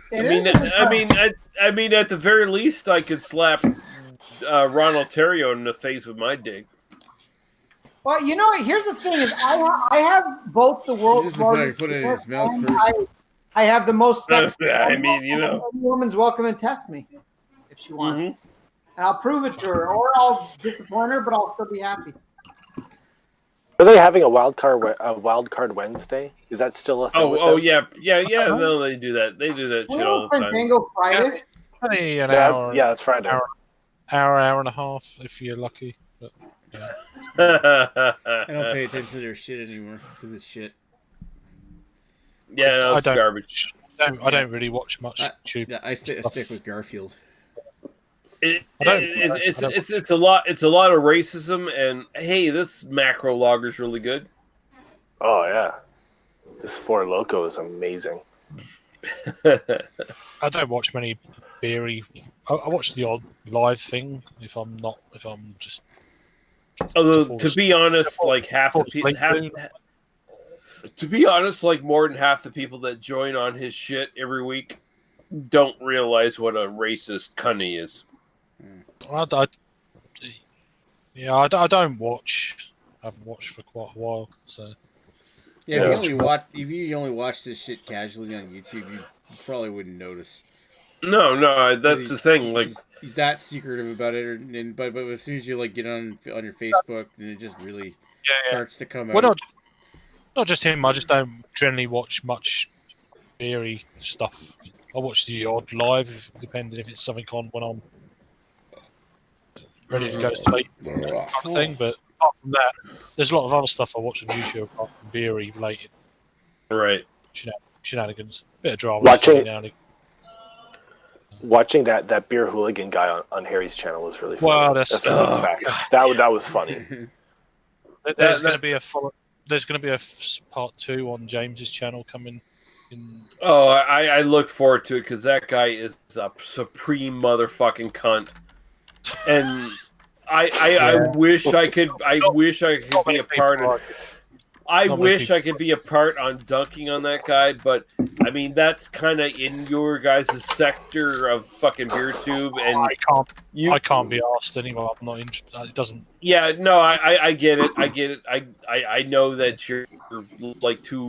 mean, at the very least, I could slap Ron Ontario in the face with my dick. Well, here's the thing: is I have both the world's largest. Put it in his mouth first. I have the most sex. I mean, Any woman's welcome to test me if she wants, and I'll prove it to her, or I'll disappoint her, but I'll still be happy. Are they having a wild card Wednesday? Is that still a thing? Oh yeah. No, they do that. They do that shit all the time. Bingo Friday. An hour. Yeah, it's Friday. Hour and a half if you're lucky. But, yeah. I don't pay attention to their shit anymore because it's shit. Yeah, no, it's I don't, garbage. I don't really watch much YouTube. I stick with Garfield. It's a lot of racism, and hey, this macro lager is really good. Oh yeah, this Four Loko is amazing. I don't watch many beery. I watch the odd live thing if I'm just. Although to be honest, like to be honest, like more than half the people that join on his shit every week don't realize what a racist cunt he is. I don't watch. I haven't watched for quite a while, so. Yeah, if you only watch this shit casually on YouTube, you probably wouldn't notice. No, that's the thing. Like he's that secretive about it, but as soon as you get on your Facebook, then it just really starts to come out. Well, not just him. I just don't generally watch much beery stuff. I watch the odd live, depending if it's something on when I'm ready to go to sleep, kind of thing. But apart from that, there's a lot of other stuff I watch on YouTube apart from beery related. Right. Shenanigans, bit of drama. Watching that beer hooligan guy on Harry's channel was really funny. Wow, that was funny. There's going to be a part 2 on James's channel coming. Oh, I look forward to it because that guy is a supreme motherfucking cunt, and I wish I could be a part of. I wish I could be a part on dunking on that guy, but I mean that's kind of in your guys' sector of fucking BeerTube, and I can't be asked anymore. I'm not interested. It doesn't. Yeah, no, I get it. I know that you're like too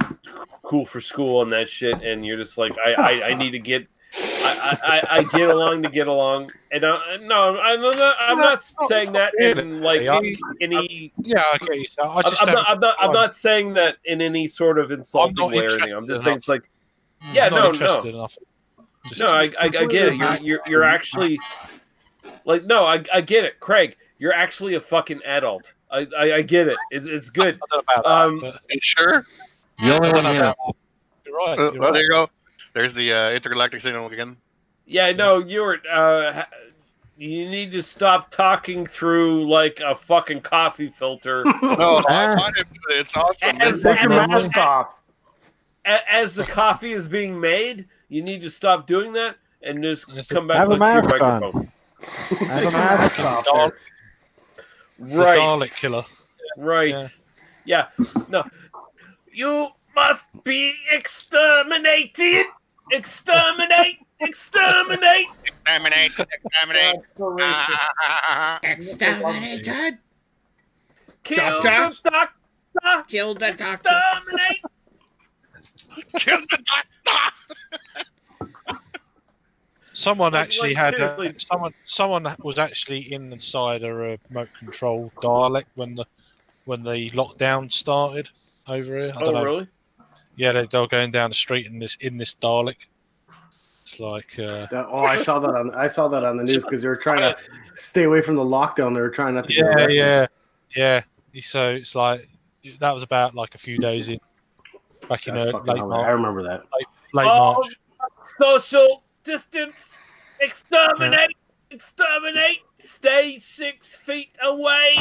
cool for school on that shit, and you're just like I need to get. I get along to get along, and I'm not saying that in like any. Yeah, okay. So I'm not saying that in any sort of insulting way or anything. I'm just saying it's like, yeah, no. No, I get it. You're actually like no, I get it, Craig. You're actually a fucking adult. I get it. It's good. Sure. You're right. There you go. There's the intergalactic signal again. Yeah, no, you need to stop talking through like a fucking coffee filter. No, I want it. It's awesome. Take your mask off. As the coffee is being made, you need to stop doing that and just come back Have to a your mask microphone. Have a mask on. Right. Dalek killer. Right. Yeah. No. You must be exterminated. Exterminate! Exterminate! Exterminate! Exterminate! Exterminated. Kill Doctor? the doctor! Kill the doctor. Exterminate! Kill the doctor! Someone actually had seriously. someone was actually inside a remote control Dalek when the lockdown started over here. I don't know. Really? Yeah, they were going down the street in this Dalek. It's like I saw that on the news because they were trying to stay away from the lockdown. They were trying not to get arrested. yeah. So it's like that was about like a few days in back in That's late fucking hilarious. March. I remember that. Late March. Social distance. Exterminate. Exterminate. Stay 6 feet away.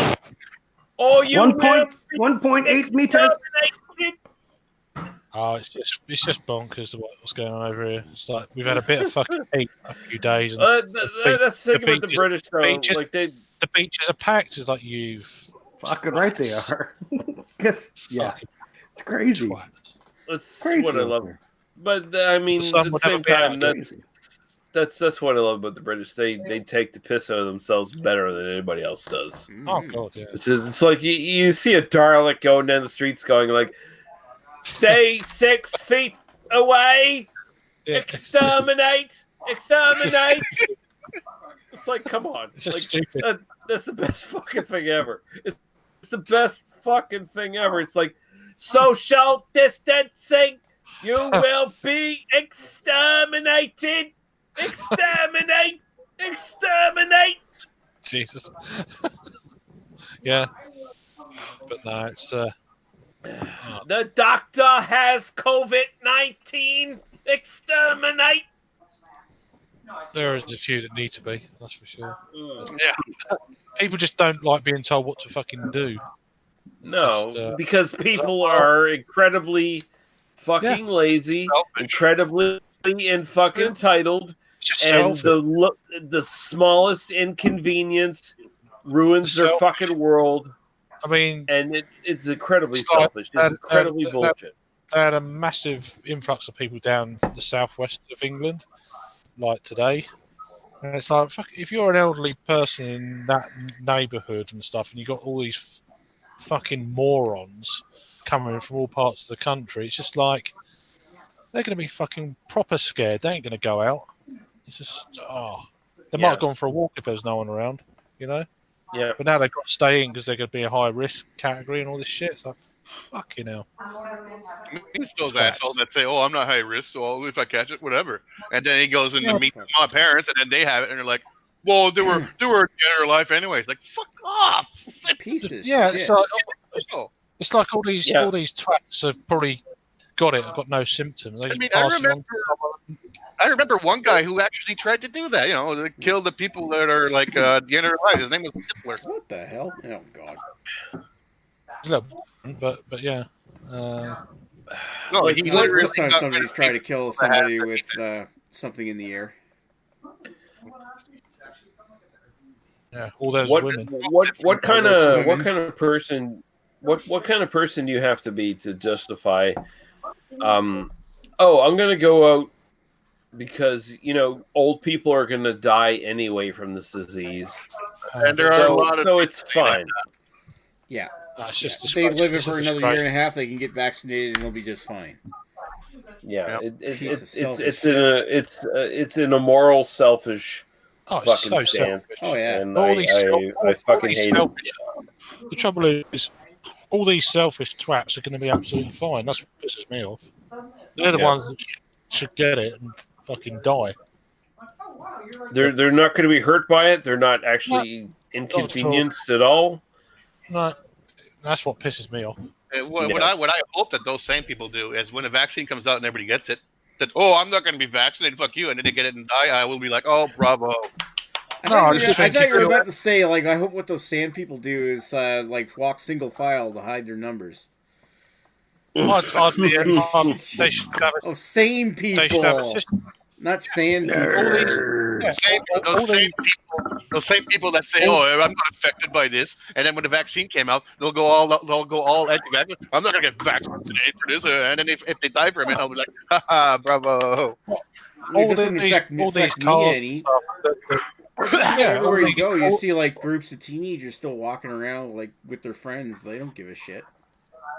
Or you 1.8 meters. Oh, it's just bonkers what's going on over here. It's like we've had a bit of fucking heat a few days. And that's the thing about the British though. The beaches are packed. It's like fucking right they are. Yeah, it's crazy. That's crazy what I love. But I mean, at the same time, that's what I love about the British. They take the piss out of themselves better than anybody else does. Oh god, yeah. It's like you see a Dalek going down the streets, going like, "Stay 6 feet away, exterminate, exterminate." It's like, come on, it's just like, stupid. That's the best fucking thing ever. It's the best fucking thing ever. It's like social distancing. You will be exterminated. Exterminate! Exterminate! Jesus. Yeah. But no, it's the doctor has COVID-19. Exterminate! there is a few that need to be, that's for sure. Yeah. People just don't like being told what to fucking do. No, because people are incredibly fucking lazy, incredibly and fucking entitled, and the smallest inconvenience ruins their fucking world. I mean, and it's incredibly selfish. It's incredibly bullshit. They had a massive influx of people down the southwest of England, like today. And it's like, fuck, if you're an elderly person in that neighbourhood and stuff, and you got all these fucking morons coming from all parts of the country, it's just like they're going to be fucking proper scared. They ain't going to go out. It's just, they might have gone for a walk if there was no one around, you know? Yeah. But now they've got to stay in because they're going to be a high risk category and all this shit. It's like, fucking hell. It's those assholes that say, "Oh, I'm not high risk, so if I catch it, whatever." And then he goes in to meet my parents, and then they have it, and they're like, "Well, they were in their life anyways." Like, fuck off, pieces. Yeah, shit. it's like all these twats have probably got it, got no symptoms. They I remember one guy who actually tried to do that. You know, to kill the people that are like the end of their lives. His name was Hitler. What the hell? Oh god. But yeah. No, like, he the first time somebody's tried to kill somebody with something in the air. Yeah, all those women. What kind of person do you have to be to justify? I'm gonna go out because old people are gonna die anyway from this disease, and there are a lot of so it's fine. Yeah. It's just if they live it for another year and a half, they can get vaccinated and they'll be just fine. Yeah, it's an immoral, selfish fucking so stance. selfish. Oh yeah, and I fucking hate it. The trouble is, all these selfish twats are going to be absolutely fine. That's what pisses me off. They're the ones that should get it and fucking die. They're not going to be hurt by it. They're not actually inconvenienced at all. No. That's what pisses me off. What I hope that those same people do is when a vaccine comes out and everybody gets it, that I'm not going to be vaccinated, fuck you, and then they get it and die. I will be like, oh, bravo. I thought you were about to say, like, I hope what those sand people do is like walk single file to hide their numbers. They should have sane people, not sand people. Those same people those same people that say, "Oh, I'm not affected by this," and then when the vaccine came out, they'll go all anti-vax. I'm not gonna get vaccinated for this, and then if they die from it, I'll be like, "Haha, bravo!" It doesn't affect me any. Everywhere you go, you see like groups of teenagers still walking around like with their friends. They don't give a shit.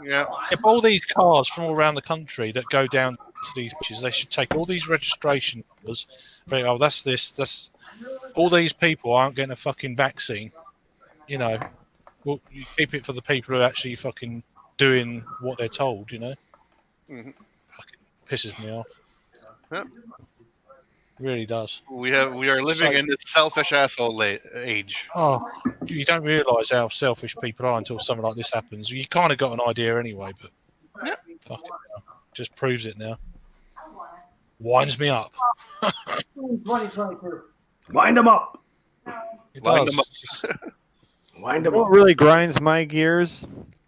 Yeah. If all these cars from all around the country that go down to these beaches, they should take all these registration numbers. Oh, that's this. That's all these people aren't getting a fucking vaccine. You know, well, you keep it for the people who are actually fucking doing what they're told. You know, Mhm. fucking pisses me off. Yeah. Really does. We are living in this selfish asshole age. Oh, you don't realise how selfish people are until something like this happens. You kind of got an idea anyway, but fuck it now. Just proves it now. Winds me up. 2022. Wind them up. It Wind does. them up. Just- Wind them What up. really grinds my gears?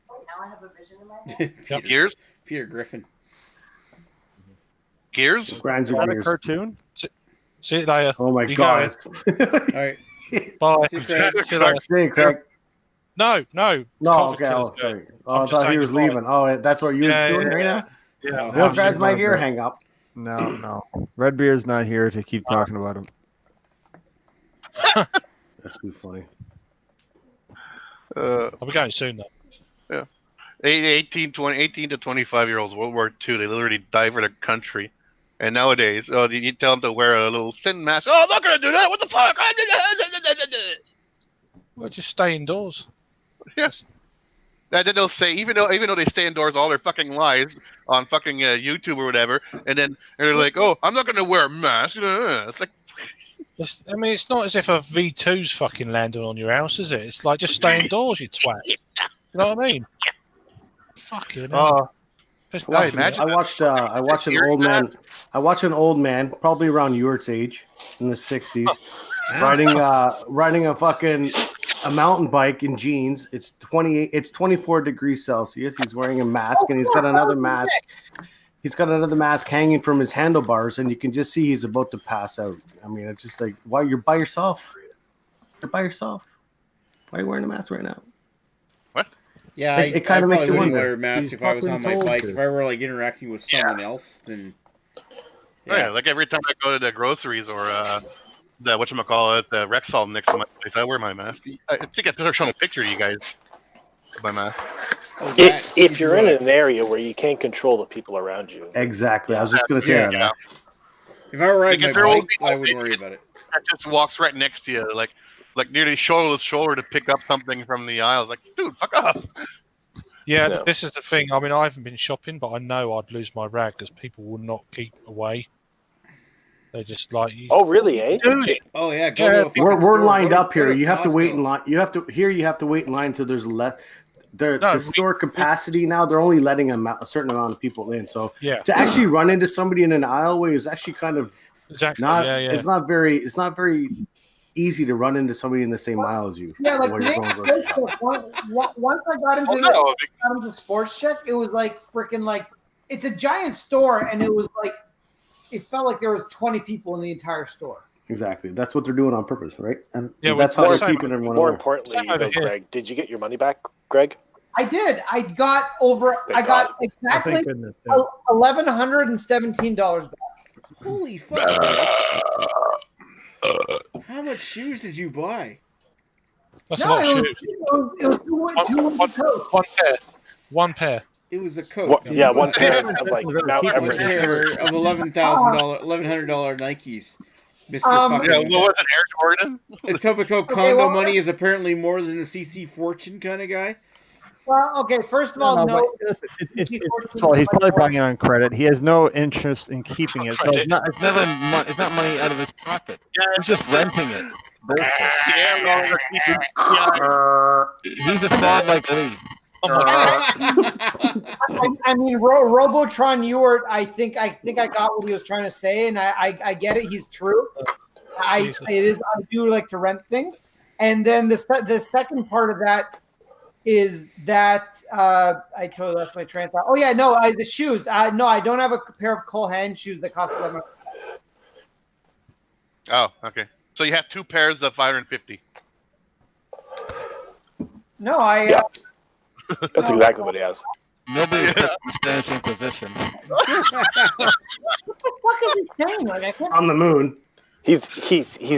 Now I have a vision in my head. Gears? Peter Griffin. Gears? Grinds Is your that a gears. cartoon? See you later. Oh my You god. All right. Bye. See you, Craig. See you later. Hey, Craig. No. No, COVID okay. killer's Oh, going. sorry. Oh, I'm I just thought he saying was goodbye. leaving. Oh, that's what you're Yeah, doing yeah, right yeah. now? Yeah. Bill grinds my gear, hang up. No. Redbeard's not here to keep talking about him. That's too funny. I'll be going soon, though. Yeah. 18 to 25-year-olds, World War II, they literally died for their country. And nowadays, you tell them to wear a little thin mask. Oh, I'm not going to do that. What the fuck? Well, just stay indoors. Yes. And then they'll say, even though they stay indoors all their fucking lives on fucking YouTube or whatever, and then they're like, oh, I'm not going to wear a mask. It's like, It's not as if a V2's fucking landed on your house, is it? It's like, just stay indoors, you twat. You know what I mean? Fucking hell. I watched an old man. I watched an old man, probably around Ewert's age, in the 60s, riding a mountain bike in jeans. It's 24 degrees Celsius. He's wearing a mask, and he's got another mask. He's got another mask hanging from his handlebars, and you can just see he's about to pass out. I mean, it's just like, why you're by yourself? You're by yourself. Why are you wearing a mask right now? Yeah, It kind of I makes you probably wouldn't wonder. wear a mask He's if I was on my fucking bike. told If to. I were like interacting with someone else, then yeah, like every time I go to the groceries or the whatchamacallit, the Rexall next to my place, I wear my mask. I think I better show a picture to you guys of my mask. If you're in an area where you can't control the people around you. Exactly. I was just going to say that. If I were riding Because my they're bike, old people, I wouldn't worry about it. That just walks right next to you, like nearly shoulder to shoulder to pick up something from the aisles. Like, dude, fuck off. Yeah, No. this is the thing. I mean, I haven't been shopping, but I know I'd lose my rag because people will not keep away. They're just like, oh, really? Eh? Do it. Oh yeah, go to a fucking We're store, lined go to- up here. go to You have to wait Costco. in line. You have to wait in line until there's less. The No, store capacity now, they're only letting a certain amount of people in. So Yeah. to actually run into somebody in an aisleway is actually kind of Exactly. not. Yeah, yeah. It's not very easy to run into somebody in the same aisle as you. Yeah, like while you're going grocery shopping. once I got into Sports Check, it was like freaking like it's a giant store, and it was like it felt like there was 20 people in the entire store. Exactly. That's what they're doing on purpose, right? And Yeah, that's well, how it's they're the keeping everyone More aware. importantly, Same over though, here. Greg, did you get your money back, Greg? I did. I got exactly goodness. $1,117 back. Holy fuck! How much shoes did you buy? That's a lot of it shoes. it was two One pair. It was a coat. What, You yeah, bought one pair of like Mount one Everest pair shoes. of $1,100 Nikes, Mister Um, fucking. Yeah, what was it, Air Jordan? Etobicoke Congo money is apparently more than the CC Fortune kind of guy. Well, okay. First of all, no. First of all, he's probably buying it on credit. He has no interest in keeping it, so it's not money out of his pocket. He's just renting it. Bullshit. He's a fraud like me. I mean, Robotron Ewert. I think I got what he was trying to say, and I get it. He's true. I do like to rent things, and then the second part of that is that I totally left my train of thought. Oh yeah, no, the shoes. No, I don't have a pair of Cole Hand shoes that cost $11. Oh, okay. So you have 2 pairs of 550. No, I. Yeah. That's exactly what he has. Nobody's the Spanish Inquisition. What the fuck is he saying? Like, I can't. On the moon. He's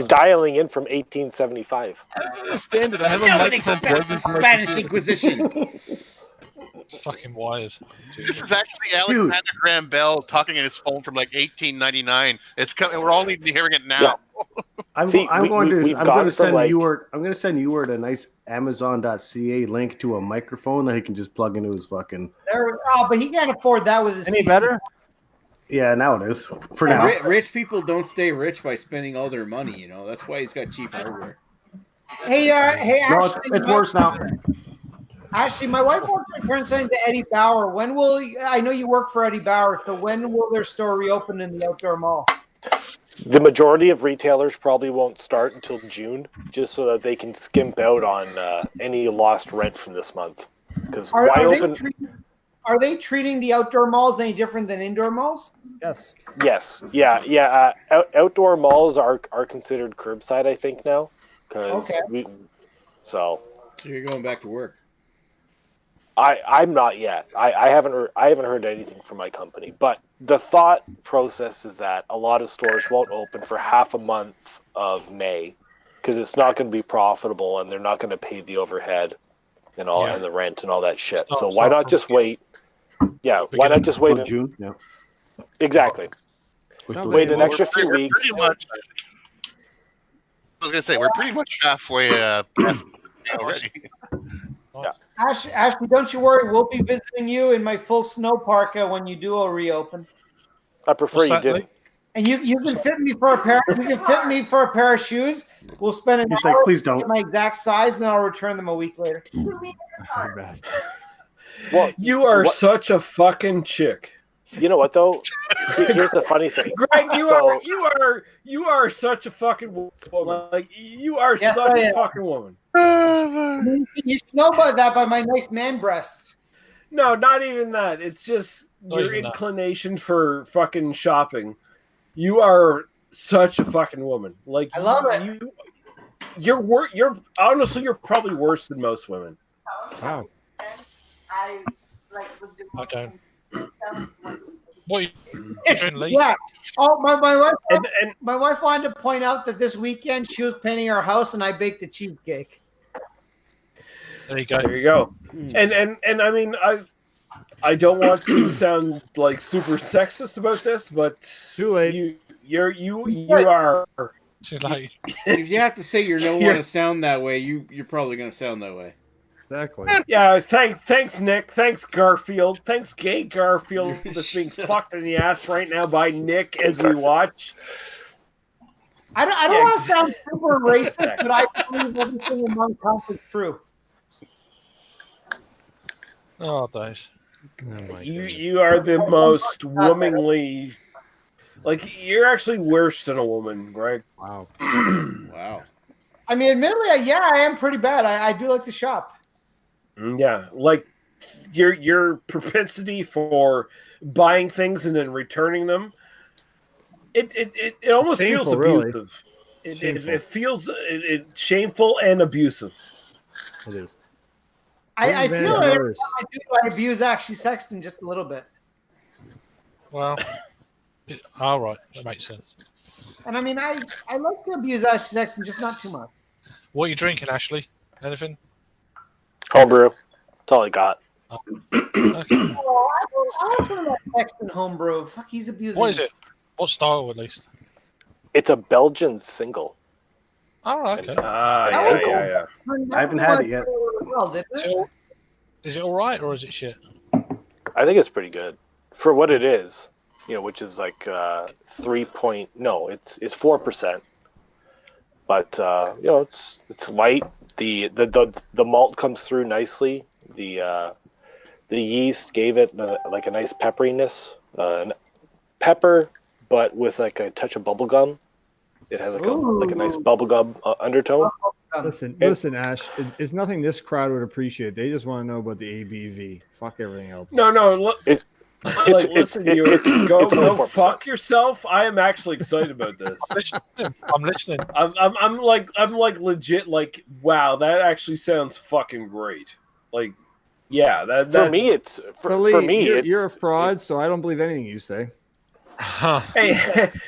dialing in from 1875. I don't understand it. I have a Nobody microphone expects the Spanish Inquisition. It's fucking wires. This is actually Alexander Graham Bell talking in his phone from like 1899. It's coming. We're only hearing it now. Yeah. I'm going to send Ewart a nice Amazon.ca link to a microphone that he can just plug into his fucking. But he can't afford that with his. Any better? Yeah, now it is. For now. Rich people don't stay rich by spending all their money, you know. That's why he's got cheap hardware. Hey, Ashley. No, it's worse now. Ashley, my wife wants to turn something to Eddie Bauer. When will I know you work for Eddie Bauer? So when will their store reopen in the outdoor mall? The majority of retailers probably won't start until June, just so that they can skimp out on any lost rent from this month. Because are they treating the outdoor malls any different than indoor malls? Yes. Yes. Yeah. Outdoor malls are considered curbside, I think now. So you're going back to work. I'm not yet. I haven't heard anything from my company. But the thought process is that a lot of stores won't open for half a month of May because it's not going to be profitable and they're not going to pay the overhead and and the rent and all that shit. So why not just wait? Yeah, why not just wait in June? Yeah. Exactly. Wait an extra few weeks. I was going to say we're pretty much halfway already. Yeah. Ashley, don't you worry. We'll be visiting you in my full snow parka when you do reopen. I prefer you didn't. And you can fit me for a pair. You can fit me for a pair of shoes. We'll spend an hour. Please don't. Get my exact size, and then I'll return them a week later. Well, you are such a fucking chick. You know what though? Here's the funny thing. Greg, you are such a fucking woman. Like you are such a fucking woman. You should know about that by my nice man breasts. No, not even that. It's just your inclination for fucking shopping. You are such a fucking woman. Like I love it. You're honestly you're probably worse than most women. Wow. I was doing. I don't. What? Yeah. Oh, my wife. And my wife wanted to point out that this weekend she was painting our house, and I baked a cheesecake. There you go. There you go. And I mean I don't want to sound like super sexist about this, but too late. You are too late. If you have to say you don't want to sound that way, you're probably going to sound that way. Exactly. Yeah, thanks, Nick. Thanks, Garfield. Thanks, gay Garfield, that's being fucked in the ass right now by Nick as we watch. I don't want to sound super racist, but I believe everything in Mount Comfort is true. Oh, days. You are the most womanly. Like you're actually worse than a woman, Greg. Wow. Wow. I mean, admittedly, I am pretty bad. I do like to shop. Yeah, like your propensity for buying things and then returning them. It almost Shameful, feels abusive. Really. It feels shameful and abusive. It is. I feel that every time I abuse Ashley Sexton just a little bit. Well, all right, that makes sense. And I mean, I like to abuse Ashley Sexton, just not too much. What are you drinking, Ashley? Anything? Homebrew. That's all I got. Okay. Oh, I like some of that Sexton homebrew. Fuck, he's abusing. What is it? What style, at least? It's a Belgian single. All right, okay. Yeah. I haven't had it yet. Is it all right, or is it shit? I think it's pretty good for what it is. Which is like 3 no, it's 4%. But it's light. The malt comes through nicely. The yeast gave it like a nice pepperiness, pepper, but with like a touch of bubblegum. It has like a nice bubblegum undertone. Listen, Ash. It's nothing this crowd would appreciate. They just want to know about the ABV. Fuck everything else. No. Listen, go fuck yourself. I am actually excited about this. I'm listening. I'm like legit. Like, wow, that actually sounds fucking great. Like, yeah, that for me, it's for me. You're a fraud, so I don't believe anything you say. Hey,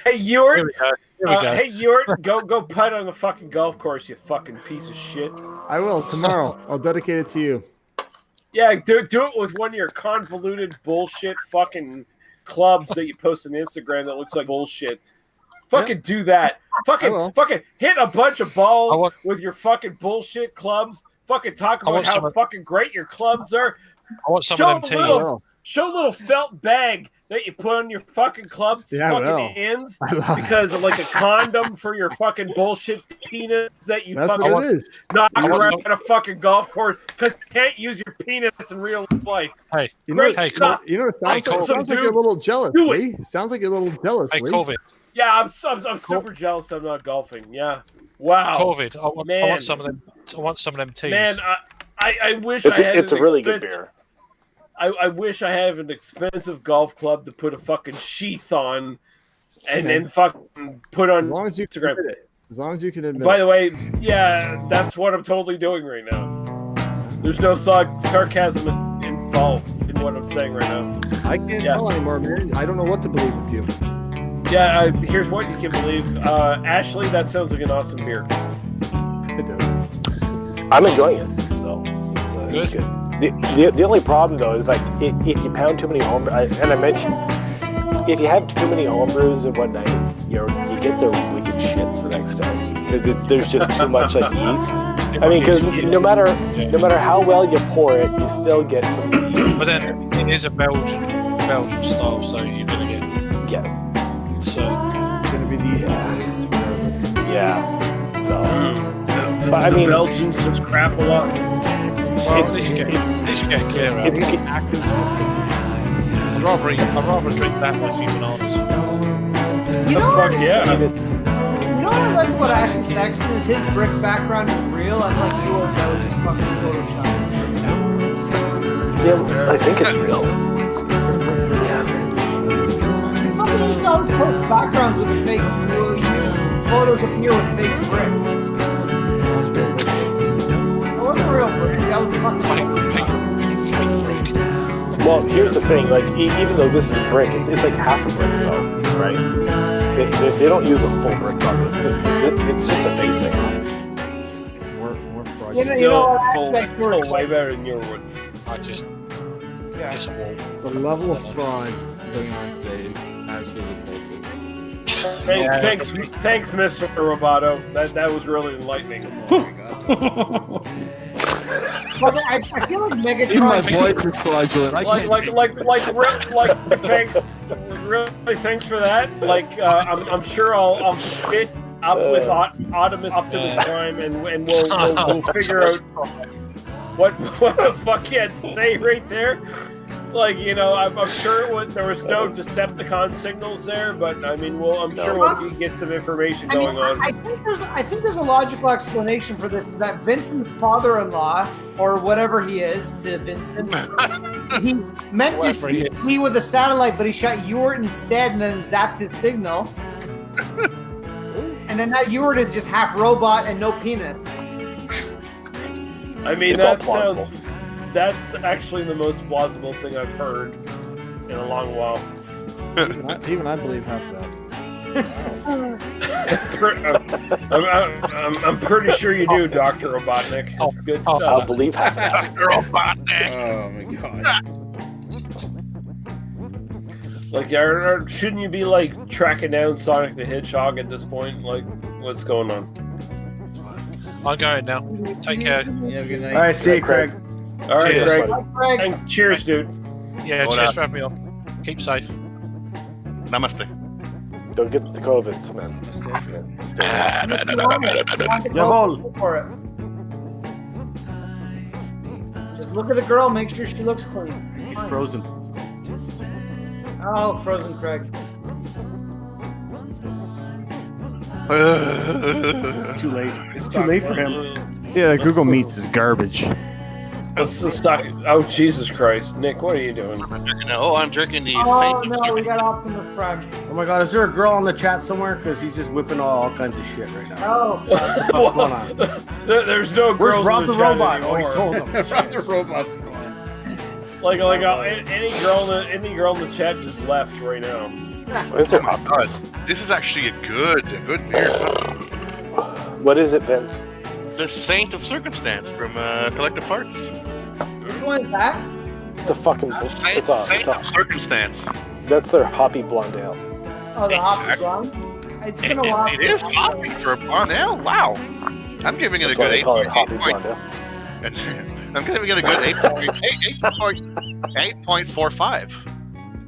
Yort. Here we go. Hey, Yort, go putt on the fucking golf course, you fucking piece of shit. I will tomorrow. I'll dedicate it to you. Yeah, do it with one of your convoluted bullshit fucking clubs that you post on Instagram that looks like bullshit. Fucking do that. Fucking hit a bunch of balls with your fucking bullshit clubs. Fucking talk about how fucking great your clubs are. I want some of them tees. Show a little felt bag that you put on your fucking club's fucking ends because of like a condom for your fucking bullshit penis that you That's fucking what it is. knock around a fucking golf course because you can't use your penis in real life. Hey, great stuff. You know what it sounds like? You're a little jealous. Do Lee. It sounds like you're a little jealous. Hey, Lee. COVID. Yeah, I'm super jealous. I'm not golfing. Yeah, wow. COVID. I want some of them. I want some of them tees. Man, I wish I had. It's a really good beer. I wish I had an expensive golf club to put a fucking sheath on, and then fucking put on Instagram. As long as you can admit. By the way, yeah, that's what I'm totally doing right now. There's no sarcasm involved in what I'm saying right now. I can't tell anymore, man. I don't know what to believe with you. Yeah, here's what you can believe. Ashley, that sounds like an awesome beer. It does. I'm enjoying it. So it's good. The only problem though is like if you pound too many home, and I mentioned if you have too many home brews in one night, you get the wicked shits the next day because there's just too much like yeast. I mean, because no matter how well you pour it, you still get some yeast. But then it is a Belgian style, so you're gonna get So it's gonna be the yeast. Yeah. So, but I mean, Belgians just crap a lot. Well, at least you get clear out. It's an active system. I'd rather drink that than a few bananas. You know, fuck yeah. You know what I like about Ashley Saxon is his brick background is real, unlike yours that was just fucking photoshopped. Yeah, I think it's real. Yeah. You fucking used to always post backgrounds with a fake photos appear with fake brick. That wasn't real brick. That was fucking Well, here's the thing. Like, even though this is brick, it's like half a brick, though, right? They don't use a full brick on this. It's just a facing. More fraud. You know what? Way better than your one. I just piss a wall. The level of fraud going on today is absolutely repulsive. Hey, thanks, Mr. Roboto. That was really enlightening. But I feel like Megatron. Even my voice is fraudulent. Really, thanks for that. Like, I'm sure I'll fit up with Optimus Prime, and we'll figure out what the fuck he had to say right there. Like, you know, I'm sure there was no Decepticon signals there, but I mean, I'm sure we'll get some information going on. I think there's a logical explanation for this. That Vincent's father-in-law, or whatever he is to Vincent, he meant to be with a satellite, but he shot Ewart instead, and then zapped his signal. And then now Ewart is just half robot and no penis. I mean, that's actually the most plausible thing I've heard in a long while. Even I believe half that. I'm pretty sure you do, Dr. Robotnik. That's good stuff. I'll believe half that. Dr. Robotnik. Oh my god. Like, shouldn't you be like tracking down Sonic the Hedgehog at this point? Like, what's going on? I'm going now. Take care. Yeah, have a good night. All right, see you, Craig. All right, Cheers. Craig. Thanks. Cheers, dude. Yeah, cheers for having me on. Keep safe. Namaste. Don't get the COVID, man. Go for it. Just look at the girl, make sure she looks clean. He's frozen. Oh, frozen Craig. It's too late. It's too late for him. Yeah, Google Meets is garbage. Let's just stop. Oh, Jesus Christ. Nick, what are you doing? I'm drinking the Oh no, we got Optimus Prime. Oh my God, is there a girl on the chat somewhere? Because he's just whipping all kinds of shit right now. Oh, What's going on? There's no Where's girls Rob in the chat robot? anymore. Oh, he sold him. Rob the robot's gone. Like any girl in the chat just left right now. What is it? Oh my God, this is actually a good beer. What is it, Vince? The Saint of Circumstance from Collective Hearts. which one is that? It's a fucking. Saint of Circumstance. That's their hoppy blonde ale. Oh, the Hoppy Exactly. Blonde. It's been a while. It is hoppy for a blonde ale. Wow, I'm giving it a That's why good they call it 8.8 hoppy point. blonde ale. I'm giving it a good 8.45.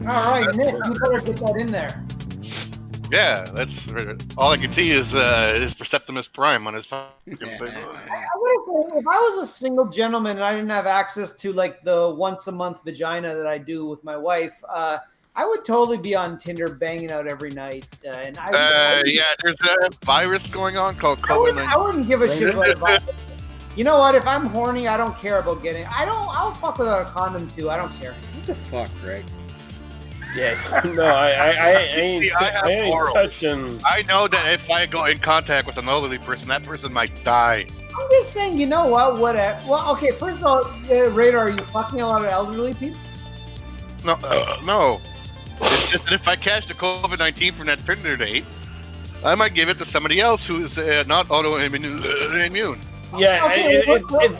All right, Nick, you better get that in there. Yeah, that's all I can see is Perceptimus Prime on his fucking thing. I would have, if I was a single gentleman and I didn't have access to like the once a month vagina that I do with my wife, I would totally be on Tinder banging out every night. And yeah, there's a virus going on called I COVID-19. wouldn't give a shit about it. You know what? If I'm horny, I don't care about getting. I'll fuck without a condom too. I don't care. What the fuck, Greg? Yeah, no, I ain't touching. I know that if I go in contact with an elderly person, that person might die. I'm just saying, you know what? Well, okay, first of all, Radar, are you fucking a lot of elderly people? No, no. It's just that if I catch the COVID-19 from that Tinder date, I might give it to somebody else who's not autoimmune. Yeah, Okay,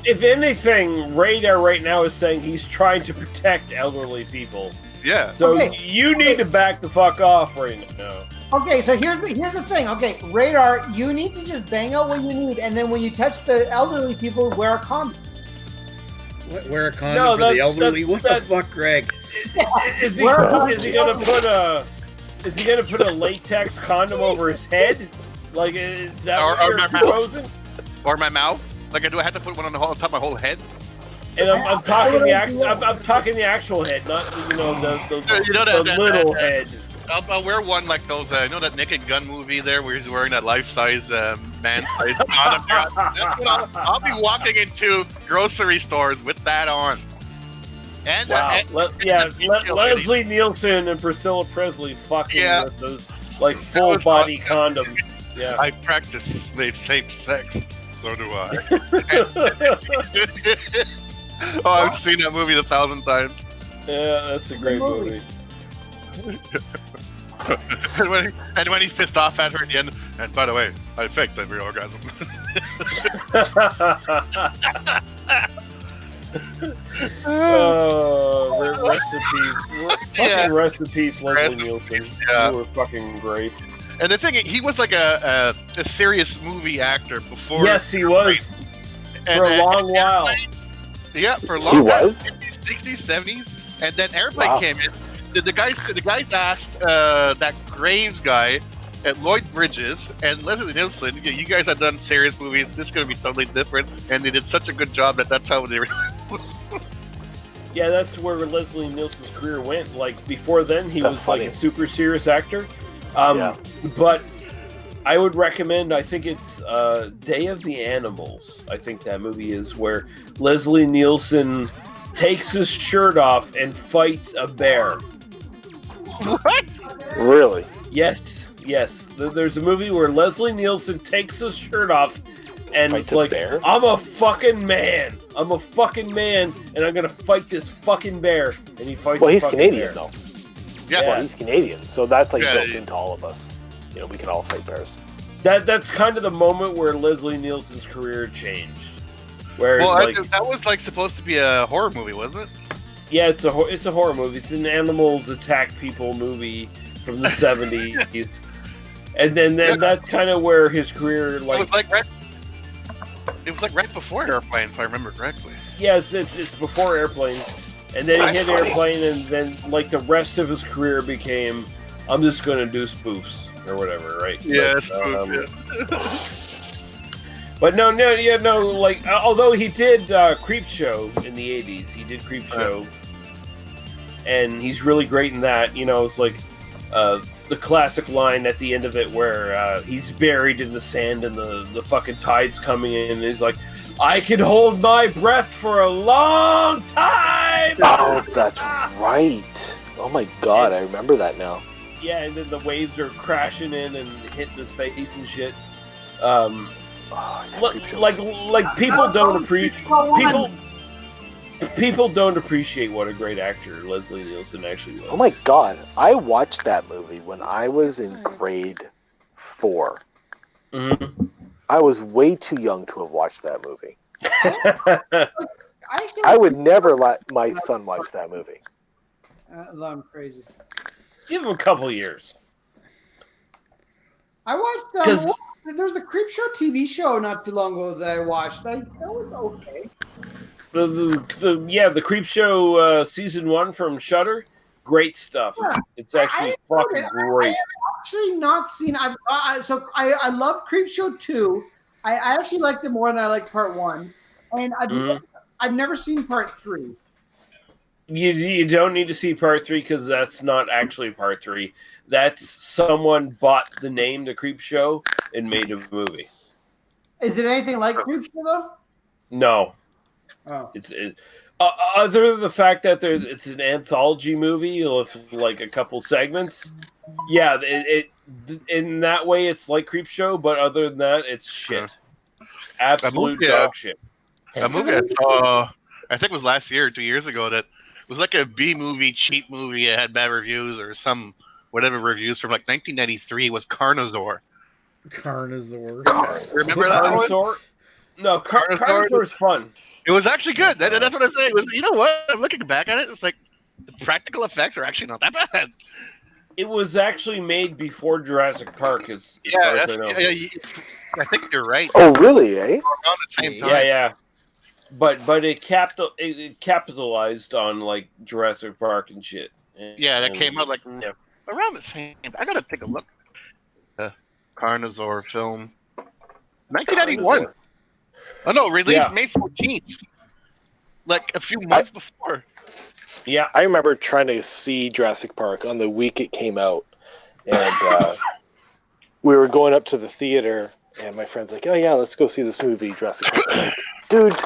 if anything, Radar right now is saying he's trying to protect elderly people. Yeah. So Okay. you need to back the fuck off right now. Okay, so here's the thing. Okay, Radar, you need to just bang out what you need, and then when you touch the elderly people, wear a condom. Wear a condom for the elderly? What the fuck, Greg? Is he gonna put a latex condom over his head? Like, is that what or you're my proposing? mouth? Or my mouth? Like, do I have to put one on top of my whole head? And I'm talking the I'm talking the actual head, not the little head. I'll wear one like those. You know that Naked Gun movie there, where he's wearing that life-size man-size condom. That's what I'll be walking into grocery stores with that on. And wow. Leslie Nielsen and Priscilla Presley fucking with those like full body condoms. Yeah, I practice safe sex. So do I. Oh, I've seen that movie 1,000 times. Yeah, that's a great movie. and when he's pissed off at her at the end, and by the way, I faked every orgasm. Rest in peace, Leslie Nielsen. Yeah. You were fucking great. And the thing, he was like a serious movie actor before. Yes, he was. For a long while. Yeah, for a long He time. was? 50s, 60s, 70s. And then Airplane came in. The guys asked that Graves guy at Lloyd Bridges and Leslie Nielsen, you guys have done serious movies. This is going to be totally different. And they did such a good job that's how they were. Yeah, that's where Leslie Nielsen's career went. Like, before then, he That's was funny. like a super serious actor. But I would recommend, I think it's Day of the Animals. I think that movie is where Leslie Nielsen takes his shirt off and fights a bear. What? Really? Yes. There's a movie where Leslie Nielsen takes his shirt off and Fights it's a like, bear? I'm a fucking man, and I'm gonna fight this fucking bear. And he fights. Well, a he's fucking Canadian, bear. though. Yeah. Well, he's Canadian, so that's like Yeah, built yeah. into all of us. You know, we can all fight bears. That's kind of the moment where Leslie Nielsen's career changed. Where Well, it's like, that was like supposed to be a horror movie, wasn't it? yeah, it's a horror movie. It's an animals attack people movie from the 70s. And then that's kind of where his career It was like right before Airplane, if I remember correctly. Yeah, it's before Airplane, and then he That's hit funny. Airplane, and then like the rest of his career became, I'm just gonna do spoofs or whatever, right? Yeah, But, spoofs, but no, like although he did Creep Show in the '80s, he did Creep Show, and he's really great in that. You know, it's like the classic line at the end of it where he's buried in the sand and the fucking tide's coming in, and he's like, I can hold my breath for a long time. Oh, that's right. Oh my god, I remember that now. Yeah, and then the waves are crashing in and hitting his face and shit. Like people don't appreciate people don't appreciate what a great actor Leslie Nielsen actually was. Oh my god, I watched that movie when I was in grade 4. Mm-hmm. I was way too young to have watched that movie. I would never let my son watch that movie. I'm crazy. Give him a couple years. I watched. There's the Creepshow TV show not too long ago that I watched. That was okay. The Creepshow season 1 from Shudder, great stuff. Yeah. It's actually fucking great. I have actually not seen. I love Creepshow 2. I actually liked it more than I liked part 1, and I've never seen part 3. You don't need to see part 3 because that's not actually part 3. That's someone bought the name The Creepshow and made a movie. Is it anything like Creepshow though? No. Oh. Other than the fact that it's an anthology movie with like a couple segments. Yeah, it in that way it's like Creepshow, but other than that, it's shit. Absolute dog shit. A movie I saw, I think it was last year or 2 years ago, that it was like a B movie, cheap movie. It had bad reviews or some whatever reviews from like 1993. Was Carnosaur. Remember that one? No, Carnosaur's fun. It was actually good. That's what I say. It was. You know what? I'm looking back at it. It's like the practical effects are actually not that bad. It was actually made before Jurassic Park. I think you're right. Oh, really? Eh? Around the same time. Yeah. But it capitalized on like Jurassic Park and shit. That came out like around the same. I gotta take a look. Carnosaur film, 1991. Oh no, released May 14th, like a few months before. Yeah, I remember trying to see Jurassic Park on the week it came out, and we were going up to the theater, and my friend's like, "Oh yeah, let's go see this movie, Jurassic Park." I'm like, dude,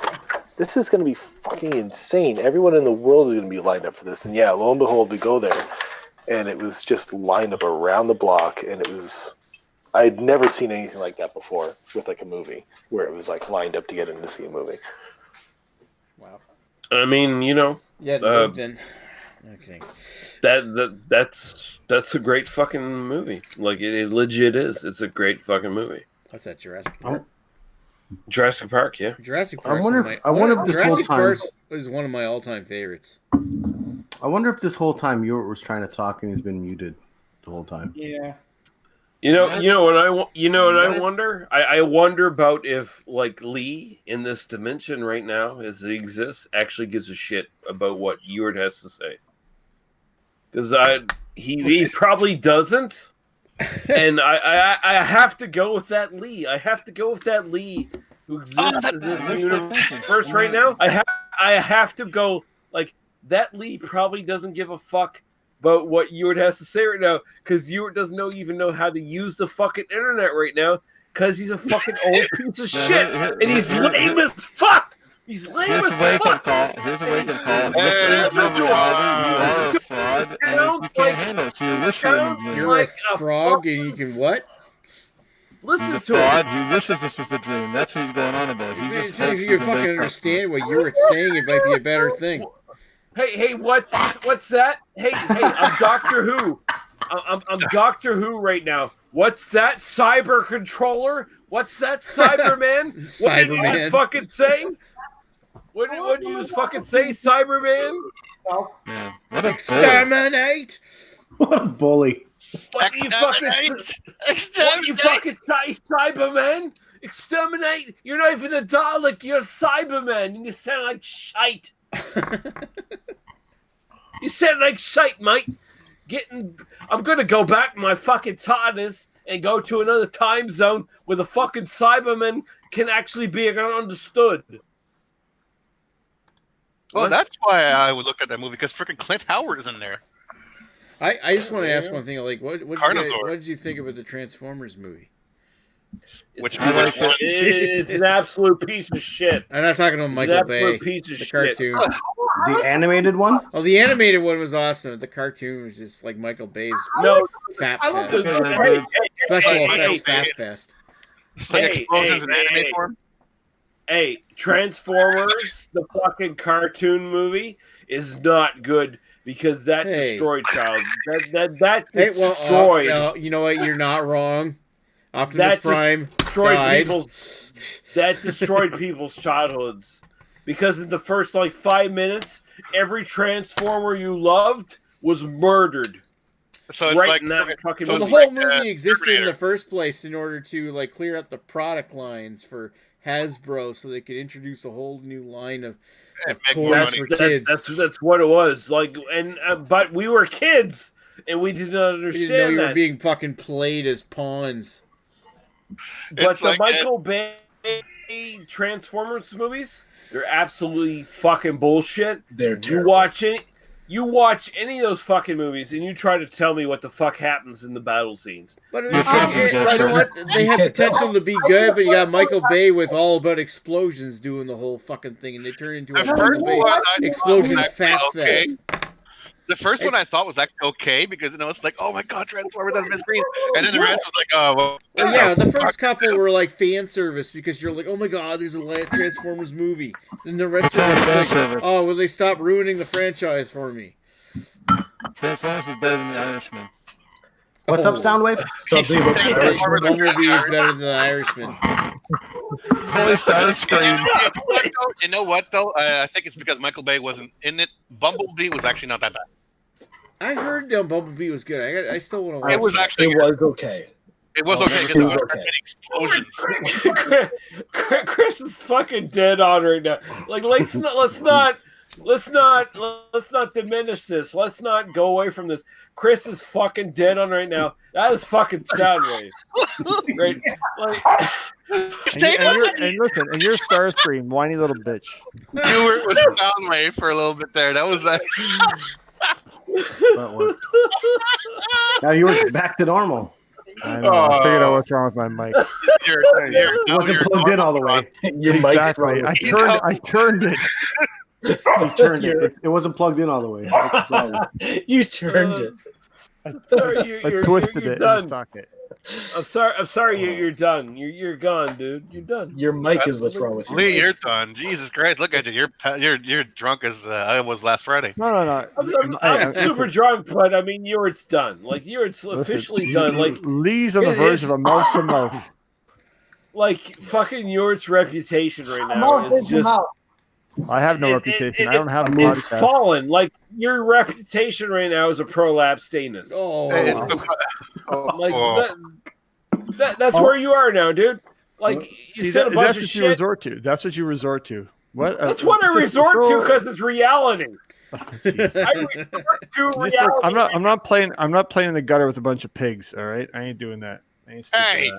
this is gonna be fucking insane. Everyone in the world is gonna be lined up for this, and yeah, lo and behold, we go there, and it was just lined up around the block, and it was. I'd never seen anything like that before with like a movie where it was like lined up to get in to see a movie. Wow. I mean, Yeah, then. Okay. That's a great fucking movie. Like it legit is. It's a great fucking movie. What's that, Jurassic Park? Jurassic Park, yeah. Jurassic Park. I wonder if this Jurassic whole Park time is one of my all-time favorites. I wonder if this whole time Ewart was trying to talk and he's been muted the whole time. Yeah. You know what I wonder? I wonder about if like Lee in this dimension right now, as it exists, actually gives a shit about what Ewart has to say. Because he probably doesn't, and I have to go with that Lee. I have to go with that Lee who exists in this universe right now. I have to go like that Lee probably doesn't give a fuck about what Ewart has to say right now, because Ewart doesn't even know how to use the fucking internet right now, because he's a fucking old piece of shit, and he's lame as fuck. He's lame as fuck. Here's a wake-up call. Listening to reality, you are a fraud, and you can't handle it, so you wish you were in a dream. You're like a frog, and you can what? Listen he's to a fraud him. who wishes this was a dream. That's what he's going on about. If you fucking understand what you were saying, it might be a better thing. Hey, what's that? Hey, I'm Doctor Who. I'm Doctor Who right now. What's that, Cyber Controller? What's that, Cyberman? What did you just fucking say? What did you just fucking say, Cyberman? Yeah. Exterminate! What a bully. What you fucking say, Cyberman? Exterminate? You're not even a Dalek, you're a Cyberman, and you sound like shite. You sound like shite, mate. I'm gonna go back in my fucking TARDIS and go to another time zone where the fucking Cybermen can actually be understood. Well, that's why I would look at that movie, because freaking Clint Howard is in there. I just want to ask one thing. Like, what did you think about the Transformers movie? It's an absolute piece of shit. I'm not talking about Michael Bay. Piece of the shit. Cartoon. The animated one? Oh, the animated one was awesome. The cartoon was just like Michael Bay's Fat Fest. Special effects Fat Fest. It's like explosions in anime form. Hey, Transformers, the fucking cartoon movie, is not good because that destroyed child. That destroyed. You know what? You're not wrong. Optimus Prime destroyed people's childhoods because in the first 5 minutes, every Transformer you loved was murdered. So it's the whole movie existed in the first place in order to clear up the product lines for Hasbro, so they could introduce a whole new line of toys for kids. That's what it was but we were kids and we did not understand. We didn't know you were being fucking played as pawns. But the Michael Bay Transformers movies, they're absolutely fucking bullshit. They're terrible. You watch any of those fucking movies, and you try to tell me what the fuck happens in the battle scenes. But you know what? They have potential to be good, but you got Michael Bay with All About Explosions doing the whole fucking thing, and they turn into a Michael Bay explosion fat fest. The first one I thought was actually okay because it's like, oh my god, Transformers on the screen, and then the rest was like, oh well. Yeah, the first couple were like fan service because you're like, oh my god, there's a Transformers movie. Then the rest of it is like, oh, will they stop ruining the franchise for me? Transformers is better than The Irishman. What's up, Soundwave? Bumblebee is better than The Irishman. You know what though? I think it's because Michael Bay wasn't in it. Bumblebee was actually not that bad. I heard Bumblebee was good. I still want to watch it. Was actually it was okay. It was okay because it was explosions. Chris is fucking dead on right now. Let's not diminish this. Let's not go away from this. Chris is fucking dead on right now. That is fucking Soundwave. Right? And listen, and you're Starscream, whiny little bitch. You was Soundwave for a little bit there. That was that. That worked. Now yours back to normal. I know. I figured out what's wrong with my mic. It wasn't plugged in all the way. Exactly. I turned it. You turned it. It wasn't plugged in all the way. You turned it. Sorry, I twisted it in the socket. I'm sorry. You're done. You're gone, dude. You're done. Your mic is what's wrong with you. Lee, you're done. Jesus Christ! Look at you. You're drunk as I was last Friday. No. I'm super drunk, but I mean, Yurt's done. Yurt's officially done. Lee's on the verge of a mouth to mouth. Fucking Yurt's reputation right now is just. I have no reputation. I don't have a podcast. It's fallen. Your reputation right now is a prolapse stainus. That's where you are now, dude. You said a bunch of shit. That's what you resort to. What? That's what I resort to because it's reality. I resort to reality. I'm not playing in the gutter with a bunch of pigs. All right, I ain't doing that. Hey.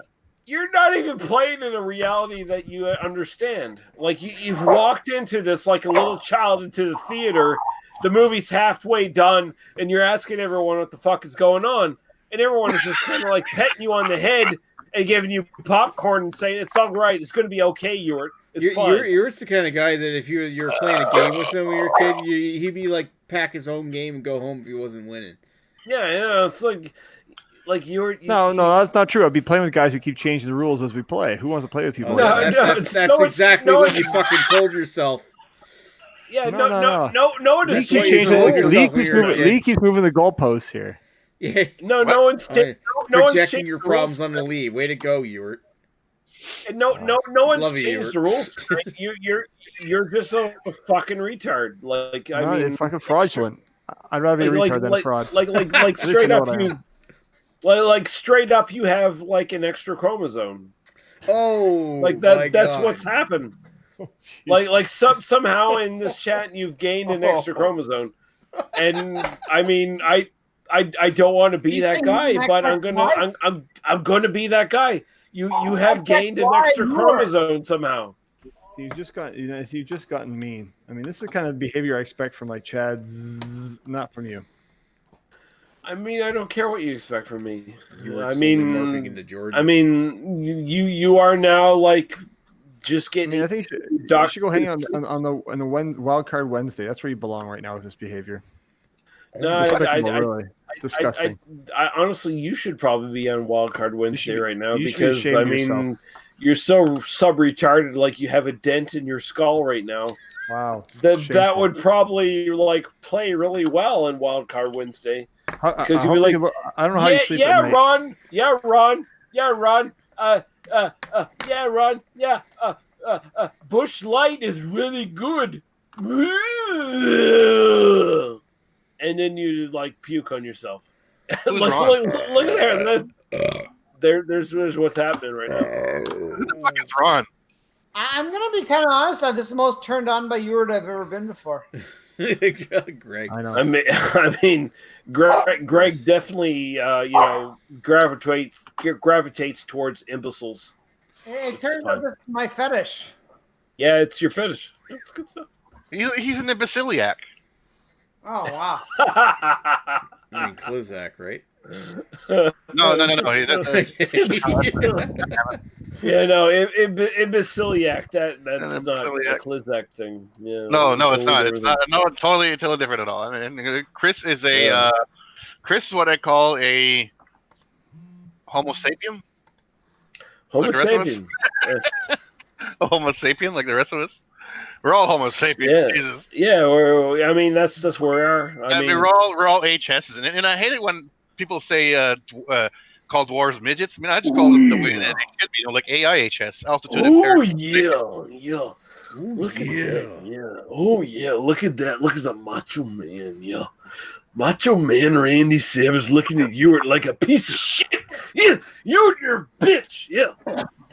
You're not even playing in a reality that you understand. You've walked into this like a little child into the theater. The movie's halfway done, and you're asking everyone what the fuck is going on, and everyone is just kind of petting you on the head and giving you popcorn and saying it's all right, it's going to be okay, Ewart. It's fine. You're the kind of guy that if you're playing a game with him when you're a kid, he'd be pack his own game and go home if he wasn't winning. Yeah, it's No, that's not true. I'd be playing with guys who keep changing the rules as we play. Who wants to play with people? That's exactly what you fucking told yourself. Yeah, no one is Lee keeps moving the goalposts here. Yeah. No one's projecting your problems on the Lee. Way to go, Ewart. And no one's changed the rules. You're just a fucking retard. You're fucking fraudulent. I'd rather be a retard than a fraud. Straight up, straight up, you have an extra chromosome. Oh, that's what's happened. Somehow in this chat you've gained an extra chromosome, and I mean I don't want to be that guy, but I'm gonna be that guy. You have gained an extra chromosome somehow. So you've just gotten mean. I mean, this is the kind of behavior I expect from Chad, not from you. I mean, I don't care what you expect from me. You're I slowly mean, morphing into Jordan. I mean, you are now like just I getting. mean, I think you should go hang out on the wild card Wednesday. That's where you belong right now with this behavior. No, It's despicable, really. It's disgusting. I honestly, you should probably be on Wildcard Wednesday right now you should be because ashamed I of mean, yourself. you're so sub-retarded, like you have a dent in your skull right now. Wow, That would probably like play really well in Wildcard Wednesday because you'd be like, I don't know how you sleep yeah, at night. Ron, yeah, Ron, yeah, Ron, yeah, Ron, yeah, Bush Light is really good. And then you like puke on yourself. Look at there. There's what's happening right now. Who the fuck is Ron? I'm gonna be kind of honest. This is the most turned on by Ewart I've ever been before. Greg, I know. I mean, Greg definitely gravitates towards imbeciles. It turns out this is my fetish. Yeah, it's your fetish. It's good stuff. He's an imbeciliac. Oh wow! You mean Klizak, right? No. Yeah, no, imbeciliac. That's not a Klizak thing. Yeah. No, it's not. It's not. No, it's totally different at all. I mean, Chris is a Chris is what I call a Homo sapien. Homo like the rest sapien. Of us. A Homo sapien, like the rest of us. We're all Homo sapiens. Yeah, Jesus. yeah. I mean, that's where we are. I mean, we're all HSs, and I hate it when people say call dwarves midgets. I mean, I just call them the way that they should be, like AIHS, altitude. Oh yeah. Look at that. Yeah. Oh yeah. Look at that. Look at the Macho Man. Yeah. Macho Man Randy Savage looking at you like a piece of shit. Yeah. You're a bitch. Yeah.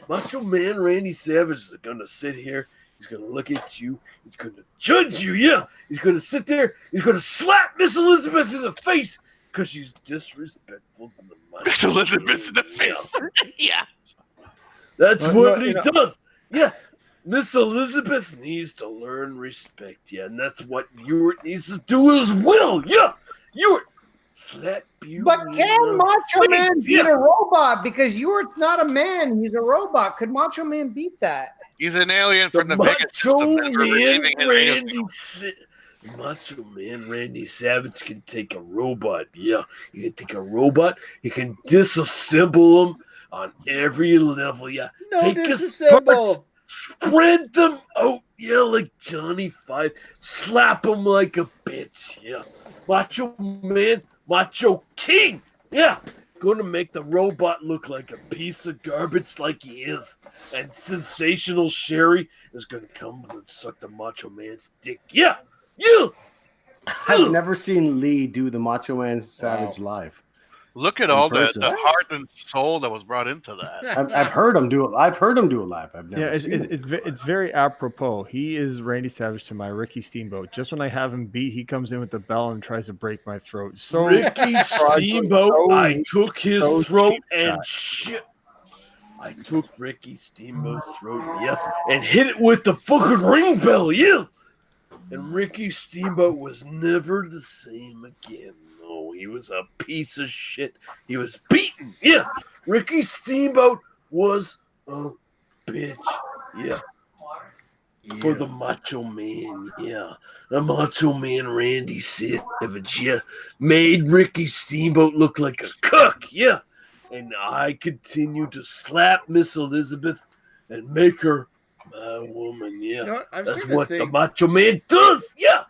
Macho Man Randy Savage is gonna sit here. He's going to look at you. He's going to judge you. Yeah. He's going to sit there. He's going to slap Miss Elizabeth in the face because she's disrespectful to the money. Miss Elizabeth in the face. Yeah. That's what he does. Yeah. Miss Elizabeth needs to learn respect. Yeah. And that's what Ewart needs to do as well. Yeah. Ewart. Slap you. But can Macho Man beat a robot? Because Ewart's not a man. He's a robot. Could Macho Man beat that? He's an alien from the biggest system that we're receiving in radio. Macho Man Randy Savage can take a robot. Yeah, he can take a robot. He can disassemble them on every level. Yeah, no take disassemble. Spread them out. Yeah, like Johnny Five. Slap them like a bitch. Yeah, Macho Man, Macho King. Yeah. Going to make the robot look like a piece of garbage like he is. And Sensational Sherry is going to come and suck the Macho Man's dick. Yeah. You. I've never seen Lee do the Macho Man Savage live. Look at all the heart and soul that was brought into that. I've heard him do it. I've heard him do it live. I've never seen it. It's very apropos. He is Randy Savage to my Ricky Steamboat. Just when I have him beat, he comes in with the bell and tries to break my throat. So Ricky Steamboat, I took his throat and shit. I took Ricky Steamboat's throat, yeah, and hit it with the fucking ring bell, yeah. And Ricky Steamboat was never the same again. No, he was a piece of shit. He was beaten, yeah. Ricky Steamboat was a bitch, yeah. For the Macho Man, yeah. The Macho Man Randy Savage, yeah. Made Ricky Steamboat look like a cuck, yeah. And I continue to slap Miss Elizabeth and make her my woman, yeah. You know what? That's what the Macho Man does, yeah.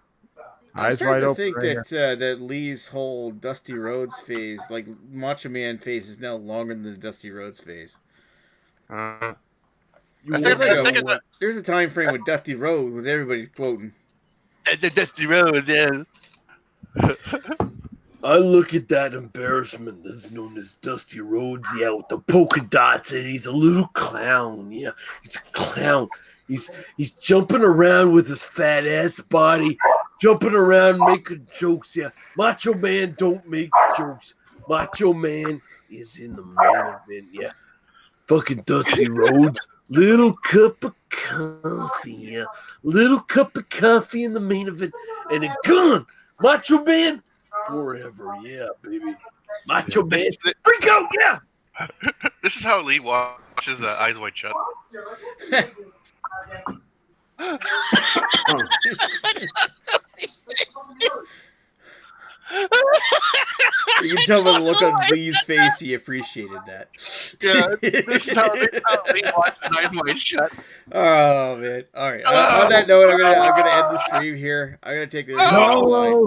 I'm starting to think that Lee's whole Dusty Rhodes phase, like Macho Man phase, is now longer than the Dusty Rhodes phase. There's a time frame with Dusty Rhodes with everybody quoting. Dusty Rhodes, yeah. I look at that embarrassment that's known as Dusty Rhodes, yeah, with the polka dots, and he's a little clown, yeah. He's a clown. He's jumping around with his fat ass body, jumping around making jokes, yeah. Macho Man don't make jokes. Macho Man is in the main event, yeah. Fucking Dusty Rhodes, little cup of coffee, yeah. Little cup of coffee in the main event, and then gone. Macho Man forever. Yeah, baby. Macho Man. Freako, yeah. This is how Lee watches Eyes Wide Shut. You can tell by the look on Lee's face he appreciated that. Yeah, this is how Lee watches Eyes Wide Shut. Oh man! All right. On that note, I'm gonna end the stream here. I'm gonna take this. No.